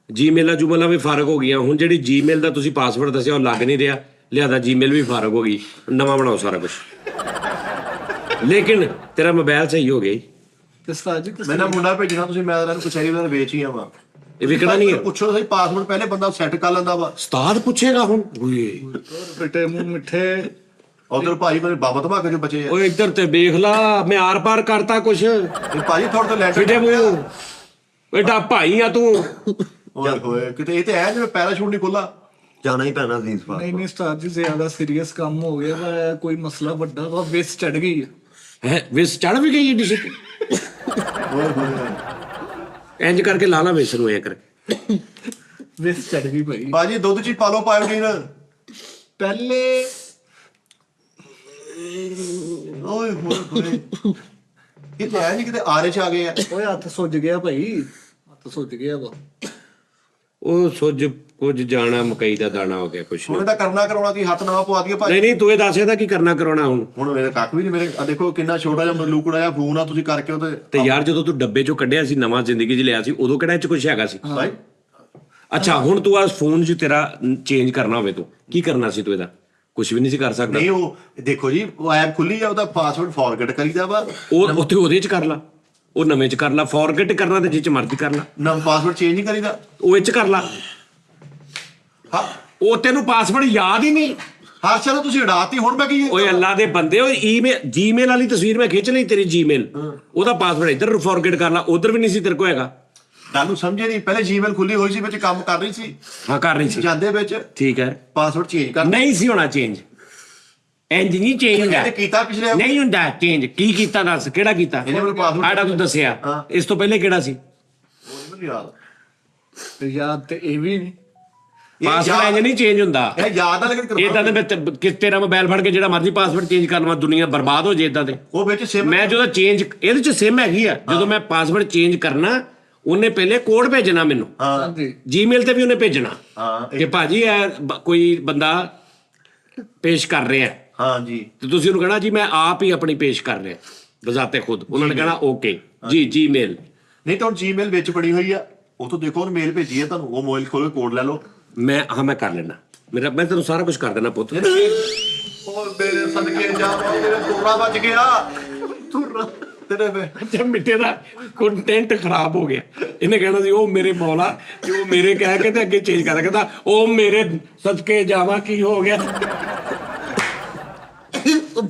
ਜੀਮੇਲਾਂ ਜੂਮੇਲਾਂ ਵੀ ਫਰਕ ਹੋ ਗਈਆਂ। ਹੁਣ ਜਿਹੜੀ ਜੀਮੇਲ ਦਾ ਤੁਸੀਂ ਪਾਸਵਰਡ ਦੱਸਿਆ ਉਹ ਲੱਗ ਨਹੀਂ ਰਿਹਾ, ਲਿਆਦਾ ਜੀਮੇਲ ਵੀ ਫਰਕ ਹੋ ਗਈ। ਨਵਾਂ ਬਣਾਓ ਸਾਰਾ ਕੁਝ। ਲੇਕਿਨ ਤੇਰਾ ਮੋਬਾਈਲ ਸਹੀ ਹੋ ਗਿਆ। ਤੇ ਸਾਜੀ ਮੈਂ ਨਾ ਮੁੰਡਾ ਭੇਜਣਾ ਤੁਸੀਂ ਮੈਂ ਇਹਨਾਂ ਨੂੰ ਕਚਹਿਰੀ ਵਾਲਾ ਵੇਚ ਹੀ ਆਵਾਂ। ਇਹ ਵਿਕਣਾ ਨਹੀਂ ਹੈ। ਪੁੱਛੋ ਸਹੀ ਪਾਸਵਰਡ ਪਹਿਲੇ ਬੰਦਾ ਸੈੱਟ ਕਰ ਲੈਂਦਾ ਵਾ। ਉਸਤਾਦ ਪੁੱਛੇਗਾ ਹੁਣ। ਬੇਟੇ ਮੂੰਹ ਮਿੱਠੇ। ਉਧਰ ਭਾਈ ਮੇਰੇ ਬਾਬਾ ਧਮਾਕੇ ਜੋ ਬਚੇ ਆ। ਓਏ ਇੱਧਰ ਤੇ ਵੇਖ ਲਾ ਮੈਂ ਆਰ ਪਾਰ ਕਰਤਾ ਕੁਛ। ਇਹ ਭਾਈ ਥੋੜਾ ਤੋਂ ਲੈਟਰ ਫਿਟੇ ਮੂੰਹ ਬੇਟਾ ਭਾਈ ਆ ਤੂੰ। ਓਏ ਹੋਏ ਕਿਤੇ ਇਹ ਤੇ ਐ ਜਿਵੇਂ ਪੈਰਾਸ਼ੂਟ ਨਹੀਂ ਖੁੱਲਾ। ਜਾਣਾ ਹੀ ਪੈਣਾ ਅਜ਼ੀਜ਼ ਪਾਸ। ਨਹੀਂ ਉਸਤਾਦ ਜੀ ਜ਼ਿਆਦਾ ਸੀਰੀਅਸ ਕੰਮ ਹੋ ਗਿਆ ਵਾ। ਕੋਈ ਮਸਲਾ ਵੱਡਾ ਵਾ ਵਿਸ ਚੜ ਗਈ ਹੈ। ਹੈ ਵਿਸ ਚੜ ਵੀ ਗਈ ਏਡੀ ਛੇਤੀ? ਓਏ ਹੋਏ ਇੰਜ ਕਰਕੇ ਲਾ ਲਾ ਵਿਸ ਨੂੰ ਐ ਕਰਕੇ। ਵਿਸ ਚੜ ਗਈ ਭਾਈ। ਬਾਜੀ ਦੁੱਧ ਚ ਹੀ ਪਾ ਲਓ ਪਾਇਓਡੀਨ। ਪਹਿਲੇ ਓਏ ਹੋਏ ਹੋਏ ਇਹ ਤਾਂ ਐ ਨਹੀਂ ਕਿਤੇ ਆਰੇ ਚ ਆ ਗਏ ਆ। ਓਏ ਹੱਥ ਸੁੱਜ ਗਿਆ ਭਾਈ। ਹੱਥ ਸੁੱਜ ਗਿਆ ਵਾ। ਉਹ ਸੁੱਜ ਕੁਝ ਜਾਣਾ ਮਕਈ ਦਾ ਦਾਣਾ ਹੋ ਗਿਆ ਕੁਛ ਹੁਣ ਨਹੀਂ। ਇਹਦਾ ਕਰਨਾ ਕਰਾਉਣਾ ਕੀ ਹੱਥ ਨਵਾਂ ਪਵਾ ਦਈਏ ਭਾਈ। ਨਹੀਂ ਤੂੰ ਇਹ ਦੱਸ ਇਹਦਾ ਕੀ ਕਰਨਾ ਕਰਾਉਣਾ ਹੁਣ? ਹੁਣ ਮੇਰੇ ਕੱਖ ਵੀ ਨਹੀਂ ਮੇਰੇ ਆ ਦੇਖੋ ਕਿੰਨਾ ਛੋਟਾ ਜਿਹਾ ਮਲੂਕੜਾ ਜਿਹਾ ਫੋਨ ਆ ਤੁਸੀਂ ਕਰਕੇ ਉਹਦੇ ਤੇ ਯਾਰ ਜਦੋਂ ਤੂੰ ਡੱਬੇ ਚੋਂ ਕੱਢਿਆ ਸੀ ਨਵਾਂ ਜ਼ਿੰਦਗੀ 'ਚ ਲਿਆ ਸੀ ਉਦੋਂ ਕਿਹੜਾ ਇਹ 'ਚ ਕੁਝ ਹੈਗਾ ਸੀ? ਭਾਈ ਅੱਛਾ ਹੁਣ ਤੂੰ ਆ ਫੋਨ 'ਚ ਤੇਰਾ ਚੇਂਜ ਕਰਨਾ ਹੋਵੇ ਤੂੰ ਕੀ ਕਰਨਾ ਸੀ? ਤੂੰ ਇਹਦਾ ਕੁਝ ਵੀ ਨਹੀਂ ਸੀ ਕਰ ਸਕਦਾ। ਨਹੀਂ ਉਹ ਦੇਖੋ ਜੀ ਉਹ ਐਪ ਖੁੱਲੀ ਆ ਉਹਦਾ ਪਾਸਵਰਡ ਫੋਰਗੇਟ ਕਰੀਦਾ ਵਾ। ਉਹ ਉੱਥੇ ਉਹਦੇ 'ਚ ਕਰ ਲਾ, ਉਹ ਨਵੇਂ 'ਚ ਕਰ ਲਾ। ਫੋਰਗੇਟ ਕਰਨਾ ਤੇ ਜਿਹ 'ਚ ਮਰਜ਼ੀ ਕਰ ਲਾ। ਨਾ ਪਾਸਵਰਡ ਚੇਂਜ ਨਹੀਂ ਕਰੀਦਾ। ਉਹ ਇਹ 'ਚ ਕਰ ਲਾ। ਹਾਂ ਉਹ ਤੈਨੂੰ ਪਾਸਵਰਡ ਯਾਦ ਹੀ ਨਹੀਂ। ਹਰ ਚੀਜ਼ ਤੁਸੀਂ ਉਡਾਤੀ ਹੁਣ ਮੈਂ ਕੀ ਓਏ ਅੱਲਾ ਦੇ ਬੰਦੇ ਓਏ ਈਮੇਲ ਜੀਮੇਲ ਵਾਲੀ ਤਸਵੀਰ ਮੈਂ ਖਿੱਚ ਲਈ ਤੇਰੀ ਜੀਮੇਲ ਉਹਦਾ ਪਾਸਵਰਡ ਇੱਧਰ ਫੋਰਗੇਟ ਕਰ ਲਾ। ਉਧਰ ਵੀ ਨਹੀਂ ਸੀ ਤੇਰੇ ਕੋਲ ਹੈਗਾ। ਤੁਹਾਨੂੰ ਸਮਝੇ ਨਹੀਂ ਪਹਿਲੇ ਜੀਮੇਲ ਖੁੱਲੀ ਹੋਈ ਸੀ ਵਿੱਚ ਕੰਮ ਕਰ ਰਹੀ ਸੀ ਹਾਂ ਕਰ ਰਹੀ ਸੀ। ਜਾਂਦੇ ਵਿੱਚ ਠੀਕ ਹੈ ਪਾਸਵਰਡ ਚੇਂਜ ਕਰ ਨਹੀਂ ਸੀ ਹੋਣਾ ਚੇਂਜ। ਇੰਜ ਨਹੀਂ ਚੇਂਜ ਹੁੰਦਾ। ਇਹਨੇ ਕੀਤਾ ਪਿਛਲੇ ਨਹੀਂ ਹੁੰਦਾ ਚੇਂਜ। ਕੀ ਕੀਤਾ ਦੱਸ ਕਿਹੜਾ ਕੀਤਾ? ਇਹਨੇ ਮੈਨੂੰ password ਆੜਾ ਤੂੰ ਦੱਸਿਆ। ਹਾਂ। ਇਸ ਤੋਂ ਪਹਿਲੇ ਕਿਹੜਾ ਸੀ? ਮੈਨੂੰ ਯਾਦ ਤੇ ਯਾਦ ਤੇ ਇਹ ਵੀ ਨਹੀਂ। ਪਾਸਵਰਡ ਇੰਜ ਨਹੀਂ ਚੇਂਜ ਹੁੰਦਾ। ਇਹ ਯਾਦ ਆ ਲੇਕਿਨ ਇਦਾਂ ਦੇ ਵਿੱਚ ਕਿ ਤੇਰਾ ਮੋਬਾਈਲ ਫੜ ਕੇ ਜਿਹੜਾ ਮਰਜ਼ੀ ਪਾਸਵਰਡ ਚੇਂਜ ਕਰ ਲਵਾਂ ਦੁਨੀਆ ਬਰਬਾਦ ਹੋ ਜੇ ਇਦਾਂ ਦੇ। ਉਹ ਵਿੱਚ ਸਿਮ ਮੈਂ ਜਦੋਂ ਚੇਂਜ ਇਹਦੇ ਚ ਸਿਮ ਹੈਗੀ ਆ ਜਦੋਂ ਮੈਂ ਪਾਸਵਰਡ ਚੇਂਜ ਕਰਨਾ ਉਹਨੇ ਪਹਿਲੇ ਕੋਡ ਭੇਜਣਾ ਮੈਨੂੰ। ਹਾਂ ਹਾਂਜੀ। ਜੀਮੇਲ ਤੇ ਵੀ ਉਹਨੇ ਭੇਜਣਾ ਹਾਂ ਕਿ ਭਾਜੀ ਇਹ ਕੋਈ ਬੰਦਾ ਪੇਸ਼ ਕਰ ਰਿਹਾ ਹੈ ਹਾਂ ਜੀ ਤੇ ਤੁਸੀਂ ਉਹਨੂੰ ਕਹਿਣਾ ਜੀ ਮੈਂ ਆਪ ਹੀ ਆਪਣੀ ਪੇਸ਼ ਕਰ ਰਿਹਾ ਬਜ਼ਾਤੇ ਖੁਦ। ਉਹਨਾਂ ਨੇ ਕਹਿਣਾ ਓਕੇ ਜੀ ਜੀਮੇਲ। ਨਹੀਂ ਤਾਂ ਜੀਮੇਲ ਵਿੱਚ ਪੜੀ ਹੋਈ ਆ ਉਹ ਤੋਂ ਦੇਖੋ ਉਹਨੇ ਮੇਲ ਭੇਜੀ ਹੈ ਤੁਹਾਨੂੰ ਉਹ ਮੋਬਾਈਲ ਖੋਲੋ ਕੋਡ ਲੈ ਲਓ। ਮੈਂ ਕਰ ਲੈਣਾ ਮੈਂ ਤੈਨੂੰ ਸਾਰਾ ਕੁਝ ਕਰ ਦੇਣਾ ਪੁੱਤ। ਉਹ ਮੇਰੇ ਸਦਕੇ ਜਾਵਾਂ ਮੇਰੇ ਤੋਰਾ ਵੱਜ ਗਿਆ ਤੋਰਾ ਤੇਰੇ ਵੇ ਜਦ ਮਿੱਟੇ ਦਾ ਕੰਟੈਂਟ ਖਰਾਬ ਹੋ ਗਿਆ ਇਹਨੇ ਕਹਿਣਾ ਸੀ ਉਹ ਮੇਰੇ ਮੌਲਾ ਕਿ ਉਹ ਮੇਰੇ ਕਹਿ ਕੇ ਤੇ ਅੱਗੇ ਚੇਂਜ ਕਰ ਕਹਿੰਦਾ ਉਹ ਮੇਰੇ ਸਦਕੇ ਜਾਵਾਂ ਕੀ ਹੋ ਗਿਆ।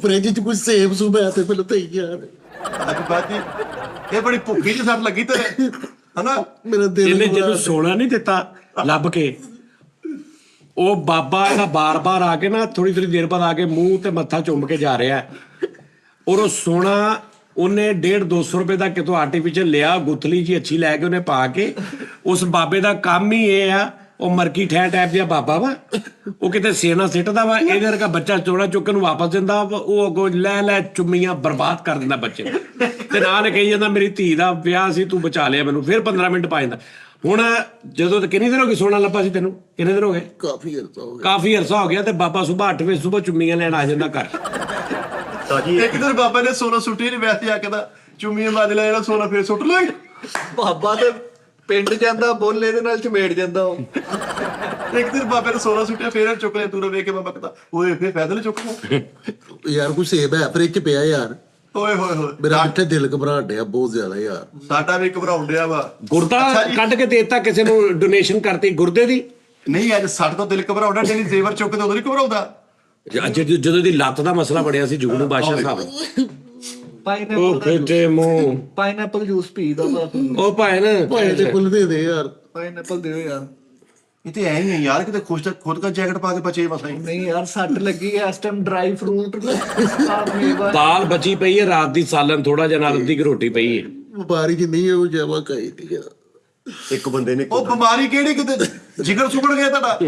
ਫ੍ਰਿਜ ਚ ਕੁਝ ਸੇਬ ਸੂਬ ਹੈ ਤੇ ਪਹਿਲਾਂ ਤਾਂ ਯਾਰ ਅੱਜ ਬਾਜੀ ਇਹ ਬੜੀ ਭੁੱਖੀ ਜਿਹੀ ਸੱਟ ਲੱਗੀ ਤੇਰੇ ਹਨਾ। ਮੇਰਾ ਦਿਲ ਇਹਨੇ ਜਦੋਂ ਸੋਨਾ ਨਹੀਂ ਦਿੱਤਾ ਲੱਭ ਕੇ ਉਹ ਬਾਬਾ ਇਹਦਾ ਬਾਰ-ਬਾਰ ਆ ਕੇ ਨਾ ਥੋੜੀ ਦੇਰ ਬਾਅਦ ਆ ਕੇ ਮੂੰਹ ਤੇ ਮੱਥਾ ਚੁੰਮ ਕੇ ਜਾ ਰਿਹਾ ਔਰ ਉਹ ਸੋਨਾ ਉਹਨੇ 150-200 ਰੁਪਏ ਦਾ ਕਿਤੋਂ ਆਰਟੀਫੀਸ਼ੀਅਲ ਲਿਆ, ਗੁੱਥਲੀ ਜੀ ਅੱਛੀ ਲੈ ਕੇ ਉਹਨੇ ਪਾ ਕੇ, ਉਸ ਬਾਬੇ ਦਾ ਕੰਮ ਹੀ ਇਹ ਆ, ਉਹ ਮਰਕੀ ਠਹਿ ਟਾਈਪ ਜਿਹਾ ਬਾਬਾ ਵਾ, ਉਹ ਕਿਤੇ ਸੇਨਾ ਸਿੱਟਦਾ ਵਾ, ਇਹਦੇ ਵਰਗਾ ਬੱਚਾ ਚੋੜਾ ਚੁੱਕ ਨੂੰ ਵਾਪਸ ਦਿੰਦਾ ਵਾ, ਉਹ ਅੱਗੋਂ ਲੈ ਚੁੰਮੀਆਂ ਬਰਬਾਦ ਕਰ ਦਿੰਦਾ ਬੱਚੇ ਨੂੰ, ਤੇ ਨਾਲ ਕਹੀ ਜਾਂਦਾ ਮੇਰੀ ਧੀ ਦਾ ਵਿਆਹ ਸੀ, ਤੂੰ ਬਚਾ ਲਿਆ ਮੈਨੂੰ, ਫਿਰ 15 ਮਿੰਟ ਪਾ ਜਾਂਦਾ। ਹੁਣ ਜਦੋਂ ਤੇ ਕਿੰਨੀ ਦਿਨ ਹੋ ਗਈ ਸੋਨਾ ਲੱਭਾ ਸੀ ਤੈਨੂੰ, ਕਿੰਨੇ ਦਿਨ ਹੋ ਗਏ? ਕਾਫੀ ਅਰਸਾ ਹੋ ਗਿਆ। ਕਾਫੀ ਅਰਸਾ ਹੋ ਗਿਆ, ਤੇ ਬਾਬਾ ਸੁਬਾਹ 8 ਵਜੇ ਸੁਬਾਹ ਚੁੰਮੀਆਂ ਲੈਣ ਆ ਜਾਂਦਾ ਘਰ। ਤਾਜੀ ਇੱਕ ਦਿਨ ਬਾਬਾ ਨੇ ਸੋਨਾ ਸੁੱਟੀ ਨਹੀਂ, ਵੈਸੇ ਆ ਕੇ ਤਾਂ ਚੁੰਮੀਆਂ ਮਾਜ ਲੈ ਜਿਹੜਾ ਸੋਨਾ ਫੇਰ ਸੁੱਟ ਲਾਂਗੇ। ਬਾਬਾ ਤੇ ਪਿੰਡ ਜਾਂਦਾ, ਬੋਲੇ ਦੇ ਨਾਲ ਚਮੇੜ ਜਾਂਦਾ ਉਹ। ਇੱਕ ਦਿਨ ਬਾਬੇ ਨੇ ਸੋਨਾ ਸੁੱਟਿਆ, ਫੇਰ ਚੁੱਕ ਲਿਆ, ਤੂੰ ਵੇਖ ਕੇ ਬਾਬਾ ਕਹਿੰਦਾ ਓਏ ਫੇਰ ਫੈਦਲ ਚੁੱਕ ਲਿਆ। ਯਾਰ ਕੋਈ ਸੇਬ ਹੈ ਫ੍ਰਿਜ 'ਚ ਪਿਆ ਯਾਰ, ਓਏ ਹੋਏ ਹੋਏ, ਮੇਰਾ ਇੱਥੇ ਦਿਲ ਘਬਰਾ ਡਿਆ ਬਹੁਤ ਜ਼ਿਆਦਾ ਯਾਰ। ਸਾਡਾ ਵੀ ਘਬਰਾਉਣ ਡਿਆ ਵਾ। ਗੁਰਦਾ ਕੱਢ ਕੇ ਦੇਤਾ ਕਿਸੇ ਨੂੰ, ਡੋਨੇਸ਼ਨ ਕਰਤੀ ਗੁਰਦੇ ਦੀ। ਨਹੀਂ ਅੱਜ ਸਾਡੇ ਤੋਂ ਦਿਲ ਘਬਰਾਉਂਦਾ, ਜਿਹੜੀ ਜ਼ੇਵਰ ਚੁੱਕਦੇ ਉਦੋਂ ਨਹੀਂ ਘਬਰਾਉਂਦਾ। ਜਦੋਂ ਦੀ ਲੱਤ ਦਾ ਮਸਲਾ ਬਣਿਆ ਸੀ ਜੁਗਨੂ ਬਾਦਸ਼ਾਹ ਸਾਹਿਬ, ਉਹ ਪਾਈਨਐਪਲ ਫਿੱਟੇ ਮੂੰਹ, ਪਾਈਨਐਪਲ ਜੂਸ ਪੀ ਦੋ ਬਾਬਾ, ਉਹ ਭਾਵੇਂ ਭਾਵੇਂ ਤੇ ਫੁੱਲ ਦੇ ਦੇ ਯਾਰ। ਪਾਈਨਐਪਲ ਦਿਓ ਯਾਰ। ਇਹ ਤੇ ਐ ਹੀ ਹੈ ਯਾਰ, ਕਿਤੇ ਖੁਦ ਦਾ ਜੈਕਟ ਪਾ ਕੇ ਬਚੇ ਮਸਾਂ ਹੀ। ਨਹੀਂ ਯਾਰ ਸੱਟ ਲੱਗੀ ਹੈ ਇਸ ਟਾਈਮ, ਡਰਾਈ ਫਰੂਟ ਦਾਲ ਬਚੀ ਪਈ ਹੈ ਰਾਤ ਦੀ, ਸਾਲਨ ਥੋੜਾ ਜਿਹਾ ਨਾਲ ਅੱਧੀ ਕੁ ਰੋਟੀ ਪਈ ਹੈ। ਵਪਾਰੀ ਜੀ ਨਹੀਂ ਉਹ ਜਮਾ ਕਹੀ ਤੀ ਯਾਰ। ਇੱਕ ਬੰਦੇ ਨੇ ਉਹ ਬਿਮਾਰੀ ਕਿਹੜੀ, ਕਿਤੇ ਜਿਗਰ ਸੁਗੜ ਗਿਆ ਤੁਹਾਡਾ।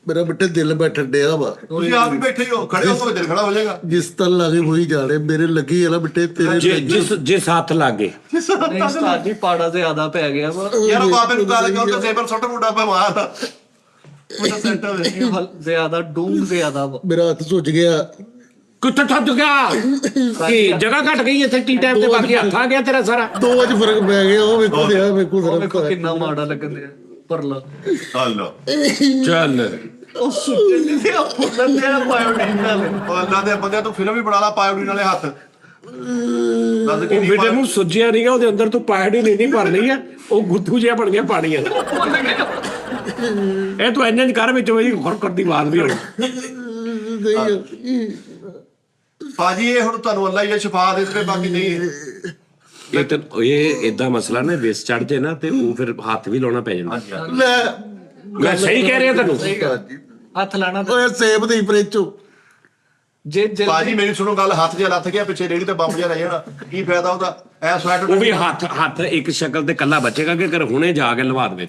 ਮੇਰਾ ਬਿੱਟੇ ਦਿਲ ਬੈਠਣ ਡਿਆ ਵਾ, ਤੁਸੀਂ ਆਪ ਹੀ ਬੈਠੇ ਹੋ, ਖੜੇ ਹੋ ਤਾਂ ਦਿਲ ਖੜਾ ਹੋ ਜਾਏਗਾ। ਜਿਸ ਤਲ ਲਾਗੇ ਹੋਈ ਜਾ ਰਹੇ ਮੇਰੇ ਲੱਗੀ ਹੈ ਨਾ ਬਿੱਟੇ ਤੇਰੇ ਜਿਸ ਹੱਥ ਲੱਗ ਗਏ। ਨਹੀਂ ਉਸਤਾਦ ਜੀ ਪਾੜਾ ਜ਼ਿਆਦਾ ਪੈ ਗਿਆ ਵਾ। ਯਾਰ ਬਾਬੇ ਨੂੰ ਗੱਲ ਕਿਉਂ, ਤੇ ਜ਼ੇਵਰ ਸੁੱਟ ਮੁੰਡਾ ਬਿਮਾਰ ਆ। ਮੁੰਡਾ ਸੈਂਟ ਹੋਵੇ। ਜ਼ਿਆਦਾ ਡੂੰਘ ਜ਼ਿਆਦਾ ਵਾ। ਮੇਰਾ ਹੱਥ ਸੁੱਜ ਗਿਆ। ਕਿੱਥੇ ਥੱਕ ਗਿਆ ਕੀ ਜਗ੍ਹਾ ਘਟ ਗਈ ਇੱਥੇ ਟੀ ਟਾਈਮ ਤੇ, ਬਾਕੀ ਹੱਥ ਆ ਗਿਆ ਤੇਰਾ ਸਾਰਾ। 2 ਵਜੇ ਫਰਕ ਪੈ ਗਿਆ। ਉਹ ਵੇਖੋ ਦਿਆ ਵੇਖੋ ਉਹ ਵੇਖੋ ਫਰਕ ਕਿੰਨਾ ਮਾੜਾ ਲੱਗਣ ਦਿਆ ਪਰਲਾ। ਹਲੋ ਚੱਲ ਉਹ ਸੁੱਜਣ ਦੇ ਫੁੱਲਾਂ ਦੇ ਪਾਇਓਡੀਨ ਨਾਲ। ਅੱਲਾ ਦੇ ਬੰਦਿਆਂ ਤੂੰ ਫਿਲਮ ਵੀ ਬਣਾ ਲਾ ਪਾਇਓਡੀਨ ਵਾਲੇ ਹੱਥ। ਦੱਸ ਉਹ ਕਿੰਨੀ ਬੇਟੇ ਨੂੰ ਸੁੱਜਿਆ ਨਹੀਂਗਾ, ਉਹਦੇ ਅੰਦਰ ਤੂੰ ਪਾਇਓਡੀਨ ਨਹੀਂ ਭਰਨੀ ਆ, ਉਹ ਗੁੱਥੂ ਜਿਹਾ ਬਣ ਗਿਆ ਪਾਣੀ ਆ। ਇਹ ਤੂੰ ਇੰਜ ਕਰ ਵਿੱਚ ਹੋਈ ਹੋਰ ਕਰਦੀ ਬਾਤ ਵੀ ਹੋਣੀ। ਭਾਜੀ ਇਹ ਹੁਣ ਤੁਹਾਨੂੰ ਅੱਲਾ ਹੀ ਸ਼ਿਫਾ ਦੇ ਦੇਵੇ, ਬਾਕੀ ਨਹੀਂ। ਇਹ ਏਦਾਂ ਮਸਲਾ ਨਾ ਵਿਸ ਚੜ ਜੇ ਨਾ, ਤੇ ਉਹ ਫਿਰ ਹੱਥ ਵੀ ਲਾਉਣਾ ਪੈ ਜਾਂਦਾ। ਮੈਂ ਸਹੀ ਕਹਿ ਰਿਹਾ ਤੈਨੂੰ। ਹੱਥ ਲਾਣਾ ਓਏ ਸੇਬ ਦੀ ਫ੍ਰਿਜ ਚੋਂ ਜੇ ਭਾਜੀ ਮੇਰੀ ਸੁਣੋ ਗੱਲ, ਹੱਥ ਜਿਹਾ ਲੱਥ ਗਿਆ ਪਿੱਛੇ, ਰੇੜੀ ਤੇ ਬੰਬ ਜਿਹਾ ਰਹਿ ਜਾਣਾ, ਕੀ ਫਾਇਦਾ ਉਹਦਾ? ਐ ਸਵੈਟਰ ਉਹ ਵੀ ਹੱਥ ਇੱਕ ਸ਼ਕਲ ਤੇ ਕੱਲਾ ਬਚੇਗਾ ਕਿ ਅਗਰ ਹੁਣੇ ਜਾ ਕੇ ਲਵਾ ਦੇਵੇ,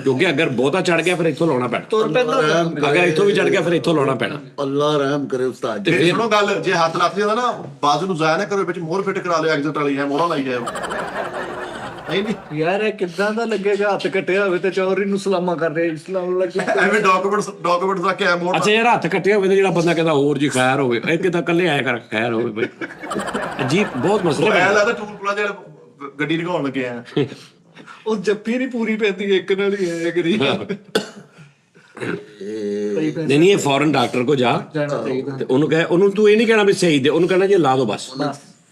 ਕਿਉਂਕਿ ਅਗਰ ਬਹੁਤਾ ਚੜ ਗਿਆ ਫਿਰ ਇੱਥੋਂ ਲਾਉਣਾ ਪੈਣਾ। ਤੁਰ ਪੈਂਦਾ। ਅਗਰ ਇੱਥੋਂ ਵੀ ਚੜ ਗਿਆ ਫਿਰ ਇੱਥੋਂ ਲਾਉਣਾ ਪੈਣਾ। ਅੱਲਾ ਰਹਿਮ ਕਰੇ ਉਸਤਾਦ ਜੀ। ਮੇਰੀ ਸੁਣੋ ਗੱਲ, ਜੇ ਹੱਥ ਲੱਥ ਜਾਂਦਾ ਨਾ, ਬਾਜ਼ੂ ਨੂੰ ਜ਼ਾਇਆ ਨਾ ਕਰੋ, ਵਿੱਚ ਮੋਹਰ ਫਿੱਟ ਕਰਾ ਲਿਓ, ਐਗਜ਼ਿਟ ਵਾਲੀ ਹੈ ਮੋਹਰਾਂ ਲਾਈ ਜਾਓ। ਨਹੀਂ ਯਾਰ ਇਹ ਕਿੱਦਾਂ ਦਾ ਲੱਗੇਗਾ, ਹੱਥ ਕੱਟਿਆ ਹੋਵੇ ਤੇ ਚੌਧਰੀ ਨੂੰ ਸਲਾਮਾ ਕਰ ਰਿਹਾ, ਇਸਲਾਮ ਲੱਗੇ। ਐਵੇਂ ਡਾਕੂਮੈਂਟਸ ਰੱਖ ਕੇ ਐ ਮੋਹਰ। ਅੱਛਾ ਯਾਰ ਹੱਥ ਕੱਟਿਆ ਹੋਵੇ ਤੇ ਜਿਹੜਾ ਬੰਦਾ ਕਹਿੰਦਾ ਹੋਰ ਜੀ ਖੈਰ ਹੋਵੇ, ਇਹ ਕਿਦਾਂ ਕੱਲੇ ਆਇਆ ਕਰ ਖੈਰ ਹੋਵੇ ਬਈ। ਅਜੀਬ ਬਹੁਤ ਮਸਲੇ ਐ ਬਣੇ। ਲੱਗਦਾ ਟੂਲ ਪਲਾਜ਼ਾ ਗੱਡੀ ਲਗਾਉਣ ਲੱਗੇ ਆ। ਉਹ ਜੱਫੀ ਨਹੀਂ ਪੂਰੀ ਪੈਂਦੀ, ਇੱਕ ਨਾਲ ਹੀ ਹੈ ਗਰੀਬ। ਨਹੀਂ ਇਹ ਫੌਰਨ ਡਾਕਟਰ ਕੋ ਜਾ, ਜਾਣਾ ਚਾਹੀਦਾ। ਤੇ ਉਹਨੂੰ ਕਹੇ, ਉਹਨੂੰ ਤੂੰ ਇਹ ਨਹੀਂ ਕਹਿਣਾ ਵੀ ਸਹੀ ਦੇ, ਉਹਨੂੰ ਕਹਿਣਾ ਜੀ ਲਾ ਦੋ ਬਸ।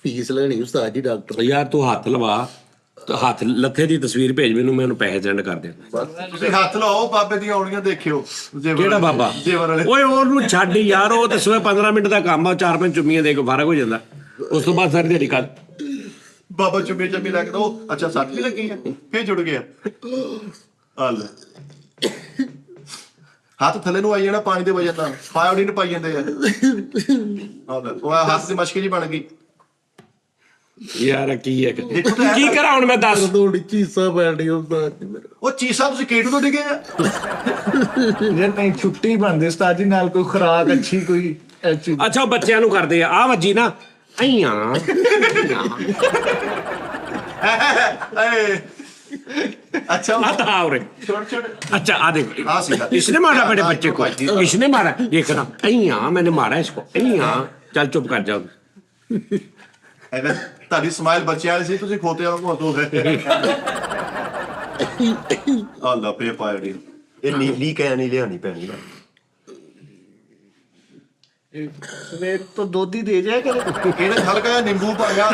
ਫੀਸ ਲੈਣੀ ਉਸਤਾਦ ਜੀ ਡਾਕਟਰ। ਯਾਰ ਤੂੰ ਹੱਥ ਲਵਾ, ਤੇ ਹੱਥ ਲੱਥੇ ਦੀ ਤਸਵੀਰ ਭੇਜ ਮੈਨੂੰ, ਮੈਂ ਉਹਨੂੰ ਪੈਸੇ ਸੈਂਡ ਕਰ ਦਿਆਂ। ਤੁਸੀਂ ਹੱਥ ਲਾਓ, ਬਾਬੇ ਦੀਆਂ ਆਉਣੀਆਂ ਦੇਖਿਓ। ਕਿਹੜਾ ਬਾਬਾ? ਜ਼ੇਵਰ ਵਾਲੇ। ਓਏ ਉਹਨੂੰ ਛੱਡ ਯਾਰ, ਉਹ ਤਾਂ ਸਵੇਰ 15 ਮਿੰਟ ਦਾ ਕੰਮ ਆ, 4-5 ਚੁੰਮੀਆਂ ਦੇ ਕੇ ਫਰਕ ਹੋ ਜਾਂਦਾ, ਉਸ ਤੋਂ ਬਾਅਦ ਸਾਰੀ ਦਿਹਾੜੀ ਕਰ। ਬਾਬਾ ਚੁੰਮੀ ਚੰਮੀ ਲੱਗ ਦੋ, ਅੱਛਾ ਸੱਟ ਵੀ ਲੱਗੀ ਆ, ਫੇਰ ਜੁੜ ਗਿਆ। ਆ ਲੈ ਹੱਥ ਥੱਲੇ ਨੂੰ ਆਈ ਜਾਣਾ, ਪਾਣੀ ਦੇ ਵਜਨ ਨਾਲ ਪਾਇਓਡੀਨ ਪਾਈ ਜਾਂਦੇ ਆ। ਆ ਲੈ ਉਹ ਹੱਥ ਦੀ ਮਸ਼ਕ ਜੀ ਬਣ ਗਈ। ਯਾਰ ਕੀ ਹੈ ਦੇਖੋ ਤਾਂ ਕੀ ਕਰਾਂ ਹੁਣ ਮੈਂ ਦੱਸ। ਥੋੜੀ ਚੀਸਾ ਪੈਣੀ ਉਸਤਾਦ ਜੀ ਮੇਰੇ। ਉਹ ਚੀਸਾ ਤੁਸੀਂ ਕੀਟੂ ਤੋਂ ਡਿੱਗੇ ਆ। ਯਾਰ ਨਹੀਂ ਛੁੱਟੀ ਬਣਦੀ ਉਸਤਾਦ ਜੀ, ਨਾਲ ਕੋਈ ਖੁਰਾਕ ਅੱਛੀ ਕੋਈ ਐਸੀ। ਅੱਛਾ ਉਹ ਬੱਚਿਆਂ ਨੂੰ ਕਰਦੇ ਆ ਵੱਜੀ ਨਾ ਅਈਆਂ। अच्छा आता और छोटे अच्छा आ देख हाँ, सीधा। इसने मारा मेरे बच्चे को, इसने मारा, देखना अइया मैंने मारा इसको अइया। चल चुप कर जाओ। ਐਵੇਂ ਤੁਹਾਡੀ ਸਮਾਈਲ ਬੱਚਿਆਂ ਵਾਲੀ ਸੀ, ਤੁਸੀਂ ਖੋਤਿਆਂ ਵਾਂਗੂ ਹੱਥੋਂ ਗਏ। ਅੱਲਾ ਪੇ ਪਾਇਓਡੀਨ। ਇਹ ਨੀਲੀ ਕੈਨ ਹੀ ਲਿਆਣੀ ਪੈਣੀ ਨਾ। ਮੇਰੇ ਤੋਂ ਦੁੱਧ ਹੀ ਦੇ ਜਾਇਆ ਕਰੇ। ਇਹਨੇ ਹਲਕਾ ਜਿਹਾ ਨਿੰਬੂ ਪਾਇਆ,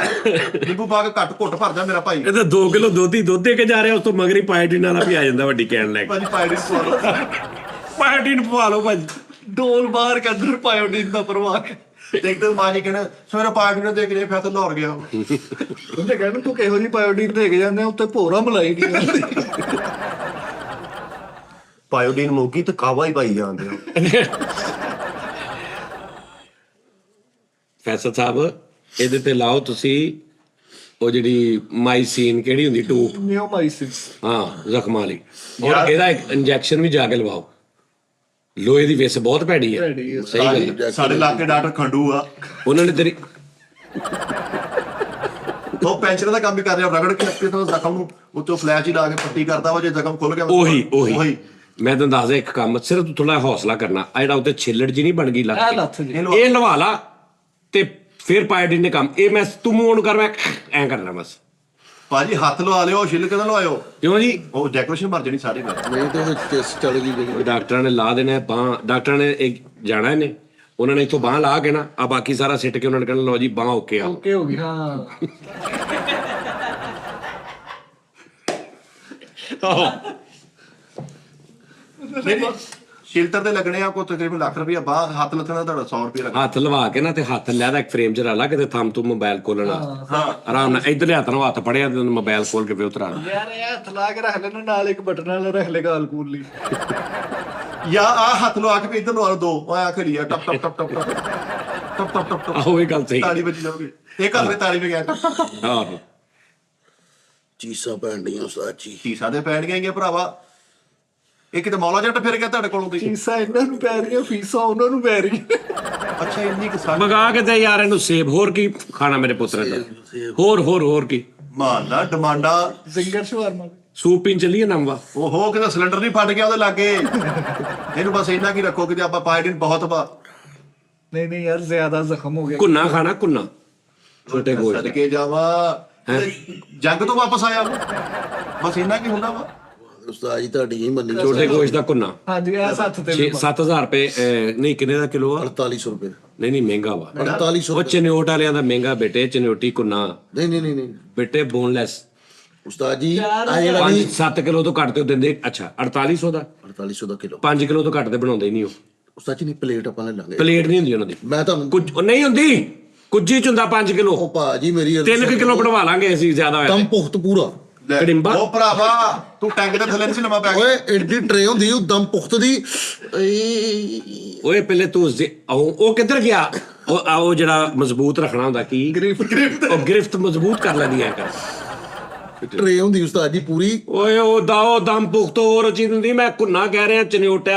ਨਿੰਬੂ ਪਾ ਕੇ ਘੱਟ ਘੁੱਟ ਭਰ ਜਾ ਮੇਰਾ ਭਾਈ। ਇਹ ਤਾਂ 2 ਕਿਲੋ ਦੁੱਧ ਦੇ ਕੇ ਜਾ ਰਿਹਾ, ਉਸ ਤੋਂ ਮਗਰੀ ਪਾਇਓਡੀਨ ਵਾਲਾ ਵੀ ਆ ਜਾਂਦਾ ਵੱਡੀ ਕੈਨ ਲੈ ਕੇ। ਭਾਜੀ ਪਾਇਓਡੀਨ ਸਵਾਲੋ। ਪਾਇਓਡੀਨ ਪਵਾ ਲਓ ਭਾਜੀ। ਡੋਲ ਬਾਹਰ ਕੇ ਅੰਦਰ ਪਾਇਓਡੀਨ ਦਾ ਪ੍ਰਵਾਹ। ਦੇਖਦੇ ਮਾਂ ਜੀ ਕਹਿੰਦੇ ਸਵੇਰੇ ਪਾਇਓਡੀਨ ਦੇ ਕੇ ਫਿਰ ਤਾਂ ਲਾਹੌਰ ਗਿਆ। ਉਹਨੇ ਕਹਿੰਦਾ ਤੂੰ ਕਿਹੋ ਜਿਹੀ ਪਾਇਓਡੀਨ ਦੇ ਕੇ ਜਾਂਦੇ, ਉੱਤੇ ਭੋਰਾ ਮਲਾਈ ਨਹੀਂ। ਪਾਇਓਡੀਨ ਮੋਗੀ ਤੇ ਕਾਵਾ ਹੀ ਪਾਈ ਜਾਂਦੇ ਆ। ਫੈਸਲ ਸਾਹਿਬ ਇਹਦੇ ਤੇ ਲਾਓ ਤੁਸੀਂ ਉਹ ਜਿਹੜੀ ਮਾਈਸੀਨ ਕਿਹੜੀ ਹੁੰਦੀ ਟੂਪ, ਨਿਓਮਾਈਸਿਸ। ਹਾਂ ਜ਼ਖਮਾਂ ਲਈ, ਔਰ ਇਹਦਾ ਇੱਕ ਇੰਜੈਕਸ਼ਨ ਵੀ ਜਾ ਕੇ ਲਵਾਓ। ਲੋਹੇ ਦੀ ਵਿਸ ਬਹੁਤ ਭੈੜੀ ਹੈ, ਭੈੜੀ ਹੈ। ਸਹੀ ਗੱਲ ਹੈ। ਸਾਡੇ ਇਲਾਕੇ ਡਾਕਟਰ ਖੰਡੂ ਆ, ਉਹਨਾਂ ਨੇ ਤੇਰੀ ਉਹ ਪੈਂਚਰ ਦਾ ਕੰਮ ਵੀ ਕਰ ਰਿਹਾ, ਰਗੜ ਕੇ ਅੱਗੇ ਤੋਂ ਜ਼ਖਮ ਨੂੰ ਉੱਤੋਂ ਫਲੈਸ਼ ਹੀ ਲਾ ਕੇ ਪੱਟੀ ਕਰਦਾ ਵਾ, ਜੇ ਜ਼ਖਮ ਖੁੱਲ ਗਿਆ ਉਹੀ ਮੈਂ ਤੁਹਾਨੂੰ ਦੱਸਦਾ ਇੱਕ ਕੰਮ, ਸਿਰਫ ਤੂੰ ਥੋੜਾ ਹੌਸਲਾ ਕਰਨਾ, ਆ ਜਿਹੜਾ ਉੱਤੇ ਛਿੱਲੜ ਜੀ ਨਹੀਂ ਬਣ ਗਈ ਲੱਤ ਇਹ ਲੱਥ ਜੀ। ਇਹ ਲਵਾ ਲਾ ਤੇ ਫਿਰ ਪਾਇਡਿਨ ਨੇ ਕੰਮ, ਇਹ ਮੈਂ ਤੂੰ ਮੂੰਹ ਨੂੰ ਕਰ, ਮੈਂ ਐਂ ਕਰਨਾ ਬਸ। ਭਾਜੀ ਹੱਥ ਲਵਾ ਲਿਓ, ਛਿੱਲ ਕੇ ਨਾ ਲਵਾਇਓ, ਕਿਉਂ ਜੀ? ਉਹ ਡੈਕੋਰੇਸ਼ਨ ਮਰ ਜਾਣੀ ਸਾਰੀ ਗੱਲ। ਨਹੀਂ ਤੇ ਚਿਸ ਚੜ ਗਈ ਜਿਹੜੀ। ਡਾਕਟਰਾਂ ਨੇ ਲਾ ਦੇਣਾ ਬਾਂਹ, ਡਾਕਟਰਾਂ ਨੇ ਇੱਕ ਜਾਣਾ ਇਹਨੇ, ਉਹਨਾਂ ਨੇ ਇੱਥੋਂ ਬਾਂਹ ਲਾ ਕੇ ਨਾ ਆ ਬਾਕੀ ਸਾਰਾ ਸਿੱਟ ਕੇ ਉਹਨਾਂ ਨੇ ਕਹਿਣਾ ਲਓ ਜੀ ਬਾਂਹ ਓਕੇ ਆ। ਓਕੇ ਹੋ ਗਈ। ਹਾਂ ਸ਼ਿਲਟਰ ਦੇ ਲੱਗਣੇ ਆ ਕੋਈ ਤਕਰੀਬਨ ਲੱਖ ਰੁਪਇਆ, ਬਾਹਰ ਹੱਥ ਲੱਥਣਾ ਤੁਹਾਡਾ 100 ਰੁਪਇਆ ਲੱਗਣਾ। ਹੱਥ ਲਵਾ ਕੇ ਨਾ ਤੇ ਹੱਥ ਲੈਦਾ ਇੱਕ ਫਰੇਮ 'ਚ ਲਾ ਕਿਤੇ ਥੰਮ ਤੋਂ ਮੋਬਾਈਲ ਖੋਲਣਾ, ਆਰਾਮ ਨਾਲ ਇੱਧਰਲੇ ਹੱਥ ਨਾਲ ਹੱਥ ਫੜਿਆ ਤੇ ਮੋਬਾਈਲ ਖੋਲ ਕੇ ਫਿਰ ਉਤਰਾ ਯਾਰ ਇਹ ਹੱਥ ਲਾ ਕੇ ਰੱਖ ਲੈਣਾ, ਨਾਲ ਇੱਕ ਬਟਨ ਵਾਲਾ ਰੱਖ ਲੈ ਗਾਲ ਕੂਲ ਲਈ। ਜਾਂ ਆ ਹੱਥ ਲਵਾ ਕੇ ਵੀ ਇੱਧਰ ਲਵਾ ਲਓ ਦੋ, ਉਹ ਆ ਖੜੀ ਆ ਟਪ ਟਪ ਟਪ ਟਪ ਟਪ ਟਪ ਟਪ ਟਪ ਟਪ, ਆਹੋ ਇਹ ਗੱਲ ਸਹੀ। ਤਾੜੀ ਵੱਜੀ ਜਾਓਗੇ, ਇੱਕ ਹੱਥ ਤੇ ਤਾੜੀ ਵੀ ਗਿਆ ਆਹੋ ਚੀਸਾਂ ਪੈਣੀਆਂ ਉਸਤਾਦ ਜੀ। ਚੀਸਾਂ ਦੇ ਪੈਣਗੀਆਂ ਹੀ ਆ ਭਰਾਵਾ, ਇਹ ਕਿਤੇ ਮੌਲਾ ਜੱਟ ਫਿਰ ਗਿਆ ਤੁਹਾਡੇ ਕੋਲੋਂ ਦੀ। ਫੀਸਾਂ ਇਹਨਾਂ ਨੂੰ ਪੈ ਰਹੀਆਂ, ਫੀਸਾਂ ਉਹਨਾਂ ਨੂੰ ਪੈ ਰਹੀਆਂ। ਅੱਛਾ ਇੰਨੀ ਕਿ ਸਾਡੀ ਮਗਾ ਕੇ ਤੇ ਯਾਰ ਇਹਨੂੰ ਸੇਬ, ਹੋਰ ਕੀ ਖਾਣਾ ਮੇਰੇ ਪੁੱਤਰ ਨੇ? ਹੋਰ ਕੀ ਮਾਲਾ ਡਿਮਾਂਡਾ। ਜ਼ਿੰਗਰ ਸ਼ਵਾਰਮਾ। ਸੂਪ ਪੀਣ ਚੱਲੀਏ ਨੰਵਾ। ਓਹੋ ਕਿਤੇ ਸਿਲੰਡਰ ਨਹੀਂ ਫਟ ਗਿਆ ਉਹਦੇ ਲਾਗੇ। ਇਹਨੂੰ ਬਸ ਇੰਨਾ ਕੀ ਰੱਖੋ ਕਿ ਆਪਾਂ ਪਾਇਡਿਨ ਬਹੁਤ ਵਾ। ਨਹੀਂ ਯਾਰ ਜ਼ਿਆਦਾ ਜ਼ਖਮ ਹੋ ਗਿਆ। ਕੁੰਨਾ ਖਾਣਾ, ਕੁੰਨਾ ਛੋਟੇ ਗੋਸ਼ਤ। ਸਦਕੇ ਜਾਵਾ ਜੰਗ ਤੋਂ ਵਾਪਸ ਆਇਆ ਵਾ। ਬਸ ਇੰਨਾ ਕੀ ਹੁੰਦਾ ਵਾ। ਉਸਤਾਦ ਜੀ ਤੁਹਾਡੀ ਹੀ ਮੰਨੀ। ਛੋਟੇ ਗੋਸ਼ਤ ਦਾ ਕੁੰਨਾ ਹਾਂਜੀ ਇਹ 7 ਤੇ 7,000 ਰੁਪਏ ਨਹੀਂ ਕਿੰਨੇ ਦਾ ਕਿਲੋ ਆ? 4800 ਰੁਪਏ। ਨਹੀਂ ਮਹਿੰਗਾ ਵਾ। 4800 ਉਹ ਚਨਿਓਟ ਵਾਲਿਆਂ ਦਾ ਮਹਿੰਗਾ ਬੇਟੇ, ਚਨਿਓਟੀ ਕੁੰਨਾ ਨਹੀਂ ਬੇਟੇ ਬੋਨਲੈਸ। ਉਸਤਾਦ ਜੀ ਆ ਜਿਹੜਾ ਨਹੀਂ 7 ਕਿਲੋ ਤੋਂ ਘੱਟ ਤੇ ਉਹ ਦਿੰਦੇ। ਅੱਛਾ 4800 ਦਾ 4800 ਦਾ ਕਿਲੋ। 5 ਕਿਲੋ ਤੋਂ ਘੱਟ ਤੇ ਬਣਾਉਂਦੇ ਹੀ ਨਹੀਂ ਉਹ। ਉਸਤਾਦ ਜੀ ਨਹੀਂ ਪਲੇਟ ਆਪਾਂ ਲੈ ਲਾਂਗੇ। ਪਲੇਟ ਨਹੀਂ ਹੁੰਦੀ ਉਹਨਾਂ ਦੀ, ਮੈਂ ਤੁਹਾਨੂੰ ਕੁਝ ਨਹੀਂ ਹੁੰਦੀ, ਕੁੱਜੀ ਚ ਹੁੰਦਾ 5 ਕਿਲੋ। ਉਹ ਭਾਜੀ ਮੇਰੀ 3 ਕਿਲੋ ਬਣਵਾ ਲਾਂਗੇ ਅਸੀਂ, ਜ਼ਿਆਦਾ ਹੋਇਆ ਦਮ ਪੁਖਤ ਪੂਰਾ। ਕੜਿੰਬਾ। ਉਹ ਭਰਾਵਾ ਤੂੰ ਟੈਂਕ ਦੇ ਥੱਲੇ ਨਹੀਂ ਲੰਮਾ ਪੈ ਗਿਆ। ਓਏ ਐਡੀ ਟਰੇ ਹੁੰਦੀ ਉਹ ਦਮ ਪੁਖਤ ਦੀ। ਓਏ ਪਹਿਲੇ ਤੂੰ ਉਹ ਕਿੱਧਰ ਗਿਆ? ਉਹ ਜਿਹੜਾ ਮਜ਼ਬੂਤ ਰੱਖਣਾ ਹੁੰਦਾ ਕੀ, ਉਹ ਗ੍ਰਿਫਤ ਮਜ਼ਬੂਤ ਕਰ ਲੈਂਦੀ ਐ ਕਰ। ਟਰੇ ਹੁੰਦੀ ਉਸਤਾਦ ਜੀ ਪੂਰੀ। ਓਏ ਉਹ ਦਮ ਪੁਖਤ ਹੋਰ ਚੀਜ਼ ਹੁੰਦੀ। ਮੈਂ ਕੁੰਨਾ ਕਹਿ ਰਿਹਾ ਚਨੋਟ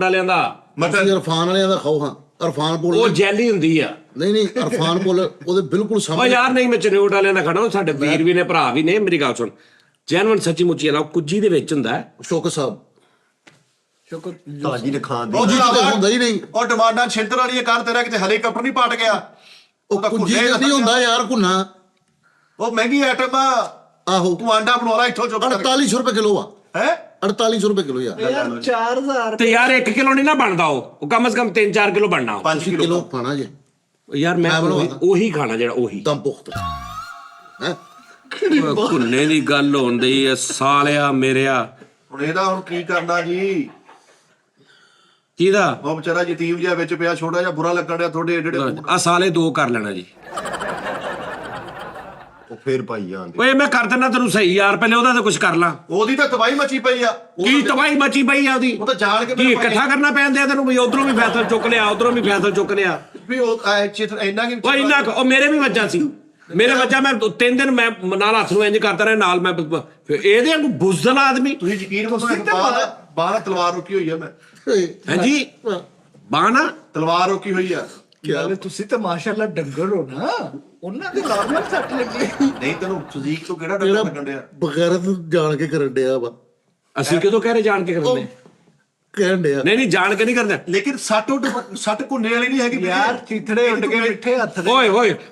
ਵਾਲਿਆਂ ਦਾ। ਤੁਸੀਂ ਇਰਫਾਨ ਵਾਲਿਆਂ ਦਾ ਖਾਓ। ਹਾਂ ਇਰਫਾਨ ਪੁਲ। ਉਹ ਜੈਲੀ ਹੁੰਦੀ ਆ। ਨਹੀਂ ਇਰਫਾਨ ਪੁਲ ਉਹਦੇ ਬਿਲਕੁਲ ਓ ਸਾਹਮਣੇ। ਯਾਰ ਨਹੀਂ, ਮੈਂ ਚਨੋਟ ਵਾਲਿਆਂ ਦਾ ਖਾਣਾ। ਸਾਡੇ ਵੀਰ ਵੀ ਨੇ, ਭਰਾ ਵੀ ਨੇ। ਮੇਰੀ ਗੱਲ ਸੁਣ, ਜੈਨੂਨ ਸੱਚੀ ਮੁੱਚੀ ਵਾਲਾ ਕੁੱਜੀ ਦੇ ਵਿੱਚ ਹੁੰਦਾ। ਸ਼ੋਕ ਸਾਹਿਬ ਸ਼ੁਕਰ। ਤਾਜੀ ਨੇ ਖਾਣ ਦੀ ਉਹ ਕੁੱਜੀ ਤਾਂ ਭਰਾਵਾ, ਹੁੰਦਾ ਹੀ ਨਹੀਂ। ਉਹ ਡਿਮਾਂਡਾਂ ਛਿੰਤਰ ਵਾਲੀ ਕਰ ਤੇਰਾ ਕਿਤੇ ਹੈਲੀਕਾਪਟਰ ਨਹੀਂ ਪਾਟ ਗਿਆ। ਉਹ ਕੁੱਜੀ ਨਹੀਂ ਹੁੰਦਾ ਯਾਰ ਕੁੰਨਾ। ਉਹ ਮਹਿੰਗੀ ਆਈਟਮ ਆ। ਆਹੋ ਤੂੰ ਆਂਡਾ ਬਣਵਾ ਲੈ ਇੱਥੋਂ ਚੁੱਕ 4800 ਰੁਪਏ ਕਿਲੋ ਆ। ਹੈ 4800 ਰੁਪਏ ਕਿਲੋ ਯਾਰ। ਯਾਰ 4000 ਤੇ ਯਾਰ 1 ਕਿਲੋ ਨਹੀਂ ਨਾ ਬਣਦਾ, ਉਹ ਕਮ ਸੇ ਕਮ 3-4 ਕਿਲੋ ਬਣਨਾ ਉਹ। 5 ਕਿਲੋ ਕਿਲੋ ਖਾਣਾ ਜੇ ਯਾਰ ਮੈਂ ਉਹੀ ਖਾਣਾ ਜਿਹੜਾ ਉਹੀ ਦਮ ਪੁਖਤ ਹੈ। ਕੁੰਨੇ ਦੀ ਗੱਲ ਹੁੰਦੀ ਐ ਸਾਲਿਆ ਮੇਰਿਆ। ਹੁਣ ਇਹਦਾ ਹੁਣ ਕੀ ਕਰਨਾ ਜੀ? ਕਿਹਦਾ? ਉਹ ਵਿਚਾਰਾ ਯਤੀਮ ਜਿਹਾ ਵਿੱਚ ਪਿਆ, ਛੋਟਾ ਜਿਹਾ, ਬੁਰਾ ਲੱਗਣ ਡਿਆ ਤੁਹਾਡੇ ਏਡੇ ਆ ਸਾਲੇ 2 ਕਰ ਲੈਣਾ ਜੀ। ਉਹ ਫੇਰ ਪਾਈ ਜਾਂਦੇ। ਓਏ ਮੈਂ ਕਰ ਦਿੰਦਾ ਤੈਨੂੰ ਸਹੀ ਯਾਰ, ਪਹਿਲੇ ਉਹਦਾ ਤਾਂ ਕੁਝ ਕਰ ਲਾ। ਉਹਦੀ ਤਾਂ ਤਬਾਹੀ ਮਚੀ ਪਈ ਆ। ਕੀ ਤਬਾਹੀ ਮਚੀ ਪਈ ਆ ਉਹਦੀ? ਉਹ ਤਾਂ ਜਾਣ ਕੇ ਕੀ ਇਕੱਠਾ ਕਰਨਾ ਪੈਂਦਾ ਤੈਨੂੰ ਵੀ? ਉਧਰੋਂ ਵੀ ਫੈਸਲ ਚੁੱਕ ਲਿਆ, ਉਧਰੋਂ ਵੀ ਫੈਸਲ ਚੁੱਕ ਲਿਆ। ਵੀ ਉਹ ਚਿੱਤ ਇੰਨਾ ਕਿ ਓਏ ਇੰਨਾ ਉਹ ਮੇਰੇ ਵੀ ਵੱਜਾ ਸੀ। ਮੇਰੇ ਵੱਜਾ, ਮੈਂ 3 ਦਿਨ ਮੈਂ ਨਾਲ ਹੱਥ ਨੂੰ ਇੰਜ ਕਰਦਾ ਰਿਹਾ, ਨਾਲ ਮੈਂ ਫਿਰ ਇਹਦੇ ਵਾਂਗੂ ਬੁਜ਼ਦਲ ਆਦਮੀ। ਤੁਸੀਂ ਯਕੀਨ ਕਰੋ ਬਾਹਰ ਤਲਵਾਰ ਰੁਕੀ ਹੋਈ ਆ। ਮੈਂ ਹਾਂਜੀ ਬਾਣਾ ਤਲਵਾਰ ਰੁਕੀ ਹੋਈ ਆ। ਯਾਰ ਤੁਸੀਂ ਤਾਂ ਮਾਸ਼ਾਅੱਲਾ ਡੰਗਰ ਹੋ ਨਾ, ਉਹਨਾਂ ਦੇ ਨਾਰਮਲ ਸੱਟ ਲੱਗੀ। ਨਹੀਂ ਤੈਨੂੰ ਫਿਜ਼ੀਕ ਤੋਂ ਕਿਹੜਾ ਡਰ ਲੱਗਣ ਡਿਆ? ਬਗੈਰ ਜਾਣ ਕੇ ਕਰਨ ਡਿਆ ਵਾ। ਅਸੀਂ ਕਿਦੋਂ ਕਹਿ ਰਹੇ ਜਾਣ ਕੇ ਕਰਦੇ? ਕਹਿਣ ਡਿਆ ਨਹੀਂ ਜਾਣ ਕੇ ਨਹੀਂ ਕਰਦੇ। ਲੇਕਿਨ ਸੱਟ ਘੁੰਨੇ ਵਾਲੀ ਨਹੀਂ ਹੈਗੀ ਯਾਰ ਚਿੱਥੜੇ ਉੱਡ ਕੇ ਮਿੱਠੇ ਹੱਥ ਦੇ।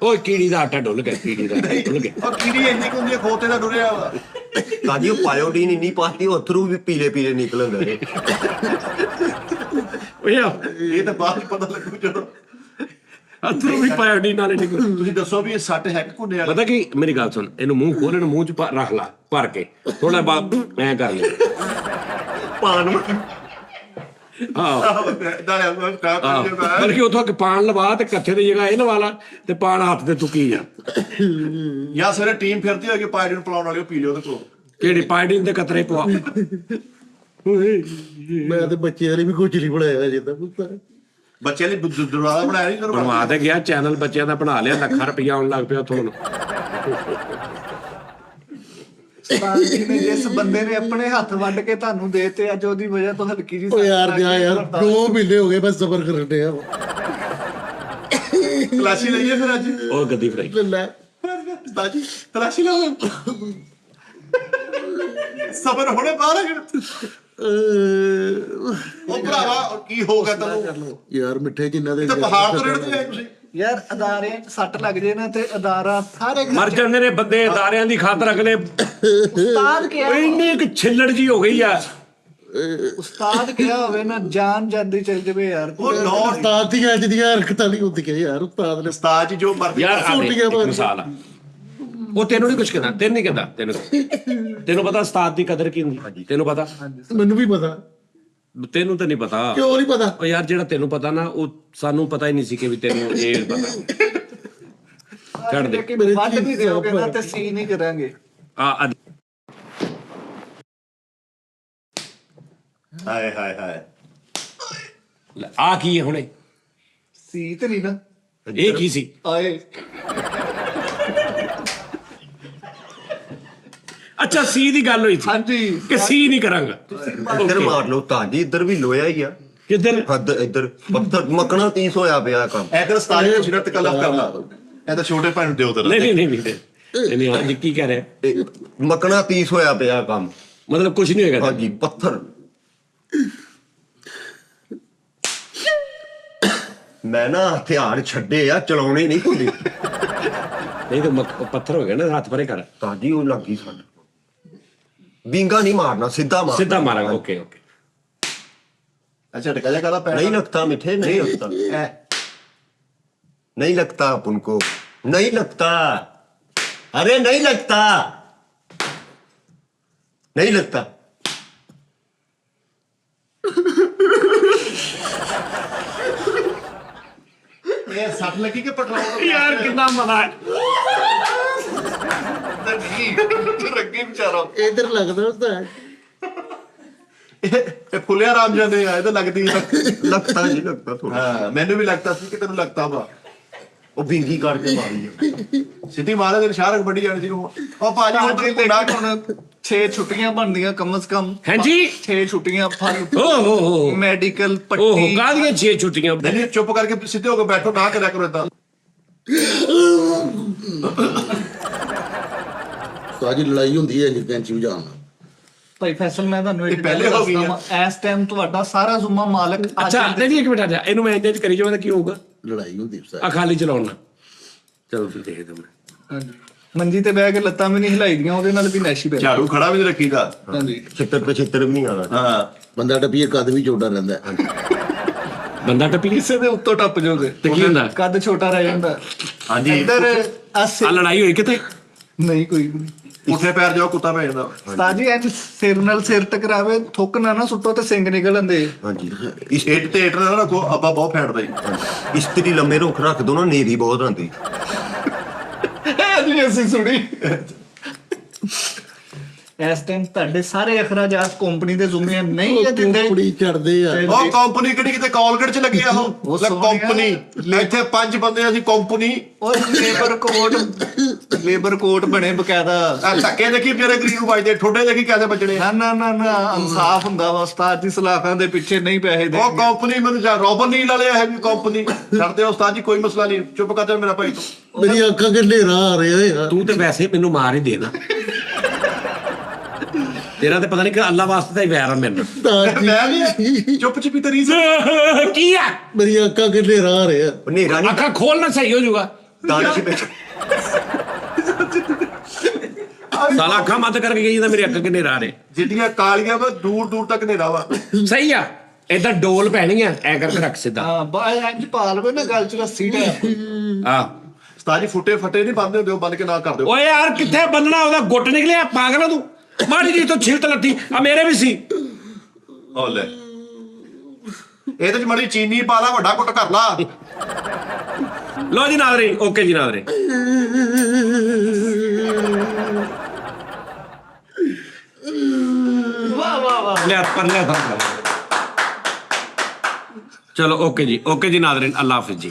ਓਏ ਕੀੜੀ ਦਾ ਆਟਾ ਡੁੱਲ ਗਿਆ, ਕੀੜੀ ਦਾ ਆਟਾ ਡੁੱਲ ਗਿਆ। ਉਹ ਕੀੜੀ ਇੰਨੀ ਕੁ ਹੁੰਦੀ ਆ, ਖੋਤੇ ਦਾ ਡੁਰਿਆ ਵਾ। ਤਾਜੀ ਉਹ ਪਾਇਓਡੀਨ ਇੰਨੀ ਪਾਤੀ, ਉਹ ਅਥਰੂ ਵੀ ਪੀਲੇ ਨਿਕਲਣ ਦੇ। ਓਏ ਇਹ ਤਾਂ ਬਾਅਦ ਚ ਪਤਾ ਲੱਗੂ ਜਦੋਂ ਅਥਰੂ ਵੀ ਪਾਇਆ ਡੀ ਨਾਲੇ ਨਿਕਲ। ਤੁਸੀਂ ਦੱਸੋ ਵੀ ਇਹ ਸੱਟ ਹੈ ਕਿ ਘੁੰਨੇ ਵਾਲੀ? ਪਤਾ ਕੀ, ਮੇਰੀ ਗੱਲ ਸੁਣ, ਇਹਨੂੰ ਮੂੰਹ ਖੋਲ, ਇਹਨੂੰ ਮੂੰਹ ਚ ਰੱਖ ਲਾ ਭਰ ਕੇ, ਥੋੜਾ ਬਾਅਦ ਐ ਕਰ ਲੈ। ਪਾਣ ਬਲਕਿ ਉਥੋਂ ਪਾਣ ਲਵਾ ਤੇ ਕੱਥੇ ਦੀ ਜਗ੍ਹਾ ਇਹ ਲਵਾ ਲਾ ਤੇ ਪਾਣ ਹੱਥ ਤੇ ਤੁਕੀ ਜਾ। ਜਾਂ ਸਾਰੇ ਟੀਮ ਫਿਰਦੀ ਹੋਏਗੀ ਪਾਇਡਨ ਪਲਾਉਣ ਵਾਲੀ, ਉਹ ਪੀ ਲਿਓ ਉਹਦੇ ਕੋਲ। ਕਿਹੜੀ ਪਾਇਡਿਨ ਦੇ ਕਤਰੇ ਪਵਾ। ਮੈਂ ਤੇ ਬੱਚੇ ਵਾਲੀ ਵੀ ਕੁਝ ਨਹੀਂ ਬਣਾਇਆ ਜਿੱਦਾਂ ਬੱਚੇ ਲਈ ਦੁਰਾਲਾ ਬਣਾਇਆ ਨਹੀਂ ਤੈਨੂੰ? ਬਣਵਾ ਤੇ ਗਿਆ ਚੈਨਲ ਬੱਚਿਆਂ ਦਾ, ਬਣਾ ਲਿਆ, ਲੱਖਾਂ ਰੁਪਈਆ ਆਉਣ ਲੱਗ ਪਿਆ ਉੱਥੋਂ। ਉਸਤਾਦ ਜੀ ਨੇ ਜਿਸ ਬੰਦੇ ਨੇ ਆਪਣੇ ਹੱਥ ਵੱਢ ਕੇ ਤੁਹਾਨੂੰ ਦੇਤੇ ਅੱਜ ਉਹਦੀ ਵਜ੍ਹਾ ਤੋਂ ਹਲਕੀ ਜੀ ਓ ਯਾਰ ਜਾ ਯਾਰ 2 ਮਹੀਨੇ ਹੋ ਗਏ ਬਸ ਸਬਰ ਕਰਨ ਡਿਆ ਤਲਾਸ਼ੀ ਲਈਏ ਫਿਰ ਅੱਜ ਉਹ ਗੱਦੀ ਫਰਾਈ ਲੈ ਉਸਤਾਦ ਜੀ ਤਲਾਸ਼ੀ ਲਓ ਸਬਰ ਹੋਣੇ ਬਾਹਰ ਆ ਗਏ ਉਹ ਭਰਾਵਾ ਕੀ ਹੋ ਗਿਆ ਤੈਨੂੰ ਯਾਰ ਮਿੱਠੇ ਜਿੰਨਾ ਦੇ ਤੇ ਪਹਾੜ ਤੋਂ ਰੜਦੇ ਆਏ ਤੁਸੀਂ ਯਾਰ ਅਦਾਰਿਆਂ 'ਚ ਸੱਟ ਲੱਗ ਜੇ ਨਾ ਤੇ ਅਦਾਰਾ ਸਾਰੇ ਮਰ ਜਾਂਦੇ ਨੇ ਬੰਦੇ ਅਦਾਰਿਆਂ ਦੀ ਖਾਤਰ ਅਗਲੇ ਉਸਤਾਦ ਕਿਹਾ ਇੰਨੀ ਕਿ ਛਿੱਲੜ ਜੀ ਹੋ ਗਈ ਆ ਉਸਤਾਦ ਕਿਹਾ ਹੋਵੇ ਨਾ ਜਾਨ ਜਾਂਦੀ ਚੱਲ ਜਵੇ ਯਾਰ ਉਹ ਨੌ ਉਸਤਾਦ ਦੀਆਂ ਅੱਜ ਦੀਆਂ ਹਰਕਤਾਂ ਨਹੀਂ ਹੁੰਦੀਆਂ ਯਾਰ ਉਸਤਾਦ ਨੇ ਉਸਤਾਦ ਜੀ ਜੋ ਮਰਜ਼ੀ ਯਾਰ ਆ ਝੂਠੀਆਂ ਇੱਕ ਮਿਸਾਲ ਆ ਉਹ ਤੈਨੂੰ ਨਹੀਂ ਕੁਝ ਕਹਿੰਦਾ ਤੈਨੂੰ ਨਹੀਂ ਕਹਿੰਦਾ ਤੈਨੂੰ ਪਤਾ ਉਸਤਾਦ ਦੀ ਕਦਰ ਕੀ ਹੁੰਦੀ ਤੈਨੂੰ ਪਤਾ ਮੈਨੂੰ ਵੀ ਪਤਾ ਤੈਨੂੰ ਤਾਂ ਨਹੀਂ ਪਤਾ ਕਿਉਂ ਨਹੀਂ ਪਤਾ ਉਹ ਯਾਰ ਜਿਹੜਾ ਤੈਨੂੰ ਪਤਾ ਨਾ ਉਹ ਸਾਨੂੰ ਪਤਾ ਹੀ ਨਹੀਂ ਸੀ ਕਿ ਵੀ ਤੈਨੂੰ ਇਹ ਪਤਾ ਛੱਡ ਦੇ ਕਿ ਵੱਢ ਵੀ ਦਿਓਗੇ ਨਾ ਤੇ ਸੀ ਨਹੀਂ ਕਰਾਂਗੇ ਆ ਹਾਏ ਹਾਏ ਹਾਏ ਆ ਕੀ ਹੈ ਹੁਣੇ ਸੀ ਤੇ ਨਹੀਂ ਨਾ ਇਹ ਕੀ ਸੀ ਆਏ ਅੱਛਾ ਸੀ ਦੀ ਗੱਲ ਹੋਈ ਸੀ ਹਾਂਜੀ ਕਿ ਸੀ ਨਹੀਂ ਕਰਾਂਗਾ ਇੱਧਰ ਮਾਰ ਲਓ ਤਾਂ ਜੀ ਇੱਧਰ ਵੀ ਲੋਇਆ ਹੀ ਆ ਕਿੱਧਰ ਹੱਦ ਇੱਧਰ ਪੱਥਰ ਮੱਕਣਾ 30 ਹੋਇਆ ਪਿਆ ਕੰਮ ਐਦਰ ਉਸਤਾਦ ਜੀ ਸ਼ਿਰਤ ਕਲਫ ਕਰਨਾ ਇਹ ਤਾਂ ਛੋਟੇ ਭੈਣ ਨੂੰ ਦਿਓ ਤੇਰਾ ਨਹੀਂ ਹਾਂ ਜੀ ਕੀ ਕਹਿ ਰਿਹਾ ਇਹ ਮੱਕਣਾ 30 ਹੋਇਆ ਪਿਆ ਕੰਮ ਮਤਲਬ ਕੁਝ ਨਹੀਂ ਹੋਏਗਾ ਹਾਂਜੀ ਪੱਥਰ ਮੈਂ ਨਾ ਹਥਿਆਰ ਛੱਡੇ ਆ ਚਲਾਉਣੇ ਨਹੀਂ ਭੁੱਲੇ ਨਹੀਂ ਤਾਂ ਪੱਥਰ ਹੋ ਗਿਆ ਨਾ ਹੱਥ ਪਰੇ ਕਰ ਤਾਂ ਜੀ ਉਹ ਲੱਗੀ ਸਾਡੇ ਵਿੰਗਾ ਨਹੀਂ ਮਾਰਨਾ ਸਿੱਧਾ ਮਾਰ ਸਿੱਧਾ ਮਾਰਾਂਗਾ ਓਕੇ अच्छा ढका जा काला पैर नहीं लगता मीठे नहीं लगता नहीं लगता अपन को नहीं लगता अरे नहीं लगता नहीं लगता ये सट लगी के पेट्रोल यार कितना मजा है रग्गी बेचारा ਇਧਰ ਲੱਗਦਾ ਉਸਤਾਦ ਇਹ ਫੁੱਲਿਆ ਰਾਮ ਜਾਂਦੇ ਆ ਇਹ ਤਾਂ ਲੱਗਦੀ ਆ लगता नहीं लगता थोड़ा ਹਾਂ ਮੈਨੂੰ ਵੀ ਲੱਗਦਾ ਸੀ ਕਿ ਤੈਨੂੰ ਲੱਗਦਾ ਵਾ वो विंगी करके मारी ਸਿੱਧੀ ਮਾਰੇ ਦੇ ਸ਼ਾਰਕ ਵੱਡੀ ਜਾਣੀ ਸੀ ਉਹ ਭਾਜੀ ਹੁਣ ਤੂੰ ਕੁੰਡਾ ਹੁਣ 6 ਛੁੱਟੀਆਂ ਬਣਦੀਆਂ ਕਮ ਸੇ ਕਮ हैं जी 6 ਛੁੱਟੀਆਂ ਫਲ ओ हो ਮੈਡੀਕਲ ओहो ਪੱਟੀ कादियां 6 छुट्टियां ਨਹੀਂ ਚੁੱਪ ਕਰਕੇ ਸਿੱਧੇ ਹੋ ਕੇ ਬੈਠੋ ਨਾ ਕਰਿਆ ਕਰੋ ਇਦਾਂ ਸਾਜੀ ਲੜਾਈ ਹੁੰਦੀ ਹੈ ਜੀ ਕੈਂਚੀ ਵਜਾਉਣ ਨਾਲ ਭਾਈ ਫੈਸਲ ਮੈਂ ਤੁਹਾਨੂੰ ਇਹ ਪਹਿਲੇ ਹੋ ਗਈ ਇਸ ਟਾਈਮ ਤੁਹਾਡਾ ਸਾਰਾ ਜ਼ੁੰਮਾ ਮਾਲਕ अच्छा नहीं एक मिनट आ जा ਇਹਨੂੰ ਮੈਂ ਇੰਨੇ ਚ ਕਰੀ ਜਾਵਾਂ ਤਾਂ ਕੀ ਹੋਊਗਾ ਲੜਾਈ ਹੁੰਦੀ ਆ ਉਸਤਾਦ ਖਾਲੀ ਚਲਾਉਣਾ ਚਲੋ ਫਿਰ ਦੇਖਦੇ ਮੈਂ ਮੰਜੀ ਤੇ ਬਹਿ ਕੇ ਲੱਤਾਂ ਵੀ ਨਹੀਂ ਹਿਲਾਈਦੀਆਂ ਉਹਦੇ ਨਾਲ ਵੀ ਨੈਸ਼ੀ ਪੈ ਝਾੜੂ ਖੜਾ ਵੀ ਨਹੀਂ ਰੱਖੀਦਾ ਹਾਂਜੀ छितर पे छितर भी नहीं आना ਹਾਂ ਬੰਦਾ ਟੱਪੀਏ ਕਦ ਵੀ ਚੋਟਾ ਰਹਿੰਦਾ ਹੈ। ਬੰਦਾ ਟੱਪੀ ਕਿਸੇ ਦੇ ਉੱਤੋਂ ਟੱਪ ਜਾਓਗੇ ਤੇ ਕੀ ਹੁੰਦਾ ਕੱਦ ਛੋਟਾ ਰਹਿ ਜਾਂਦਾ ਹਾਂਜੀ ਇੱਧਰ ਆ ਲੜਾਈ ਹੋਈ ਕਿਤੇ ਨਹੀਂ ਕੋਈ ਵੀ ਨਹੀਂ ਉੱਥੇ ਪੈਰ ਜਾਓ ਕੁੱਤਾ ਪੈ ਜਾਂਦਾ ਸਾਜੀ ਐਂ ਸਿਰ ਨਾਲ ਸਿਰ ਟਕਰਾਵੇ ਥੁੱਕ ਨਾ ਸੁੱਟੋ ਤੇ ਸਿੰਗ ਨਿਕਲ ਆਂਦੇ हाँ जी ਇੱਟ ਤੇ ਇੱਟ ਨਾ ਰੱਖੋ ਅੱਬਾ ਬਹੁਤ ਫੈਂਟਦਾ ਜੀ इस्त्री लंबे रुख रख दो ना नेरी बहुत आती ਜੀ ਅਸੀਂ ਸੁਣੀ ਇਸ ਟਾਈਮ ਤੁਹਾਡੇ ਸਾਰੇ ਅਖਰਾਜਾਤ ਕੰਪਨੀ ਦੇ ਜ਼ਿੰਮੇ ਨਹੀਂ ਇਹ ਦਿੰਦੇ ਕੁੜੀ ਚੜਦੇ ਆ ਉਹ ਕੰਪਨੀ ਕਿਹੜੀ ਕਿਤੇ ਕਾਲਗੇਟ ਚ ਲੱਗੀ ਆ ਉਹ ਲੈ ਕੰਪਨੀ ਇੱਥੇ 5 ਬੰਦੇ ਅਸੀਂ ਕੰਪਨੀ ਉਹ ਲੇਬਰ ਕੋਡ ਬਣੇ ਬਕਾਇਦਾ ਆ ਧੱਕੇ ਦੇਖੀ ਮੇਰੇ ਗਰੀਬ ਨੂੰ ਵੱਜਦੇ ਠੋਡੇ ਦੇਖੀ ਕਿਵੇਂ ਵੱਜਣੇ ਨਾ ਇਨਸਾਫ ਹੁੰਦਾ ਵਾ ਉਸਤਾਦ ਦੀ ਸਲਾਖਾਂ ਦੇ ਪਿੱਛੇ ਨਹੀਂ ਪੈਸੇ ਦੇ ਉਹ ਕੰਪਨੀ ਮੈਨੂੰ ਜਾਂ ਰੋਬਨ ਨਹੀਂ ਲਾ ਲਿਆ ਹੈ ਵੀ ਕੰਪਨੀ ਛੱਡਦੇ ਉਸਤਾਦ ਜੀ ਕੋਈ ਮਸਲਾ ਨਹੀਂ ਚੁੱਪ ਕਰ ਜਾ ਮੇਰਾ ਭਾਈ ਤੂੰ ਮੇਰੀ ਅੱਖਾਂ ਕੇ ਹਨੇਰਾ ਆ ਰਿਹਾ ਆ ਤੂੰ ਤੇ ਵੈਸੇ ਮੈਨੂੰ ਮਾਰ ਹੀ ਦੇਣਾ ਤੇਰਾ ਤੇ ਪਤਾ ਨਹੀਂ ਕਿ ਅੱਲਾ ਵਾਸਤੇ ਤਾਂ ਹੀ ਵੈਰ ਆ ਮੇਰੇ ਨਾਲ ਉਸਤਾਦ ਜੀ, ਮੈਂ ਵੀ ਚੁੱਪ ਚੁਪੀ ਤਰੀ ਕੀ ਆ ਮੇਰੀ ਅੱਖਾਂ ਕੇ ਹਨੇਰਾ ਆ ਰਿਹਾ नेरा नहीं ਅੱਖਾਂ ਖੋਲਣਾ ਸਹੀ ਹੋ ਜਾਊਗਾ दाने से बैठ ਸਾਲਾ ਅੱਖਾਂ ਬੰਦ ਕਰਕੇ ਗਈ ਜਾਂਦਾ ਮੇਰੇ ਅੱਖ ਕਿੰਨੇ ਰਾ ਰਹੇ ਜਿੱਡੀਆਂ ਕਾਲੀਆਂ ਵਾ ਦੂਰ ਦੂਰ ਤੱਕ ਹਨੇਰਾ ਵਾ ਸਹੀ ਆ ਏਦਾਂ ਡੋਲ ਪੈਣੀ ਆ ਐ ਕਰਕੇ ਰੱਖ ਸਿੱਧਾ ਹਾਂ ਬਾਈ ਇੰਜ ਪਾਲ ਕੋਈ ਨਾ ਗੱਲ ਚ ਰੱਸੀ ਢਾ ਆ ਉਸਤਾਦ ਜੀ ਫੁੱਟੇ ਫੱਟੇ ਨਹੀਂ ਬੰਨਦੇ ਹੁੰਦੇ ਉਹ ਬੰਨ ਕੇ ਨਾ ਕਰ ਦਿਓ ਓਏ ਯਾਰ ਕਿੱਥੇ ਬੰਨਣਾ ਉਹਦਾ ਗੁੱਟ ਨਿਕਲਿਆ ਪਾਗਲ ਆ ਤੂੰ ਮਾੜੀ ਜੀ ਤੋਂ ਛਿਲਤ ਲੱਤੀ ਆ ਮੇਰੇ ਵੀ ਸੀ ਉਹ ਲੈ ਇਹਦੇ ਚ ਮੜੀ ਚੀਨੀ ਪਾ ਲਾ ਵੱਡਾ ਕੁੱਟ ਕਰ ਲਾ ਲੋ ਜੀ ਨਾਜ਼ਰੀਨ ਓਕੇ ਜੀ ਨਾਜ਼ਰੀਨ ਵਾਹ ਲੈ ਪਰ ਲੈ ਚਲੋ ਓਕੇ ਜੀ ਨਾਜ਼ਰੀਨ ਅੱਲਾ ਹਾਫਿਜ਼ ਜੀ